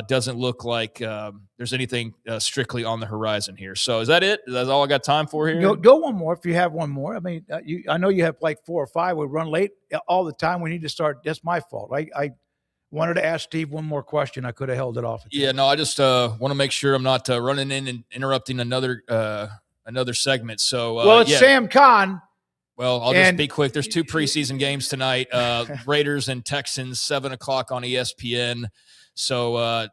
Doesn't look like there's anything strictly on the horizon here. So is that it? That's all I got time for here? Go one more if you have one more. I mean, I know you have like 4 or 5. We run late all the time. We need to start. That's my fault. I wanted to ask Steve one more question. I could have held it off. Yeah, no, I just want to make sure I'm not running in and interrupting another segment. So, it's Sam Khan. Well, I'll just be quick. There's 2 preseason games tonight. Raiders and Texans, 7:00 on ESPN. So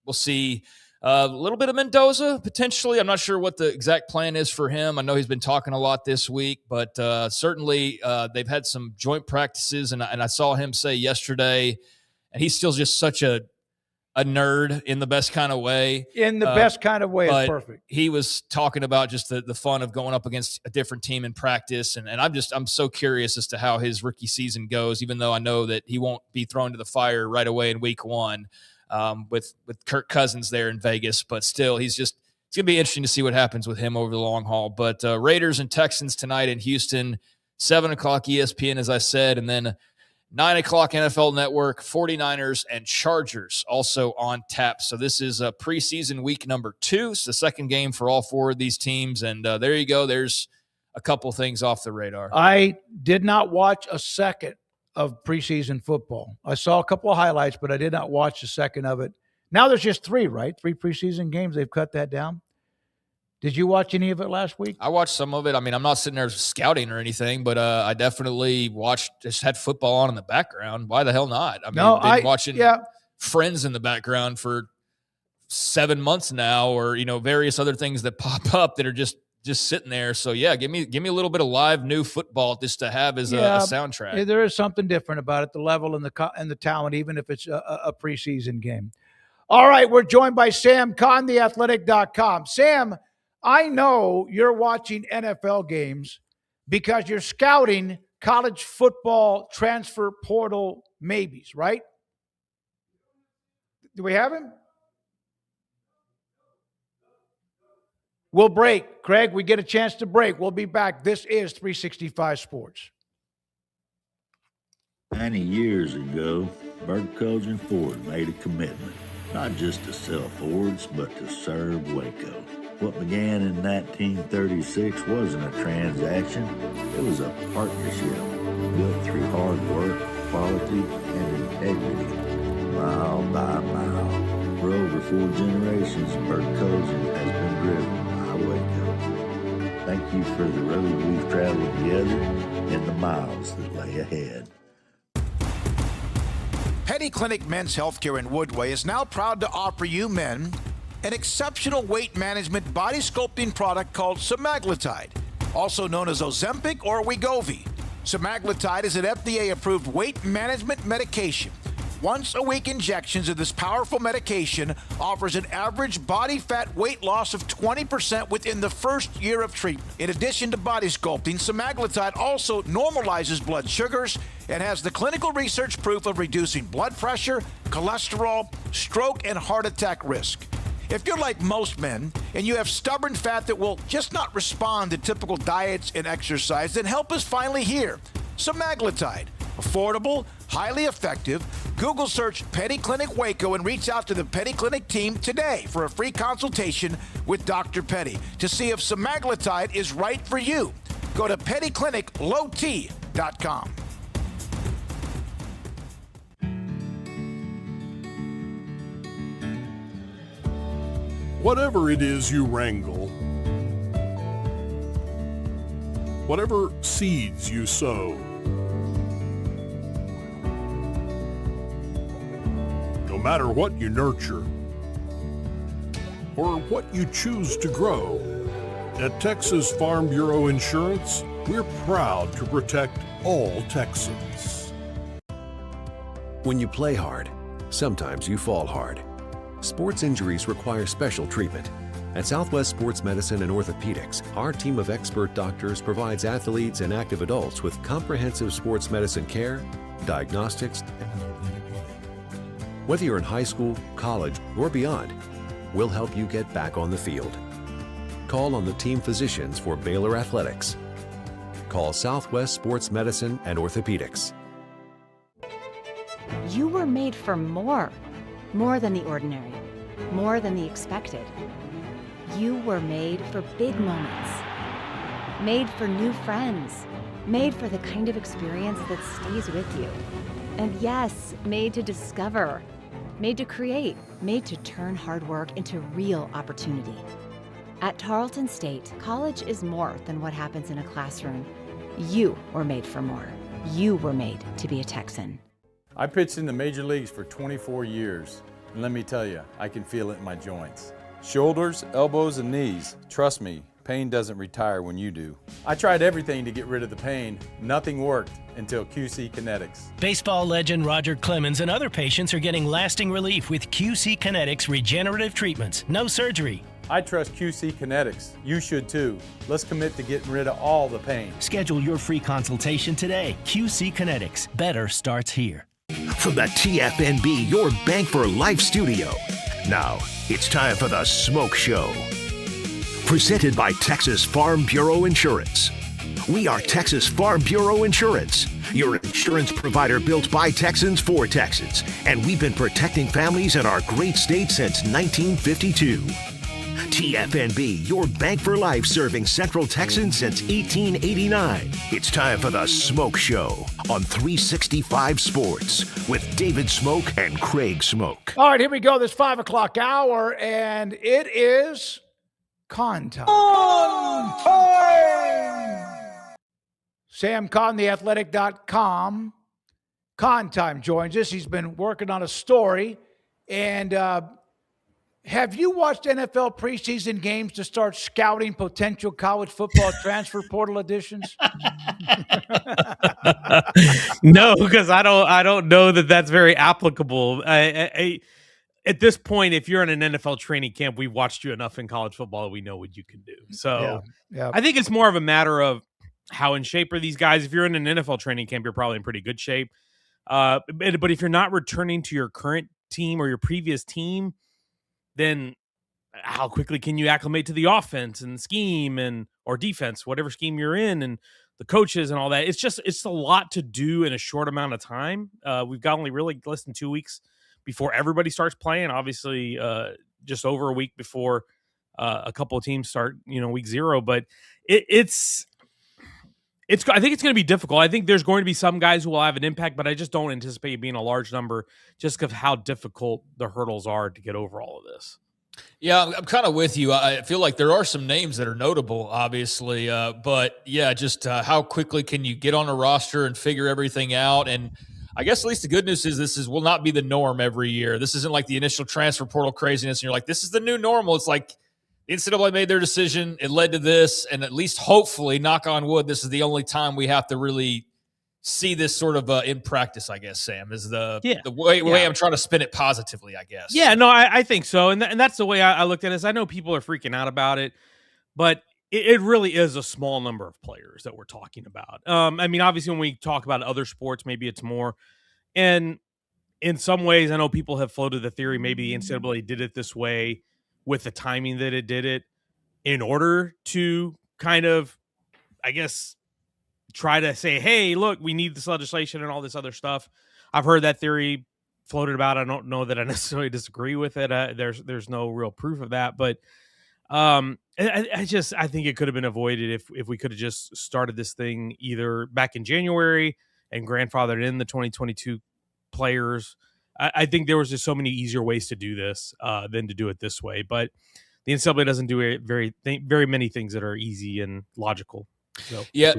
we'll see a little bit of Mendoza potentially. I'm not sure what the exact plan is for him. I know he's been talking a lot this week, but certainly they've had some joint practices, and I saw him say yesterday. And he's still just such a nerd in the best kind of way. In the best kind of way is perfect. He was talking about just the fun of going up against a different team in practice. And I'm so curious as to how his rookie season goes, even though I know that he won't be thrown to the fire right away in week 1 with Kirk Cousins there in Vegas. But still, it's going to be interesting to see what happens with him over the long haul. But Raiders and Texans tonight in Houston, 7:00 ESPN, as I said, and then 9:00 NFL Network, 49ers and Chargers also on tap. So this is a preseason week number 2. It's the second game for all 4 of these teams. And there you go. There's a couple things off the radar. I did not watch a second of preseason football. I saw a couple of highlights, but I did not watch a second of it. Now there's just 3, right? 3 preseason games. They've cut that down. Did you watch any of it last week? I watched some of it. I mean, I'm not sitting there scouting or anything, but I definitely had football on in the background. Why the hell not? I mean, I've been watching Friends in the background for 7 months now, or, various other things that pop up that are just sitting there. So yeah, give me a little bit of live new football just to have as a soundtrack. There is something different about it, the level and the talent, even if it's a preseason game. All right. We're joined by Sam Khan, theathletic.com. Sam, I know you're watching NFL games because you're scouting college football transfer portal maybes, right? Do we have him? We'll break. Craig, we get a chance to break. We'll be back. This is 365 Sports. Many years ago, Bert Cogen Ford made a commitment, not just to sell Fords, but to serve Waco. What began in 1936 wasn't a transaction, it was a partnership built through hard work, quality, and integrity. Mile by mile, for over 4 generations, Bert Cogen has been driven by Waco. Thank you for the road we've traveled together and the miles that lay ahead. Petty Clinic Men's Healthcare in Woodway is now proud to offer you men an exceptional weight management body sculpting product called semaglutide, also known as Ozempic or Wegovy. Semaglutide is an FDA-approved weight management medication. Once-a-week injections of this powerful medication offers an average body fat weight loss of 20% within the first year of treatment. In addition to body sculpting, semaglutide also normalizes blood sugars and has the clinical research proof of reducing blood pressure, cholesterol, stroke, and heart attack risk. If you're like most men and you have stubborn fat that will just not respond to typical diets and exercise, then help is finally here. Semaglutide. Affordable, highly effective. Google search Petty Clinic Waco and reach out to the Petty Clinic team today for a free consultation with Dr. Petty to see if semaglutide is right for you. Go to pettycliniclowt.com. Whatever it is you wrangle, whatever seeds you sow, no matter what you nurture or what you choose to grow, at Texas Farm Bureau Insurance, we're proud to protect all Texans. When you play hard, sometimes you fall hard. Sports injuries require special treatment. At Southwest Sports Medicine and Orthopedics, our team of expert doctors provides athletes and active adults with comprehensive sports medicine care, diagnostics. Whether you're in high school, college, or beyond, we'll help you get back on the field. Call on the team physicians for Baylor Athletics. Call Southwest Sports Medicine and Orthopedics. You were made for more. More than the ordinary. More than the expected. You were made for big moments. Made for new friends. Made for the kind of experience that stays with you. And yes, made to discover. Made to create. Made to turn hard work into real opportunity. At Tarleton State, college is more than what happens in a classroom. You were made for more. You were made to be a Texan. I pitched in the major leagues for 24 years, and let me tell you, I can feel it in my joints. Shoulders, elbows, and knees. Trust me, pain doesn't retire when you do. I tried everything to get rid of the pain. Nothing worked until QC Kinetics. Baseball legend Roger Clemens and other patients are getting lasting relief with QC Kinetics regenerative treatments. No surgery. I trust QC Kinetics. You should too. Let's commit to getting rid of all the pain. Schedule your free consultation today. QC Kinetics. Better starts here. From the TFNB Your Bank for Life studio. Now, it's time for the Smoke Show. Presented by Texas Farm Bureau Insurance. We are Texas Farm Bureau Insurance, your insurance provider built by Texans for Texans. And we've been protecting families in our great state since 1952. TFNB, your bank for life, serving Central Texans since 1889. It's time for the Smoke Show on 365 Sports with David Craig and Craig Smoak. All right, here we go. This 5 o'clock hour, and it is Con time. Sam Con, theathletic.com. Con time joins us. He's been working on a story, and have you watched NFL preseason games to start scouting potential college football transfer portal additions? No, because I don't know that that's very applicable. At this point, if you're in an NFL training camp, we've watched you enough in college football that we know what you can do. So yeah. I think it's more of a matter of how in shape are these guys. If you're in an NFL training camp, you're probably in pretty good shape. But if you're not returning to your current team or your previous team, then how quickly can you acclimate to the offense and scheme or defense, whatever scheme you're in, and the coaches and all that. It's a lot to do in a short amount of time. We've got only really less than 2 weeks before everybody starts playing. Obviously, just over a week before a couple of teams start, week 0. But it's I think it's going to be difficult. I think there's going to be some guys who will have an impact, but I just don't anticipate it being a large number just because of how difficult the hurdles are to get over all of this. Yeah, I'm kind of with you. I feel like there are some names that are notable, obviously. But yeah, just how quickly can you get on a roster and figure everything out? And I guess at least the good news is this will not be the norm every year. This isn't like the initial transfer portal craziness. And you're like, this is the new normal. It's like the NCAA made their decision. It led to this. And at least hopefully, knock on wood, this is the only time we have to really see this sort of in practice, I guess, Sam, is the way I'm trying to spin it positively, I guess. Yeah, no, I think so. And that's the way I looked at it. I know people are freaking out about it, but it really is a small number of players that we're talking about. I mean, obviously, when we talk about other sports, maybe it's more. And in some ways, I know people have floated the theory maybe the NCAA did it this way with the timing that it did it in order to kind of, I guess, try to say, hey, look, we need this legislation and all this other stuff. I've heard that theory floated about. I don't know that I necessarily disagree with it. There's no real proof of that, but I think it could have been avoided if we could have just started this thing either back in January and grandfathered in the 2022 players. I think there was just so many easier ways to do this than to do it this way. But the NCAA doesn't do very many things that are easy and logical. So yeah.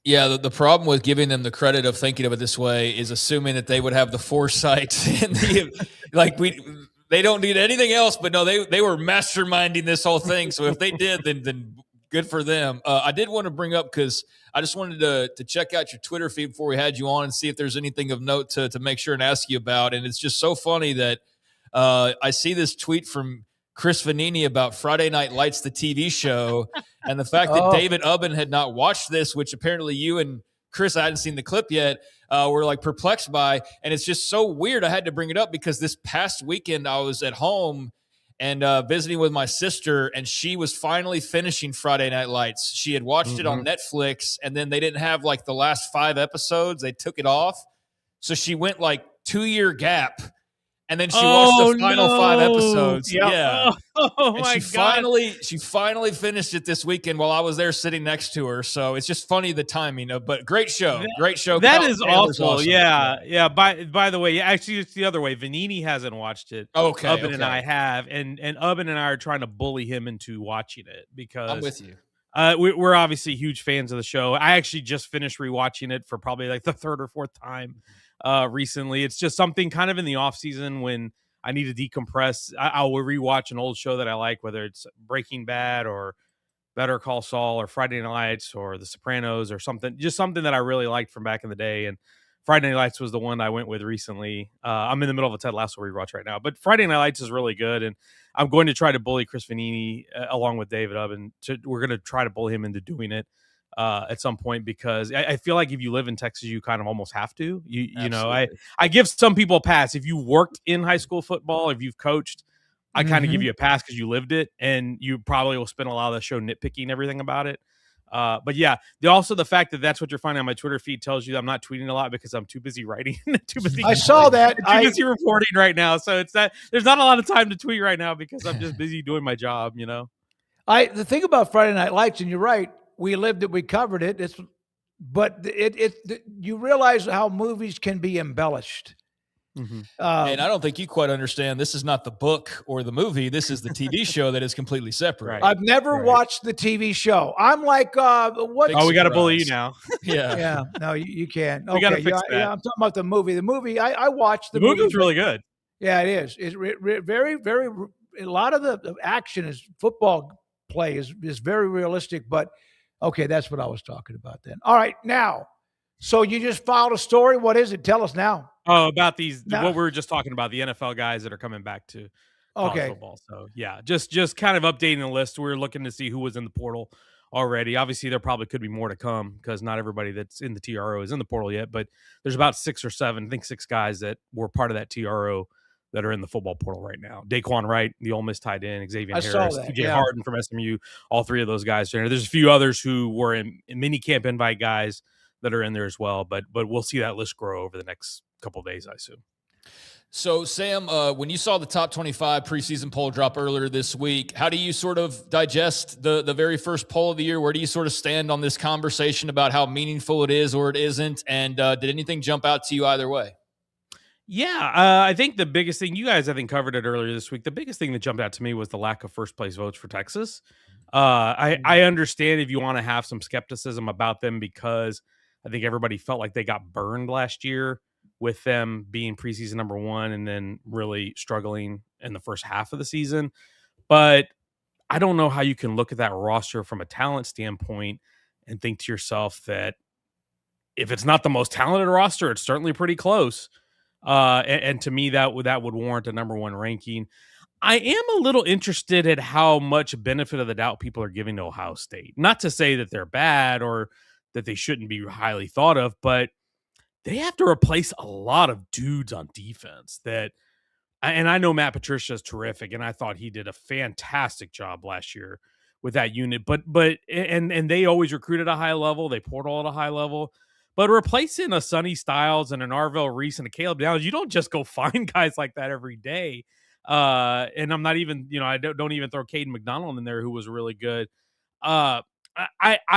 Yeah, the problem with giving them the credit of thinking of it this way is assuming that they would have the foresight and they don't need anything else. But no, they were masterminding this whole thing. So if they did, then good for them. I did want to bring up because I just wanted to check out your Twitter feed before we had you on and see if there's anything of note to make sure and ask you about. And it's just so funny that I see this tweet from Chris Vanini about Friday Night Lights, the TV show, and the fact that David Ubben had not watched this, which apparently you and Chris, I hadn't seen the clip yet, were like perplexed by. And it's just so weird. I had to bring it up because this past weekend I was at home and visiting with my sister, and she was finally finishing Friday Night Lights. She had watched it on Netflix, and then they didn't have like the last 5 episodes. They took it off. So she went like 2-year gap. And then she watched the final 5 episodes. Yep. Yeah. Oh my God. She finally finished it this weekend while I was there sitting next to her. So it's just funny the timing of, but great show. Great show. That is awful. Yeah. Yeah. By the way, actually it's the other way. Vanini hasn't watched it. Okay. Ubben and I have. And Ubben and I are trying to bully him into watching it because I'm with you. We're obviously huge fans of the show. I actually just finished rewatching it for probably like the 3rd or 4th time recently. It's just something kind of in the off season when I need to decompress. I'll rewatch an old show that I like, whether it's Breaking Bad or Better Call Saul or Friday Night Lights or The Sopranos or something, just something that I really liked from back in the day. And Friday Night Lights was the one I went with recently. I'm in the middle of a Ted Lasso rewatch right now, but Friday Night Lights is really good. And I'm going to try to bully Chris Vanini along with David Ubben. We're going to try to bully him into doing it at some point, because I feel like if you live in Texas, you kind of almost have to. You know, I give some people a pass. If you worked in high school football, if you've coached, I kind of give you a pass because you lived it, and you probably will spend a lot of the show nitpicking everything about it. But yeah, also the fact that that's what you're finding on my Twitter feed tells you that I'm not tweeting a lot because I'm too busy writing. I saw that. Too busy reporting right now. So it's that there's not a lot of time to tweet right now because I'm just busy doing my job, you know? The thing about Friday Night Lights, and you're right, we lived it, we covered it. But you realize how movies can be embellished. And I don't think you quite understand. This is not the book or the movie. This is the TV show that is completely separate. Right. I've never watched the TV show. I'm like, what? Oh, we got to bully you now. Yeah. No, you can't. We got to fix that. Yeah, I'm talking about the movie. The movie, I watched the movie. The movie's really good. Yeah, it is. It's very, very. A lot of the action is football play is very realistic. But okay, that's what I was talking about then. All right, now. So you just filed a story. What is it? Tell us now. Oh, about what we were just talking about, the NFL guys that are coming back to college football. So yeah, just kind of updating the list. We're looking to see who was in the portal already. Obviously, there probably could be more to come because not everybody that's in the TRO is in the portal yet. But there's about 6 or 7, I think 6 guys that were part of that TRO that are in the football portal right now. Daquan Wright, the Ole Miss tight end, Xavier I saw Harris, that, TJ yeah. Harden from SMU, all three of those guys are in there. There's a few others who were in mini camp invite guys that are in there as well, but we'll see that list grow over the next couple of days, I assume. So, Sam, when you saw the top 25 preseason poll drop earlier this week, how do you sort of digest the very first poll of the year? Where do you sort of stand on this conversation about how meaningful it is or it isn't? And did anything jump out to you either way? Yeah, I think the biggest thing, you guys, I think, covered it earlier this week. The biggest thing that jumped out to me was the lack of first place votes for Texas. I understand if you want to have some skepticism about them because I think everybody felt like they got burned last year with them being preseason number one and then really struggling in the first half of the season. But I don't know how you can look at that roster from a talent standpoint and think to yourself that if it's not the most talented roster, it's certainly pretty close. And to me, that would warrant a number one ranking. I am a little interested at how much benefit of the doubt people are giving to Ohio State. Not to say that they're bad or that they shouldn't be highly thought of, but they have to replace a lot of dudes on defense and I know Matt Patricia is terrific, and I thought he did a fantastic job last year with that unit. But they always recruit at a high level. They portal at a high level. But replacing a Sonny Styles and an Arvell Reese and a Caleb Downs, you don't just go find guys like that every day. And I'm not even, I don't even throw Caden McDonald in there, who was really good. I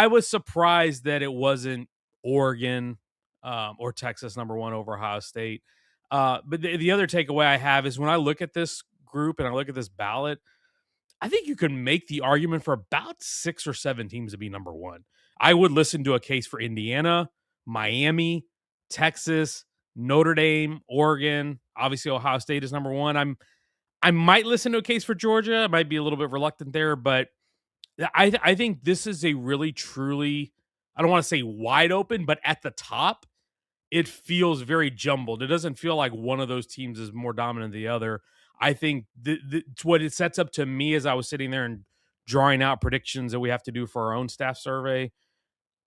was surprised that it wasn't Oregon or Texas number one over Ohio State. But the other takeaway I have is when I look at this group and I look at this ballot, I think you can make the argument for about 6 or 7 teams to be number one. I would listen to a case for Indiana, Miami, Texas, Notre Dame, Oregon. Obviously, Ohio State is number one. I might listen to a case for Georgia. I might be a little bit reluctant there, but I think this is a really, truly, I don't want to say wide open, but at the top, it feels very jumbled. It doesn't feel like one of those teams is more dominant than the other. I think what it sets up to me as I was sitting there and drawing out predictions that we have to do for our own staff survey,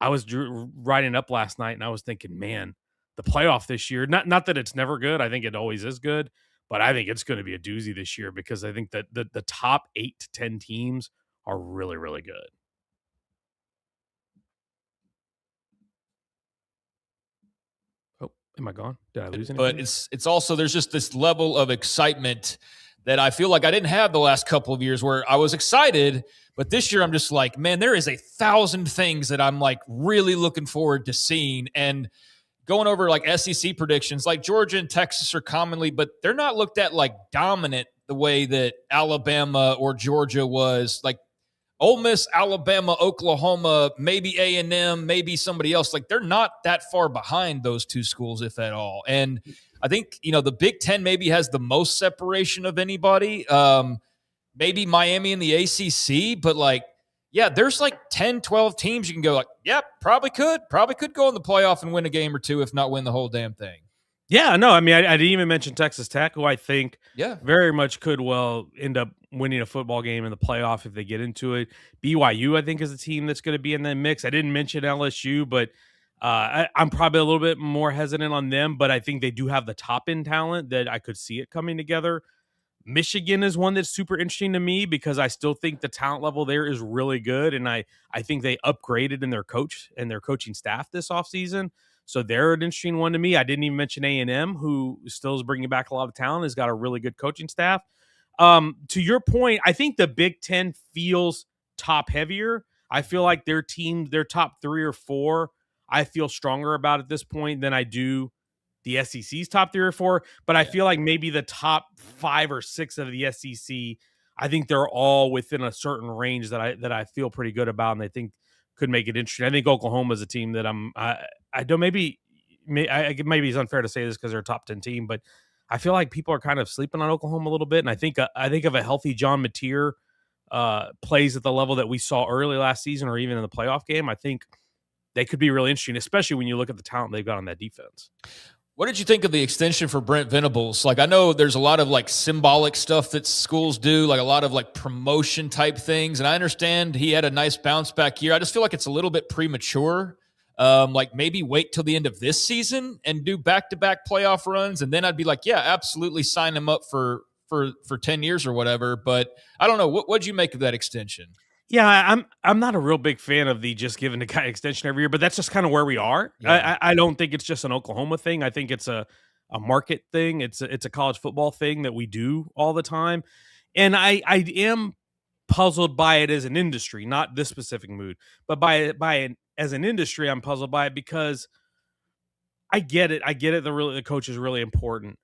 I was writing up last night and I was thinking, man, the playoff this year, not that it's never good. I think it always is good, but I think it's going to be a doozy this year because I think that the top 8 to 10 teams are really, really good. Am I gone? Did I lose anything? But it's also, there's just this level of excitement that I feel like I didn't have the last couple of years where I was excited, but this year I'm just like, man, there is 1,000 things that I'm like really looking forward to seeing. And going over like SEC predictions, like Georgia and Texas are commonly, but they're not looked at like dominant the way that Alabama or Georgia was. Like Ole Miss, Alabama, Oklahoma, maybe A&M, maybe somebody else. Like they're not that far behind those two schools, if at all. And I think, the Big Ten maybe has the most separation of anybody. Maybe Miami and the ACC, but like, yeah, there's like 10, 12 teams you can go like, yep, probably could go in the playoff and win a game or two, if not win the whole damn thing. Yeah, no, I mean, I didn't even mention Texas Tech, who I think very much could well end up winning a football game in the playoff if they get into it. BYU, I think, is a team that's going to be in that mix. I didn't mention LSU, but I'm probably a little bit more hesitant on them, but I think they do have the top-end talent that I could see it coming together. Michigan is one that's super interesting to me because I still think the talent level there is really good, and I think they upgraded in their coach and their coaching staff this offseason. So they're an interesting one to me. I didn't even mention A&M, who still is bringing back a lot of talent, has got a really good coaching staff. To your point, I think the Big Ten feels top heavier. I feel like their team, their top 3 or 4, I feel stronger about at this point than I do the SEC's top 3 or 4. But I feel like maybe the top 5 or 6 of the SEC, I think they're all within a certain range that I feel pretty good about, and I think could make it interesting. I think Oklahoma is a team that I don't maybe it's unfair to say this because they're a top 10 team, but I feel like people are kind of sleeping on Oklahoma a little bit. And I think of a healthy John Mateer plays at the level that we saw early last season or even in the playoff game. I think they could be really interesting, especially when you look at the talent they've got on that defense. What did you think of the extension for Brent Venables? Like, I know there's a lot of like symbolic stuff that schools do, like a lot of like promotion type things. And I understand he had a nice bounce back year. I just feel like it's a little bit premature. Like maybe wait till the end of this season and do back-to-back playoff runs, and then I'd be like, yeah, absolutely sign him up for 10 years or whatever. But I don't know. What'd you make of that extension? Yeah, I'm not a real big fan of the just giving the guy extension every year, but that's just kind of where we are. Yeah. I don't think it's just an Oklahoma thing. I think it's a market thing. It's a college football thing that we do all the time, and I am puzzled by it as an industry, not this specific mood, but as an industry, I'm puzzled by it because I get it. The coach is really important.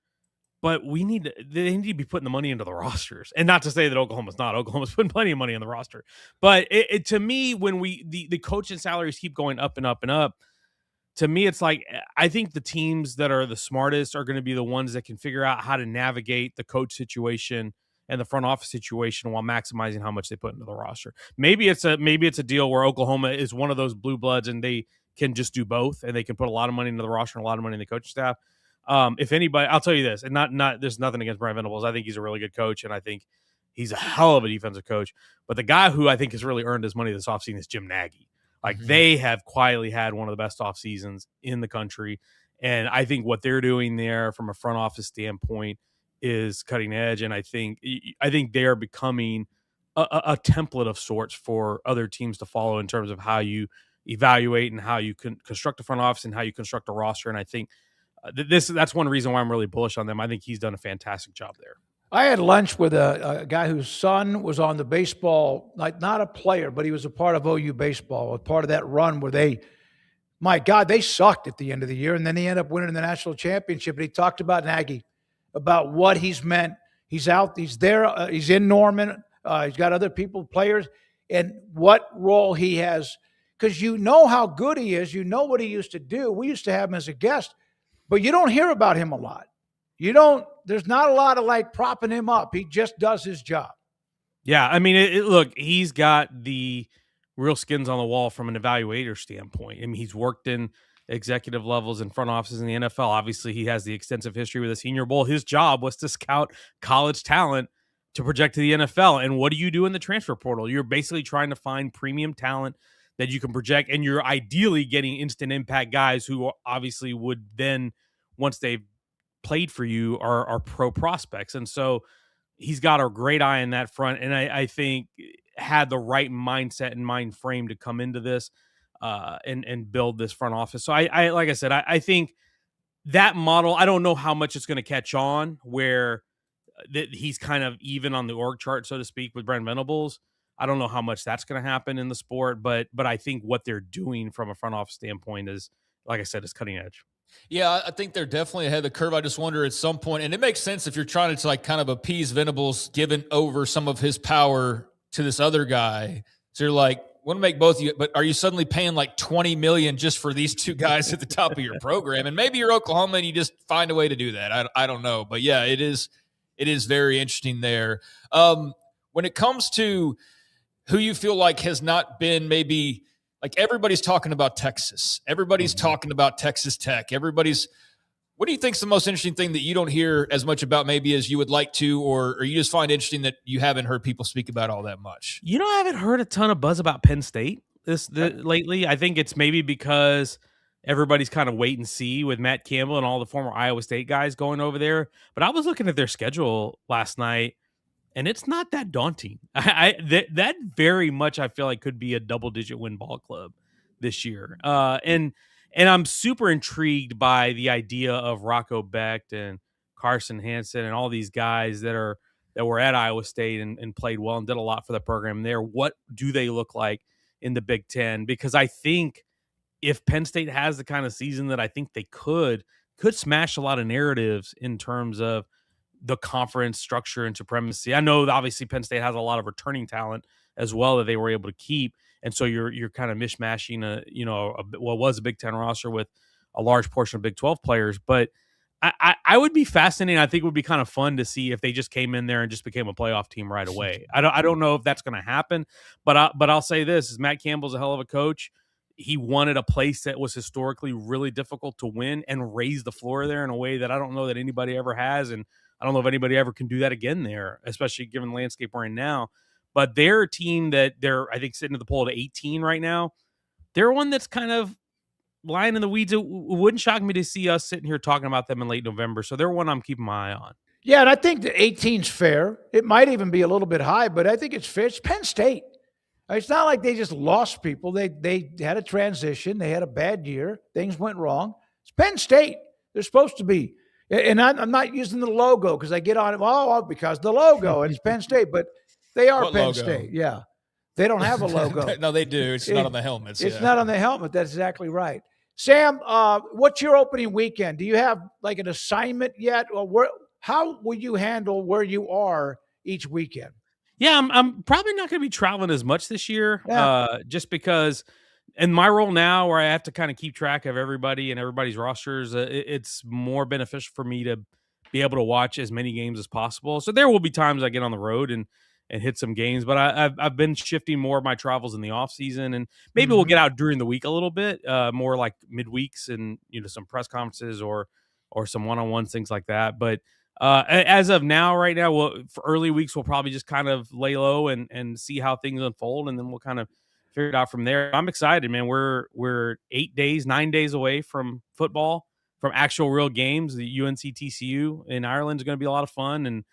But they need to be putting the money into the rosters, and not to say that Oklahoma's not. Oklahoma's putting plenty of money in the roster, but to me, when the coaching salaries keep going up and up and up, to me, it's like I think the teams that are the smartest are going to be the ones that can figure out how to navigate the coach situation and the front office situation while maximizing how much they put into the roster. Maybe it's a deal where Oklahoma is one of those blue bloods and they can just do both, and they can put a lot of money into the roster and a lot of money in the coaching staff. If anybody, I'll tell you this, and not there's nothing against Brent Venables. I think he's a really good coach, and I think he's a hell of a defensive coach. But the guy who I think has really earned his money this offseason is Jim Nagy. Like they have quietly had one of the best off seasons in the country, and I think what they're doing there from a front office standpoint is cutting edge. And I think they are becoming a template of sorts for other teams to follow in terms of how you evaluate and how you can construct a front office and how you construct a roster. And I think that's one reason why I'm really bullish on them. I think he's done a fantastic job there. I had lunch with a guy whose son was on the baseball, like not a player, but he was a part of OU baseball, a part of that run where they sucked at the end of the year, and then they ended up winning the national championship. And he talked about Nagy, about what he's meant. He's out, he's there, he's in Norman, he's got other people, players, and what role he has. Because you know how good he is, you know what he used to do. We used to have him as a guest. But you don't hear about him a lot. There's not a lot of like propping him up. He just does his job. Yeah. I mean, look, he's got the real skins on the wall from an evaluator standpoint. I mean, he's worked in executive levels and front offices in the NFL. Obviously, he has the extensive history with the Senior Bowl. His job was to scout college talent to project to the NFL. And what do you do in the transfer portal? You're basically trying to find premium talent that you can project, and you're ideally getting instant impact guys who obviously would then, once they've played for you, are pro prospects. And so he's got a great eye in that front, and I think had the right mindset and mind frame to come into this and build this front office. So I like I said, I think that model, I don't know how much it's going to catch on, where he's kind of even on the org chart, so to speak, with Brent Venables. I don't know how much that's going to happen in the sport, but I think what they're doing from a front office standpoint is, like I said, is cutting edge. Yeah, I think they're definitely ahead of the curve. I just wonder at some point, and it makes sense if you're trying to like kind of appease Venables, giving over some of his power to this other guy. So you're like, want to make both of you, but are you suddenly paying like $20 million just for these two guys at the top of your program? And maybe you're Oklahoma and you just find a way to do that. I don't know, but yeah, it is very interesting there. When it comes to who you feel like has not been maybe like everybody's talking about Texas. Everybody's talking about Texas Tech. What do you think is the most interesting thing that you don't hear as much about maybe as you would like to, or you just find interesting that you haven't heard people speak about all that much? I haven't heard a ton of buzz about Penn State lately. I think it's maybe because everybody's kind of wait and see with Matt Campbell and all the former Iowa State guys going over there. But I was looking at their schedule last night, and it's not that daunting. That very much I feel like could be a double-digit win ball club this year. And I'm super intrigued by the idea of Rocco Becht and Carson Hansen and all these guys that were at Iowa State and played well and did a lot for the program there. What do they look like in the Big Ten? Because I think if Penn State has the kind of season that I think they could smash a lot of narratives in terms of the conference structure and supremacy. I know obviously Penn State has a lot of returning talent as well that they were able to keep. And so you're kind of mishmashing what was a Big Ten roster with a large portion of Big 12 players. But I would be fascinating. I think it would be kind of fun to see if they just came in there and just became a playoff team right away. I don't know if that's going to happen, but I'll say this: is Matt Campbell's a hell of a coach. He wanted a place that was historically really difficult to win and raise the floor there in a way that I don't know that anybody ever has. And I don't know if anybody ever can do that again there, especially given the landscape we're in now. But they're a team that they're, I think, sitting at the poll at 18 right now. They're one that's kind of lying in the weeds. It wouldn't shock me to see us sitting here talking about them in late November. So they're one I'm keeping my eye on. Yeah, and I think the 18's fair. It might even be a little bit high, but I think it's fair. It's Penn State. It's not like they just lost people. They had a transition. They had a bad year. Things went wrong. It's Penn State. They're supposed to be. And I'm not using the logo because I get on it, because the logo, it's Penn State. But they are What Penn logo? State. Yeah. They don't have a logo. No, they do. It's not on the helmets. It's not on the helmet. That's exactly right. Sam, what's your opening weekend? Do you have like an assignment yet? Or how will you handle where you are each weekend? Yeah, I'm probably not going to be traveling as much this year, Yeah. just because in my role now where I have to kind of keep track of everybody and everybody's rosters, it's more beneficial for me to be able to watch as many games as possible. So there will be times I get on the road and hit some games, but I've been shifting more of my travels in the off season, and maybe we'll get out during the week a little bit, more like midweeks and some press conferences or some one-on-ones, things like that. But as of now, right now, for early weeks, we'll probably just kind of lay low and see how things unfold, and then we'll kind of figure it out from there. I'm excited, man. We're 9 days away from football, from actual real games. The UNC TCU in Ireland is going to be a lot of fun, and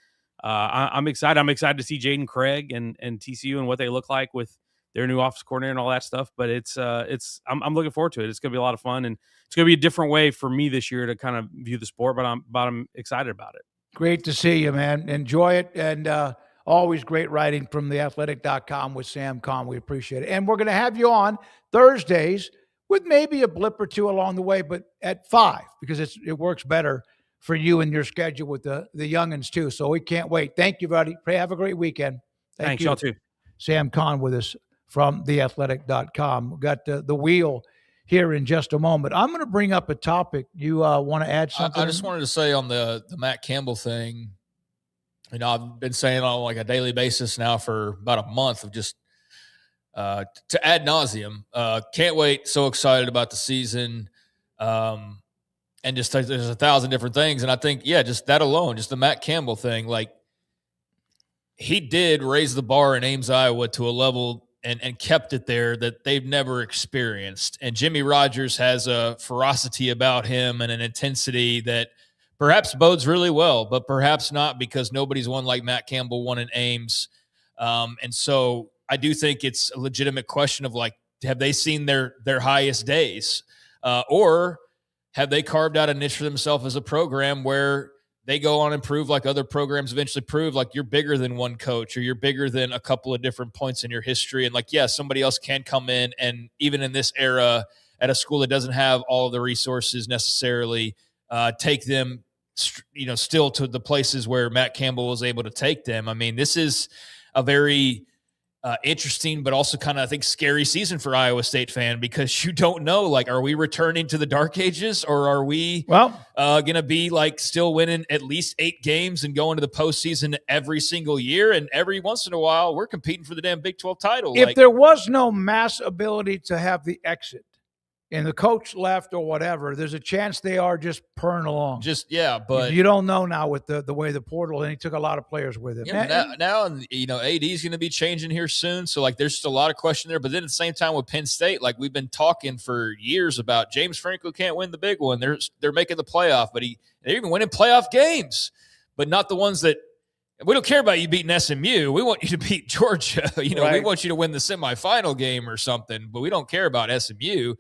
I'm excited. I'm excited to see Jaden Craig and TCU and what they look like with their new offensive coordinator and all that stuff. But I'm looking forward to it. It's going to be a lot of fun, and it's going to be a different way for me this year to kind of view the sport. But I'm excited about it. Great to see you, man. Enjoy it. And always great writing from theathletic.com with Sam Kahn. We appreciate it. And we're going to have you on Thursdays with maybe a blip or two along the way, but at 5, because it works better for you and your schedule with the youngins too. So we can't wait. Thank you, buddy. Have a great weekend. Thanks, y'all too. Sam Kahn with us from theathletic.com. We've got the wheel here in just a moment. I'm going to bring up a topic. You want to add something? I just wanted to say on the Matt Campbell thing, I've been saying on like a daily basis now for about a month of just to ad nauseum. Can't wait. So excited about the season. And just there's 1,000 different things. And I think, just that alone, just the Matt Campbell thing, like he did raise the bar in Ames, Iowa to a level and kept it there that they've never experienced. And Jimmy Rogers has a ferocity about him and an intensity that perhaps bodes really well, but perhaps not, because nobody's won like Matt Campbell won in Ames. And so I do think it's a legitimate question of like, have they seen their highest days? Or have they carved out a niche for themselves as a program where they go on and prove, like other programs eventually prove, like you're bigger than one coach, or you're bigger than a couple of different points in your history. And like, somebody else can come in, and even in this era at a school that doesn't have all of the resources necessarily, take them, still to the places where Matt Campbell was able to take them. I mean, this is a very interesting, but also kind of, I think, scary season for Iowa State fan, because you don't know, like, are we returning to the dark ages, or are we going to be like still winning at least 8 games and going to the postseason every single year? And every once in a while, we're competing for the damn Big 12 title. If there was no mass ability to have the exit and the coach left or whatever, there's a chance they are just purring along. But you don't know now with the way the portal, and he took a lot of players with him. Now, AD is going to be changing here soon. So like, there's just a lot of question there. But then at the same time with Penn State, like we've been talking for years about James Franco can't win the big one. They're making the playoff, but they're even winning playoff games, but not the ones that we don't care about. You beating SMU. We want you to beat Georgia. We want you to win the semifinal game or something, but we don't care about SMU.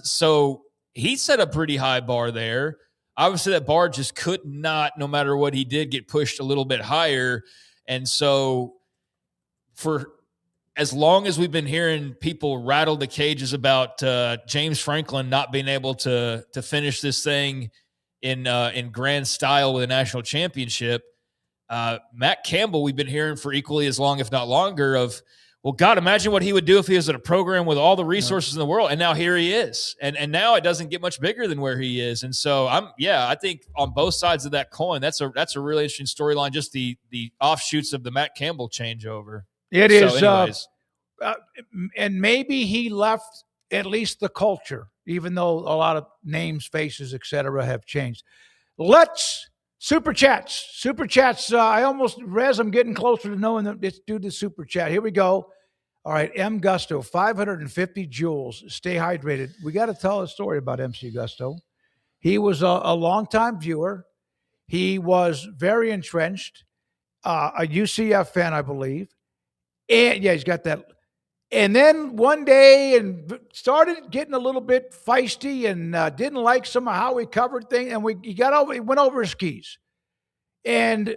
So he set a pretty high bar there. Obviously that bar just could not, no matter what he did, get pushed a little bit higher. And so for as long as we've been hearing people rattle the cages about James Franklin not being able to finish this thing in grand style with a national championship, Matt Campbell, we've been hearing for equally as long, if not longer, of, well, God, imagine what he would do if he was at a program with all the resources in the world. And now here he is. And now it doesn't get much bigger than where he is. And so I think on both sides of that coin, that's a really interesting storyline, just the offshoots of the Matt Campbell changeover. It is. And maybe he left at least the culture, even though a lot of names, faces, et cetera, have changed. Let's Super chats. I almost, Rez, I'm getting closer to knowing that it's due to super chat. Here we go. All right, M. Gusto, 550 joules. Stay hydrated. We got to tell a story about MC Gusto. He was a longtime viewer. He was very entrenched, a UCF fan, I believe. And yeah, he's got that. And then one day, and started getting a little bit feisty, and didn't like some of how we covered things. And he went over his skis. And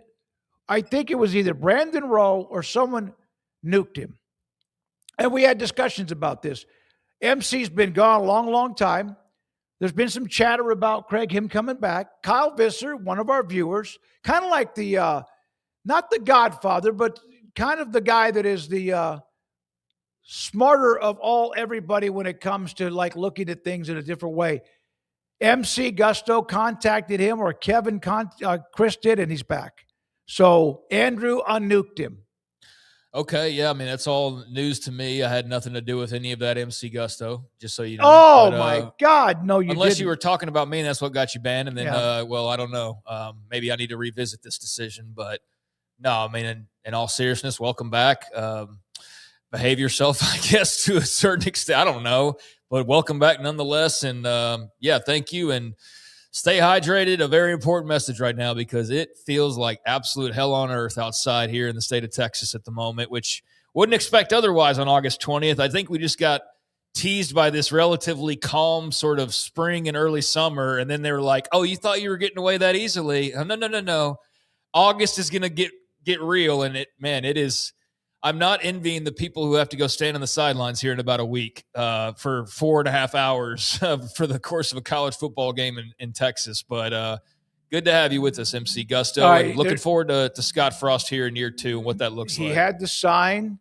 I think it was either Brandon Rowe or someone nuked him. And we had discussions about this. MC's been gone a long, long time. There's been some chatter about Craig, him coming back. Kyle Visser, one of our viewers, kind of like the, not the Godfather, but kind of the guy that is the smarter of everybody when it comes to like looking at things in a different way. MC Gusto contacted him, or Chris did, and he's back. So Andrew unnuked him. Okay, yeah, I mean, that's all news to me. I had nothing to do with any of that MC Gusto, just so you know. Oh, my God. No, you unless didn't. you were talking about me, and that's what got you banned. And then, Yeah. well, I don't know. Maybe I need to revisit this decision. But, no, I mean, in all seriousness, welcome back. Behave yourself, I guess, to a certain extent. I don't know. But welcome back nonetheless. And, yeah, thank you. And stay hydrated, a very important message right now, because it feels like absolute hell on earth outside here in the state of Texas at the moment, which wouldn't expect otherwise on August 20th. I think we just got teased by this relatively calm sort of spring and early summer, and then they were like, oh, you thought you were getting away that easily? Oh, no. August is going to get real, and it is. I'm not envying the people who have to go stand on the sidelines here in about a week for 4.5 hours for the course of a college football game in Texas. But good to have you with us, MC Gusto. Right, and looking forward to Scott Frost here in year 2 and what that looks like. He had to sign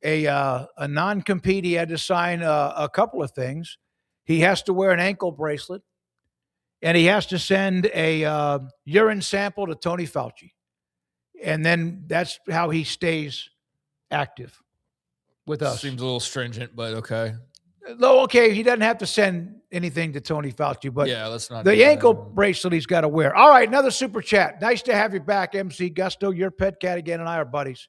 a non-compete. He had to sign a couple of things. He has to wear an ankle bracelet, and he has to send a urine sample to Tony Fauci. And then that's how he stays active with us. Seems a little stringent, but okay. No, okay, he doesn't have to send anything to Tony Fauci, but yeah, let's not. The ankle bracelet he's got to wear. All right, another super chat. Nice to have you back, MC Gusto. Your pet cat again, and I are buddies.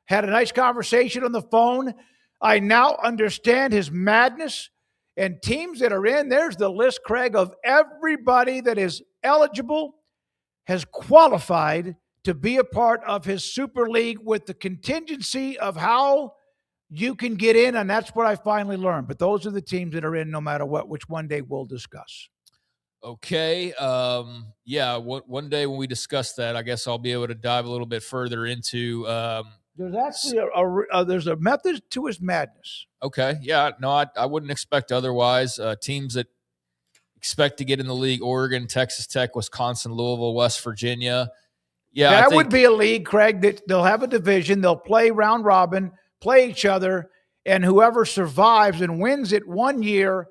Had a nice conversation on the phone. I now understand his madness and teams that are in. There's the list, Craig, of everybody that is eligible, has qualified to be a part of his Super League, with the contingency of how you can get in, and that's what I finally learned. But those are the teams that are in no matter what, which one day we'll discuss. Okay. Yeah, one day when we discuss that, I guess I'll be able to dive a little bit further into there's actually there's a method to his madness. Okay. Yeah, no, I wouldn't expect otherwise. Teams that expect to get in the league: Oregon, Texas Tech, Wisconsin, Louisville, West Virginia. Yeah, that would be a league, Craig, that they'll have a division. They'll play round robin, play each other, and whoever survives and wins it one year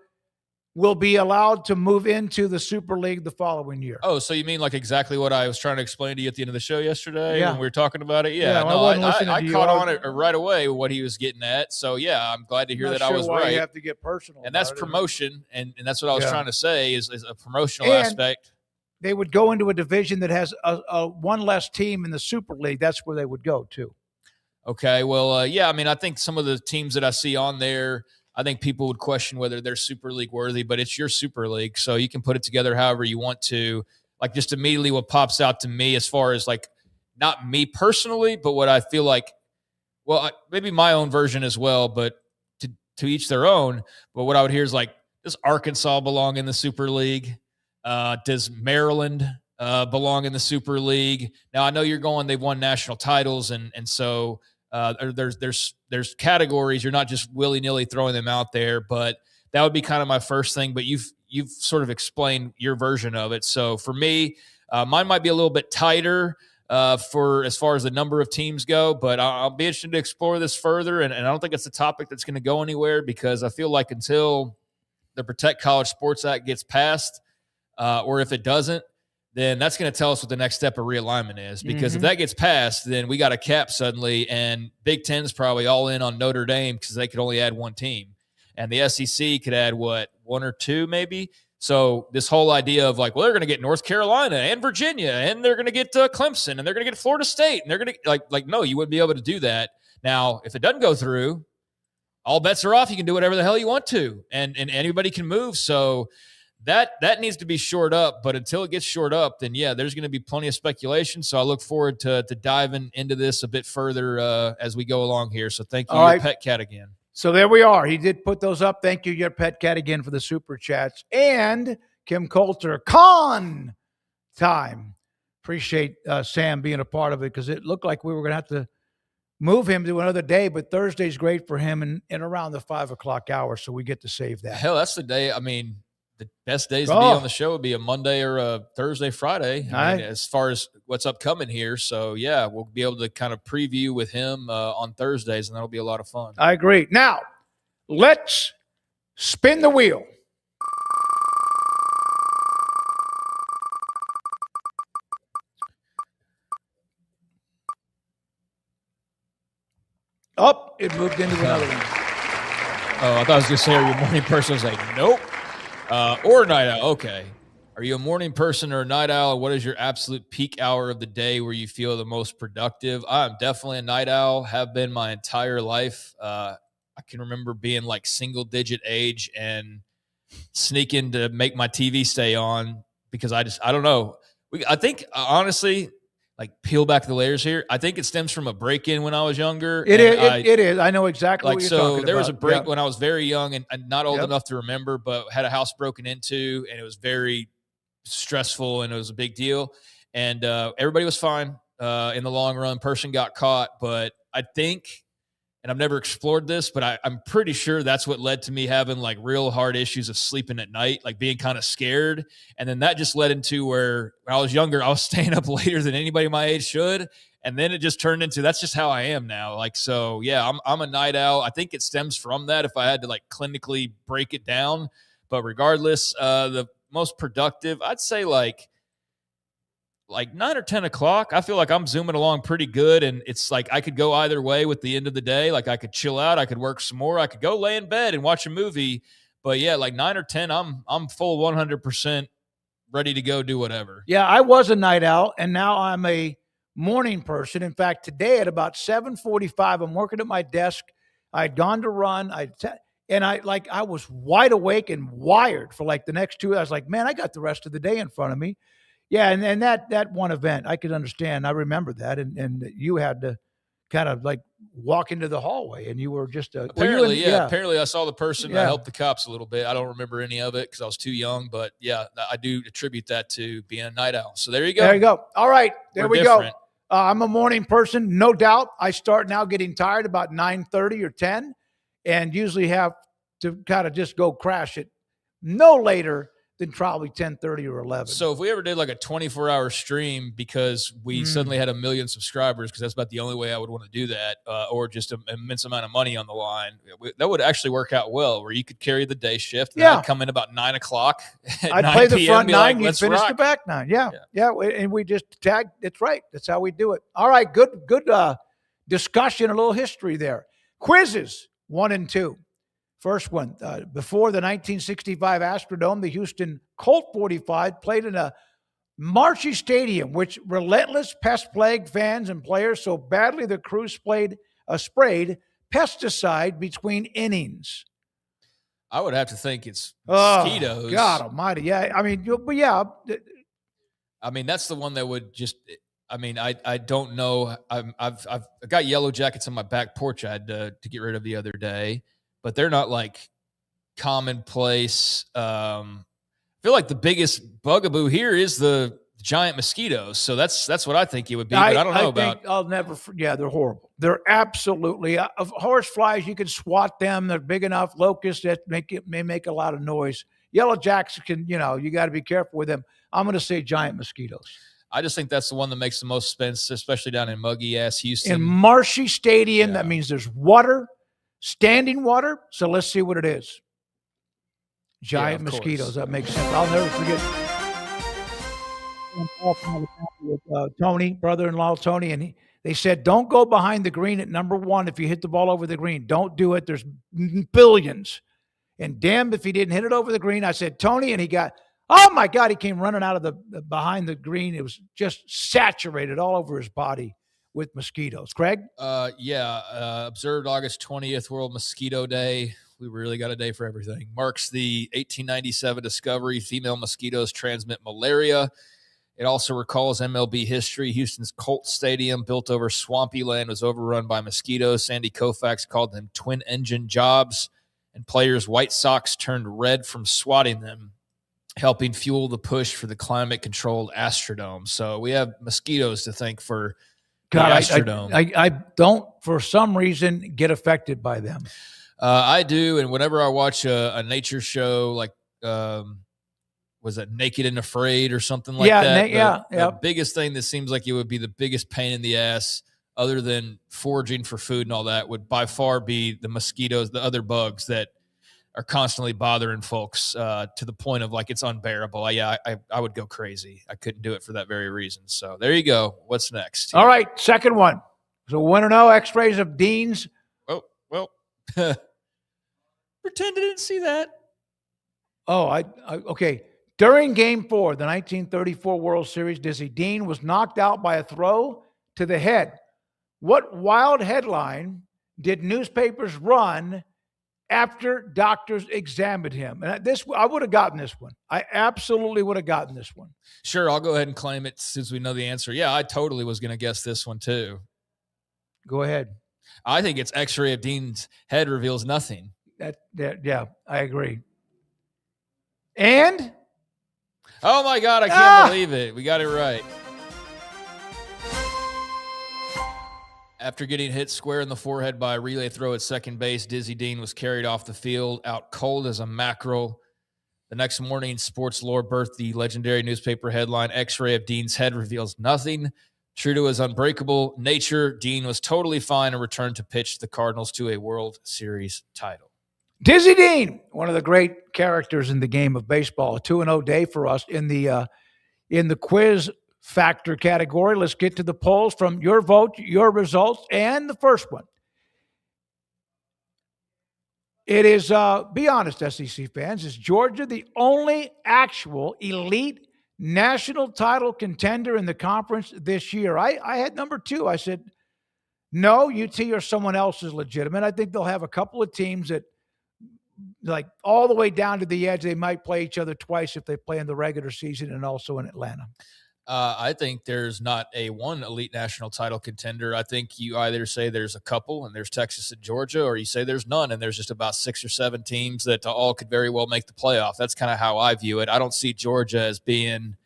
will be allowed to move into the Super League the following year. Oh, so you mean like exactly what I was trying to explain to you at the end of the show yesterday when we were talking about it? Yeah, no, I caught on it right away what he was getting at. So, yeah, I'm glad to hear that I was right. You have to get personal. And that's promotion, and that's what I was trying to say is a promotional aspect. They would go into a division that has a one less team in the Super League. That's where they would go to. Okay, well, yeah, I mean, I think some of the teams that I see on there, I think people would question whether they're Super League worthy, but it's your Super League, so you can put it together however you want to. Like, just immediately what pops out to me as far as, like, not me personally, but what I feel like, well, maybe my own version as well, but to each their own. But what I would hear is, like, does Arkansas belong in the Super League? Does Maryland belong in the Super League? Now, I know you're going, they've won national titles, and so there's categories. You're not just willy-nilly throwing them out there, but that would be kind of my first thing. But you've sort of explained your version of it. So for me, mine might be a little bit tighter for as far as the number of teams go, but I'll be interested to explore this further. And I don't think it's a topic that's going to go anywhere, because I feel like until the Protect College Sports Act gets passed, or if it doesn't, then that's going to tell us what the next step of realignment is. Because if that gets passed, then we got a cap suddenly, and Big Ten's probably all in on Notre Dame because they could only add one team. And the SEC could add, what, one or two maybe? So this whole idea of like, well, they're going to get North Carolina and Virginia, and they're going to get Clemson, and they're going to get Florida State, and they're going to like, no, you wouldn't be able to do that. Now, if it doesn't go through, all bets are off. You can do whatever the hell you want to, and anybody can move. So that needs to be shored up. But until it gets shored up, then yeah, there's going to be plenty of speculation. So I look forward to diving into this a bit further as we go along here. So thank you, your pet cat, again. So there we are. He did put those up. Thank you, your pet cat, again for the super chats. And Kim Coulter, con time. Appreciate Sam being a part of it, because it looked like we were going to have to move him to another day, but Thursday's great for him and around the 5 o'clock hour, so we get to save that. Hell, that's the day. I mean, the best days to be on the show would be a Monday or a Thursday, Friday, I mean, as far as what's upcoming here. So, yeah, we'll be able to kind of preview with him on Thursdays, and that'll be a lot of fun. I agree. Now, let's spin the wheel. Up, it moved into another one. Oh, I thought I was going to say, are you a morning person? I was like, nope. Or night owl. Okay. Are you a morning person or a night owl? What is your absolute peak hour of the day where you feel the most productive? I'm definitely a night owl, have been my entire life. I can remember being like single digit age and sneaking to make my TV stay on because I don't know. I think, honestly, like peel back the layers here. I think it stems from a break-in when I was younger. It is. I know exactly what you're talking about. So there was a break when I was very young and not old enough to remember, but had a house broken into, and it was very stressful, and it was a big deal. And everybody was fine in the long run. Person got caught, but I think, and I've never explored this, but I'm pretty sure that's what led to me having like real hard issues of sleeping at night, like being kind of scared. And then that just led into where when I was younger, I was staying up later than anybody my age should. And then it just turned into, that's just how I am now. Like, so yeah, I'm a night owl. I think it stems from that if I had to like clinically break it down. But regardless, the most productive, I'd say like 9 or 10 o'clock, I feel like I'm zooming along pretty good. And it's like I could go either way with the end of the day. Like I could chill out, I could work some more, I could go lay in bed and watch a movie. But yeah, like 9 or 10, I'm full 100% ready to go do whatever. Yeah, I was a night owl, and now I'm a morning person. In fact, today at about 7:45, I'm working at my desk. I'd gone to run. I was wide awake and wired for like the next 2 hours. I was like, man, I got the rest of the day in front of me. Yeah, and that one event, I could understand. I remember that, and you had to kind of like walk into the hallway, and you were just apparently, apparently I saw the person. I helped the cops a little bit. I don't remember any of it because I was too young, but yeah, I do attribute that to being a night owl. So there you go. There you go. All right, there we go. I'm a morning person, no doubt. I start now getting tired about 9:30 or 10, and usually have to kind of just go crash it no later than probably 10:30 or 11. So if we ever did like a 24-hour stream because we suddenly had 1 million subscribers, because that's about the only way I would want to do that, or just an immense amount of money on the line, that would actually work out well, where you could carry the day shift. And I'd come in about 9 o'clock. I'd play the front 9, you'd finish the back 9. Yeah. And we just tag. It's right. That's how we do it. All right. Good discussion, a little history there. Quizzes 1 and 2. First one, before the 1965 Astrodome, the Houston Colt 45 played in a marshy stadium, which relentless pest plagued fans and players so badly the crew sprayed pesticide between innings. I would have to think it's mosquitoes. God almighty. Yeah. I mean, that's the one that would just, I don't know. I've got yellow jackets on my back porch I had to get rid of the other day. But they're not like commonplace. I feel like the biggest bugaboo here is the giant mosquitoes. So that's what I think it would be. But I don't know about. I'll never. Yeah, they're horrible. They're absolutely. Horse flies, you can swat them. They're big enough. Locusts that may make a lot of noise. Yellow jacks can. You got to be careful with them. I'm going to say giant mosquitoes. I just think that's the one that makes the most sense, especially down in muggy ass Houston. In marshy stadium, that means there's water. Standing water, so let's see what it is. Giant mosquitoes, that makes sense. I'll never forget. With Tony, brother-in-law Tony, and they said, don't go behind the green at number 1 if you hit the ball over the green. Don't do it. There's billions. And damn if he didn't hit it over the green. I said, Tony, and he got, oh my God, he came running out of the behind the green. It was just saturated all over his body with mosquitoes. Craig? Observed August 20th, World Mosquito Day. We really got a day for everything. Marks the 1897 discovery female mosquitoes transmit malaria. It also recalls MLB history. Houston's Colts Stadium, built over swampy land, was overrun by mosquitoes. Sandy Koufax called them twin-engine jobs, and players' White Sox turned red from swatting them, helping fuel the push for the climate-controlled Astrodome. So we have mosquitoes to thank for the Astrodome. I don't, for some reason, get affected by them. I do, and whenever I watch a nature show, like was it Naked and Afraid or something like that? The biggest thing that seems like it would be the biggest pain in the ass, other than foraging for food and all that, would by far be the mosquitoes, the other bugs that are constantly bothering folks to the point of like it's unbearable. I would go crazy. I couldn't do it for that very reason. So there you go. What's next? All right, second one. So 1-0 X-rays of Dean's. Oh, well, pretend I didn't see that. Oh, okay. During Game 4, the 1934 World Series, Dizzy Dean was knocked out by a throw to the head. What wild headline did newspapers run after doctors examined him? And I would have gotten this one. I absolutely would have gotten this one. Sure, I'll go ahead and claim it since we know the answer. Yeah, I totally was going to guess this one too. Go ahead. I think it's X-ray of Dean's head reveals nothing. Yeah, I agree. And? Oh my God, I can't believe it. We got it right. After getting hit square in the forehead by a relay throw at second base, Dizzy Dean was carried off the field, out cold as a mackerel. The next morning, Sports Lore birthed the legendary newspaper headline, X-ray of Dean's head reveals nothing. True to his unbreakable nature, Dean was totally fine and returned to pitch the Cardinals to a World Series title. Dizzy Dean, one of the great characters in the game of baseball. A 2-0 day for us in the quiz factor category. Let's get to the polls from your vote, your results, and the first one. It is, be honest, SEC fans, is Georgia the only actual elite national title contender in the conference this year? I had number 2. I said, no, UT or someone else is legitimate. I think they'll have a couple of teams that, like all the way down to the edge, they might play each other twice if they play in the regular season and also in Atlanta. I think there's not a one elite national title contender. I think you either say there's a couple and there's Texas and Georgia, or you say there's none and there's just about 6 or 7 teams that all could very well make the playoff. That's kind of how I view it. I don't see Georgia as being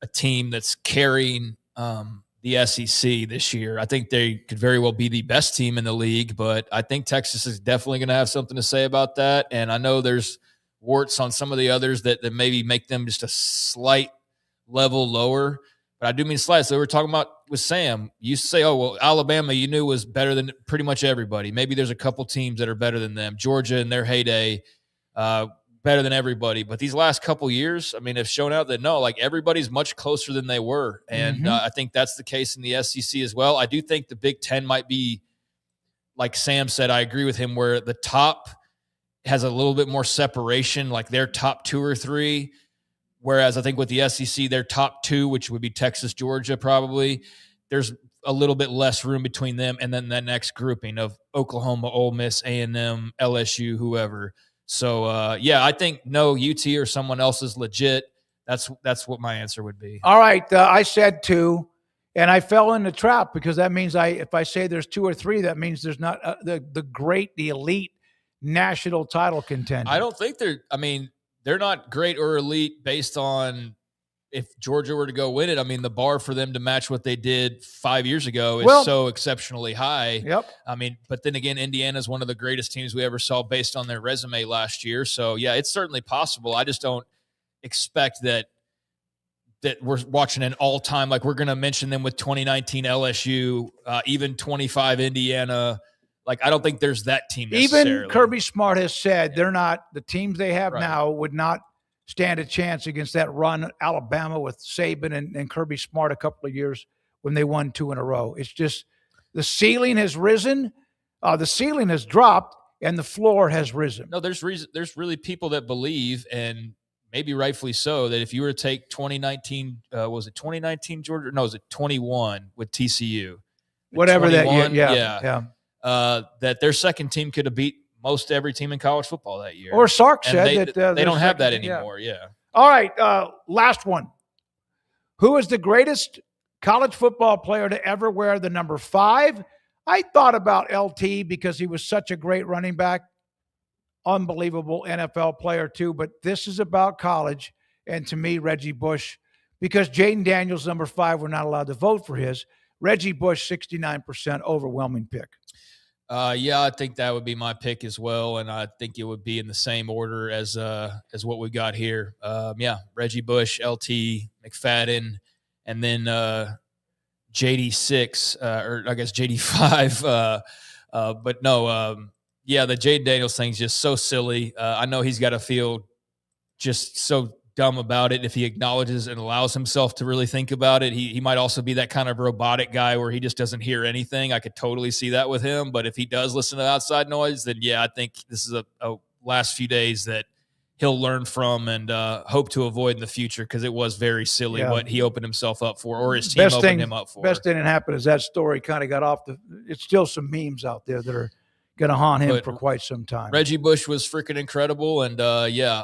a team that's carrying the SEC this year. I think they could very well be the best team in the league, but I think Texas is definitely going to have something to say about that. And I know there's warts on some of the others that maybe make them just a slight level lower, but I do mean slight. So we were talking about with Sam, you used to say, oh, well, Alabama, you knew was better than pretty much everybody. Maybe there's a couple teams that are better than them. Georgia in their heyday, better than everybody. But these last couple years, I mean, have shown out that no, like everybody's much closer than they were. And I think that's the case in the SEC as well. I do think the Big Ten might be, like Sam said, I agree with him, where the top has a little bit more separation, like their top 2 or 3. Whereas I think with the SEC, their top 2, which would be Texas, Georgia, probably, there's a little bit less room between them and then the next grouping of Oklahoma, Ole Miss, A&M, LSU, whoever. So, I think no, UT or someone else is legit. That's what my answer would be. All right. I said 2, and I fell in the trap because that means if I say there's 2 or 3, that means there's not the elite national title contender. I don't think they're not great or elite based on if Georgia were to go win it. I mean, the bar for them to match what they did 5 years ago is so exceptionally high. Yep. I mean, but then again, Indiana is one of the greatest teams we ever saw based on their resume last year. So, yeah, it's certainly possible. I just don't expect that we're watching an all-time, like we're going to mention them with 2019 LSU, even 25 Indiana. Like, I don't think there's that team necessarily. Even Kirby Smart has said they're not – the teams they have now would not stand a chance against that run Alabama with Saban and Kirby Smart a couple of years when they won 2 in a row. It's just the ceiling has risen, the ceiling has dropped, and the floor has risen. No, there's really people that believe, and maybe rightfully so, that if you were to take 2019, was it 2019 Georgia? No, was it 21 with TCU? Whatever that year, yeah. That their second team could have beat most every team in college football that year. Or Sark And said that they don't have that team, anymore. Yeah. All right, last one. Who is the greatest college football player to ever wear the number 5? I thought about LT because he was such a great running back. Unbelievable NFL player too, but this is about college. And to me, Reggie Bush, because Jaden Daniels, number 5, were not allowed to vote for his. Reggie Bush, 69% overwhelming pick. Yeah, I think that would be my pick as well, and I think it would be in the same order as what we got here. Yeah, Reggie Bush, LT, McFadden, and then JD6, or I guess JD5. But no, yeah, the Jaden Daniels thing's just so silly. I know he's got to feel just so dumb about it if he acknowledges and allows himself to really think about it. He might also be that kind of robotic guy where he just doesn't hear anything. I could totally see that with him. But if he does listen to outside noise, then yeah, I think this is a last few days that he'll learn from and hope to avoid in the future, because it was very silly what he opened himself up for, or his team opened him up for. Best thing that happened is that story kind of got off it's still some memes out there that are going to haunt him for quite some time. Reggie Bush was freaking incredible. And yeah,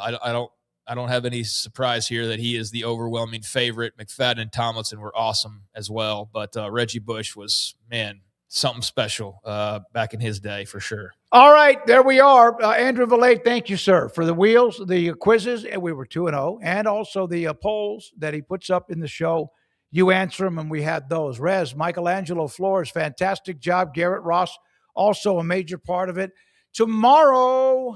I don't have any surprise here that he is the overwhelming favorite. McFadden and Tomlinson were awesome as well, but Reggie Bush was, man, something special back in his day for sure. All right, there we are. Andrew Valet, thank you, sir, for the wheels, the quizzes, and we were 2-0, and also the polls that he puts up in the show. You answer them, and we had those. Rez, Michelangelo Flores, fantastic job. Garrett Ross, also a major part of it. Tomorrow,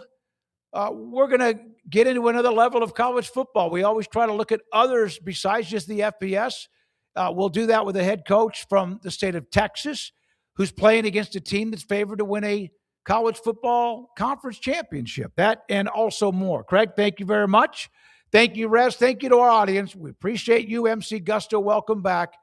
we're going to get into another level of college football. We always try to look at others besides just the FBS. We'll do that with a head coach from the state of Texas who's playing against a team that's favored to win a college football conference championship. That and also more. Craig, thank you very much. Thank you, Rez. Thank you to our audience. We appreciate you, MC Gusto. Welcome back.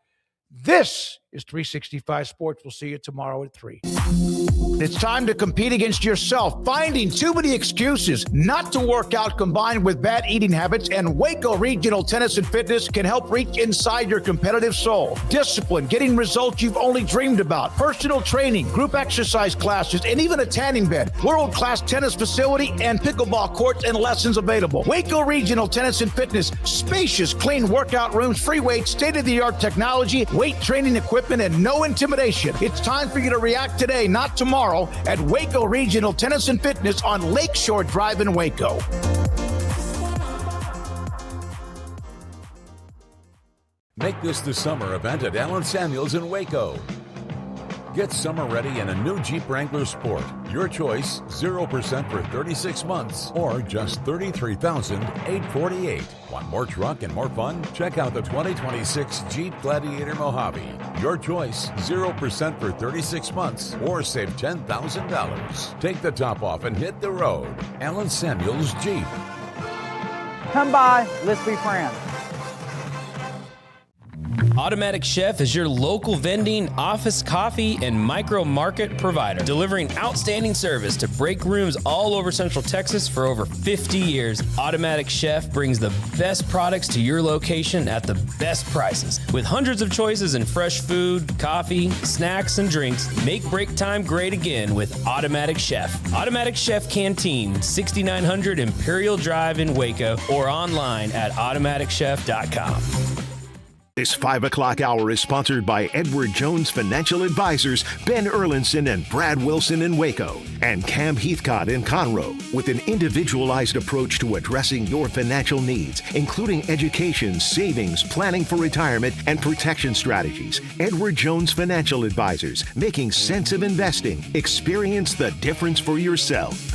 This is 365 Sports. We'll see you tomorrow at 3. It's time to compete against yourself. Finding too many excuses not to work out combined with bad eating habits, and Waco Regional Tennis and Fitness can help reach inside your competitive soul. Discipline, getting results you've only dreamed about, personal training, group exercise classes, and even a tanning bed, world-class tennis facility, and pickleball courts and lessons available. Waco Regional Tennis and Fitness, spacious, clean workout rooms, free weights, state-of-the-art technology, weight training equipment, and no intimidation. It's time for you to react today, not tomorrow, at Waco Regional Tennis and Fitness on Lakeshore Drive in Waco. Make this the summer event at Allen Samuels in Waco. Get summer ready in a new Jeep Wrangler Sport. Your choice, 0% for 36 months or just $33,848. Want more truck and more fun? Check out the 2026 Jeep Gladiator Mojave. Your choice, 0% for 36 months or save $10,000. Take the top off and hit the road. Allen Samuels Jeep. Come by, let's be friends. Automatic Chef is your local vending, office coffee, and micro market provider, delivering outstanding service to break rooms all over Central Texas for over 50 years. Automatic Chef brings the best products to your location at the best prices. With hundreds of choices in fresh food, coffee, snacks, and drinks, make break time great again with Automatic Chef. Automatic Chef Canteen, 6900 Imperial Drive in Waco, or online at automaticchef.com. This 5 o'clock hour is sponsored by Edward Jones Financial Advisors, Ben Erlinson and Brad Wilson in Waco, and Cam Heathcott in Conroe, with an individualized approach to addressing your financial needs, including education, savings, planning for retirement, and protection strategies. Edward Jones Financial Advisors, making sense of investing. Experience the difference for yourself.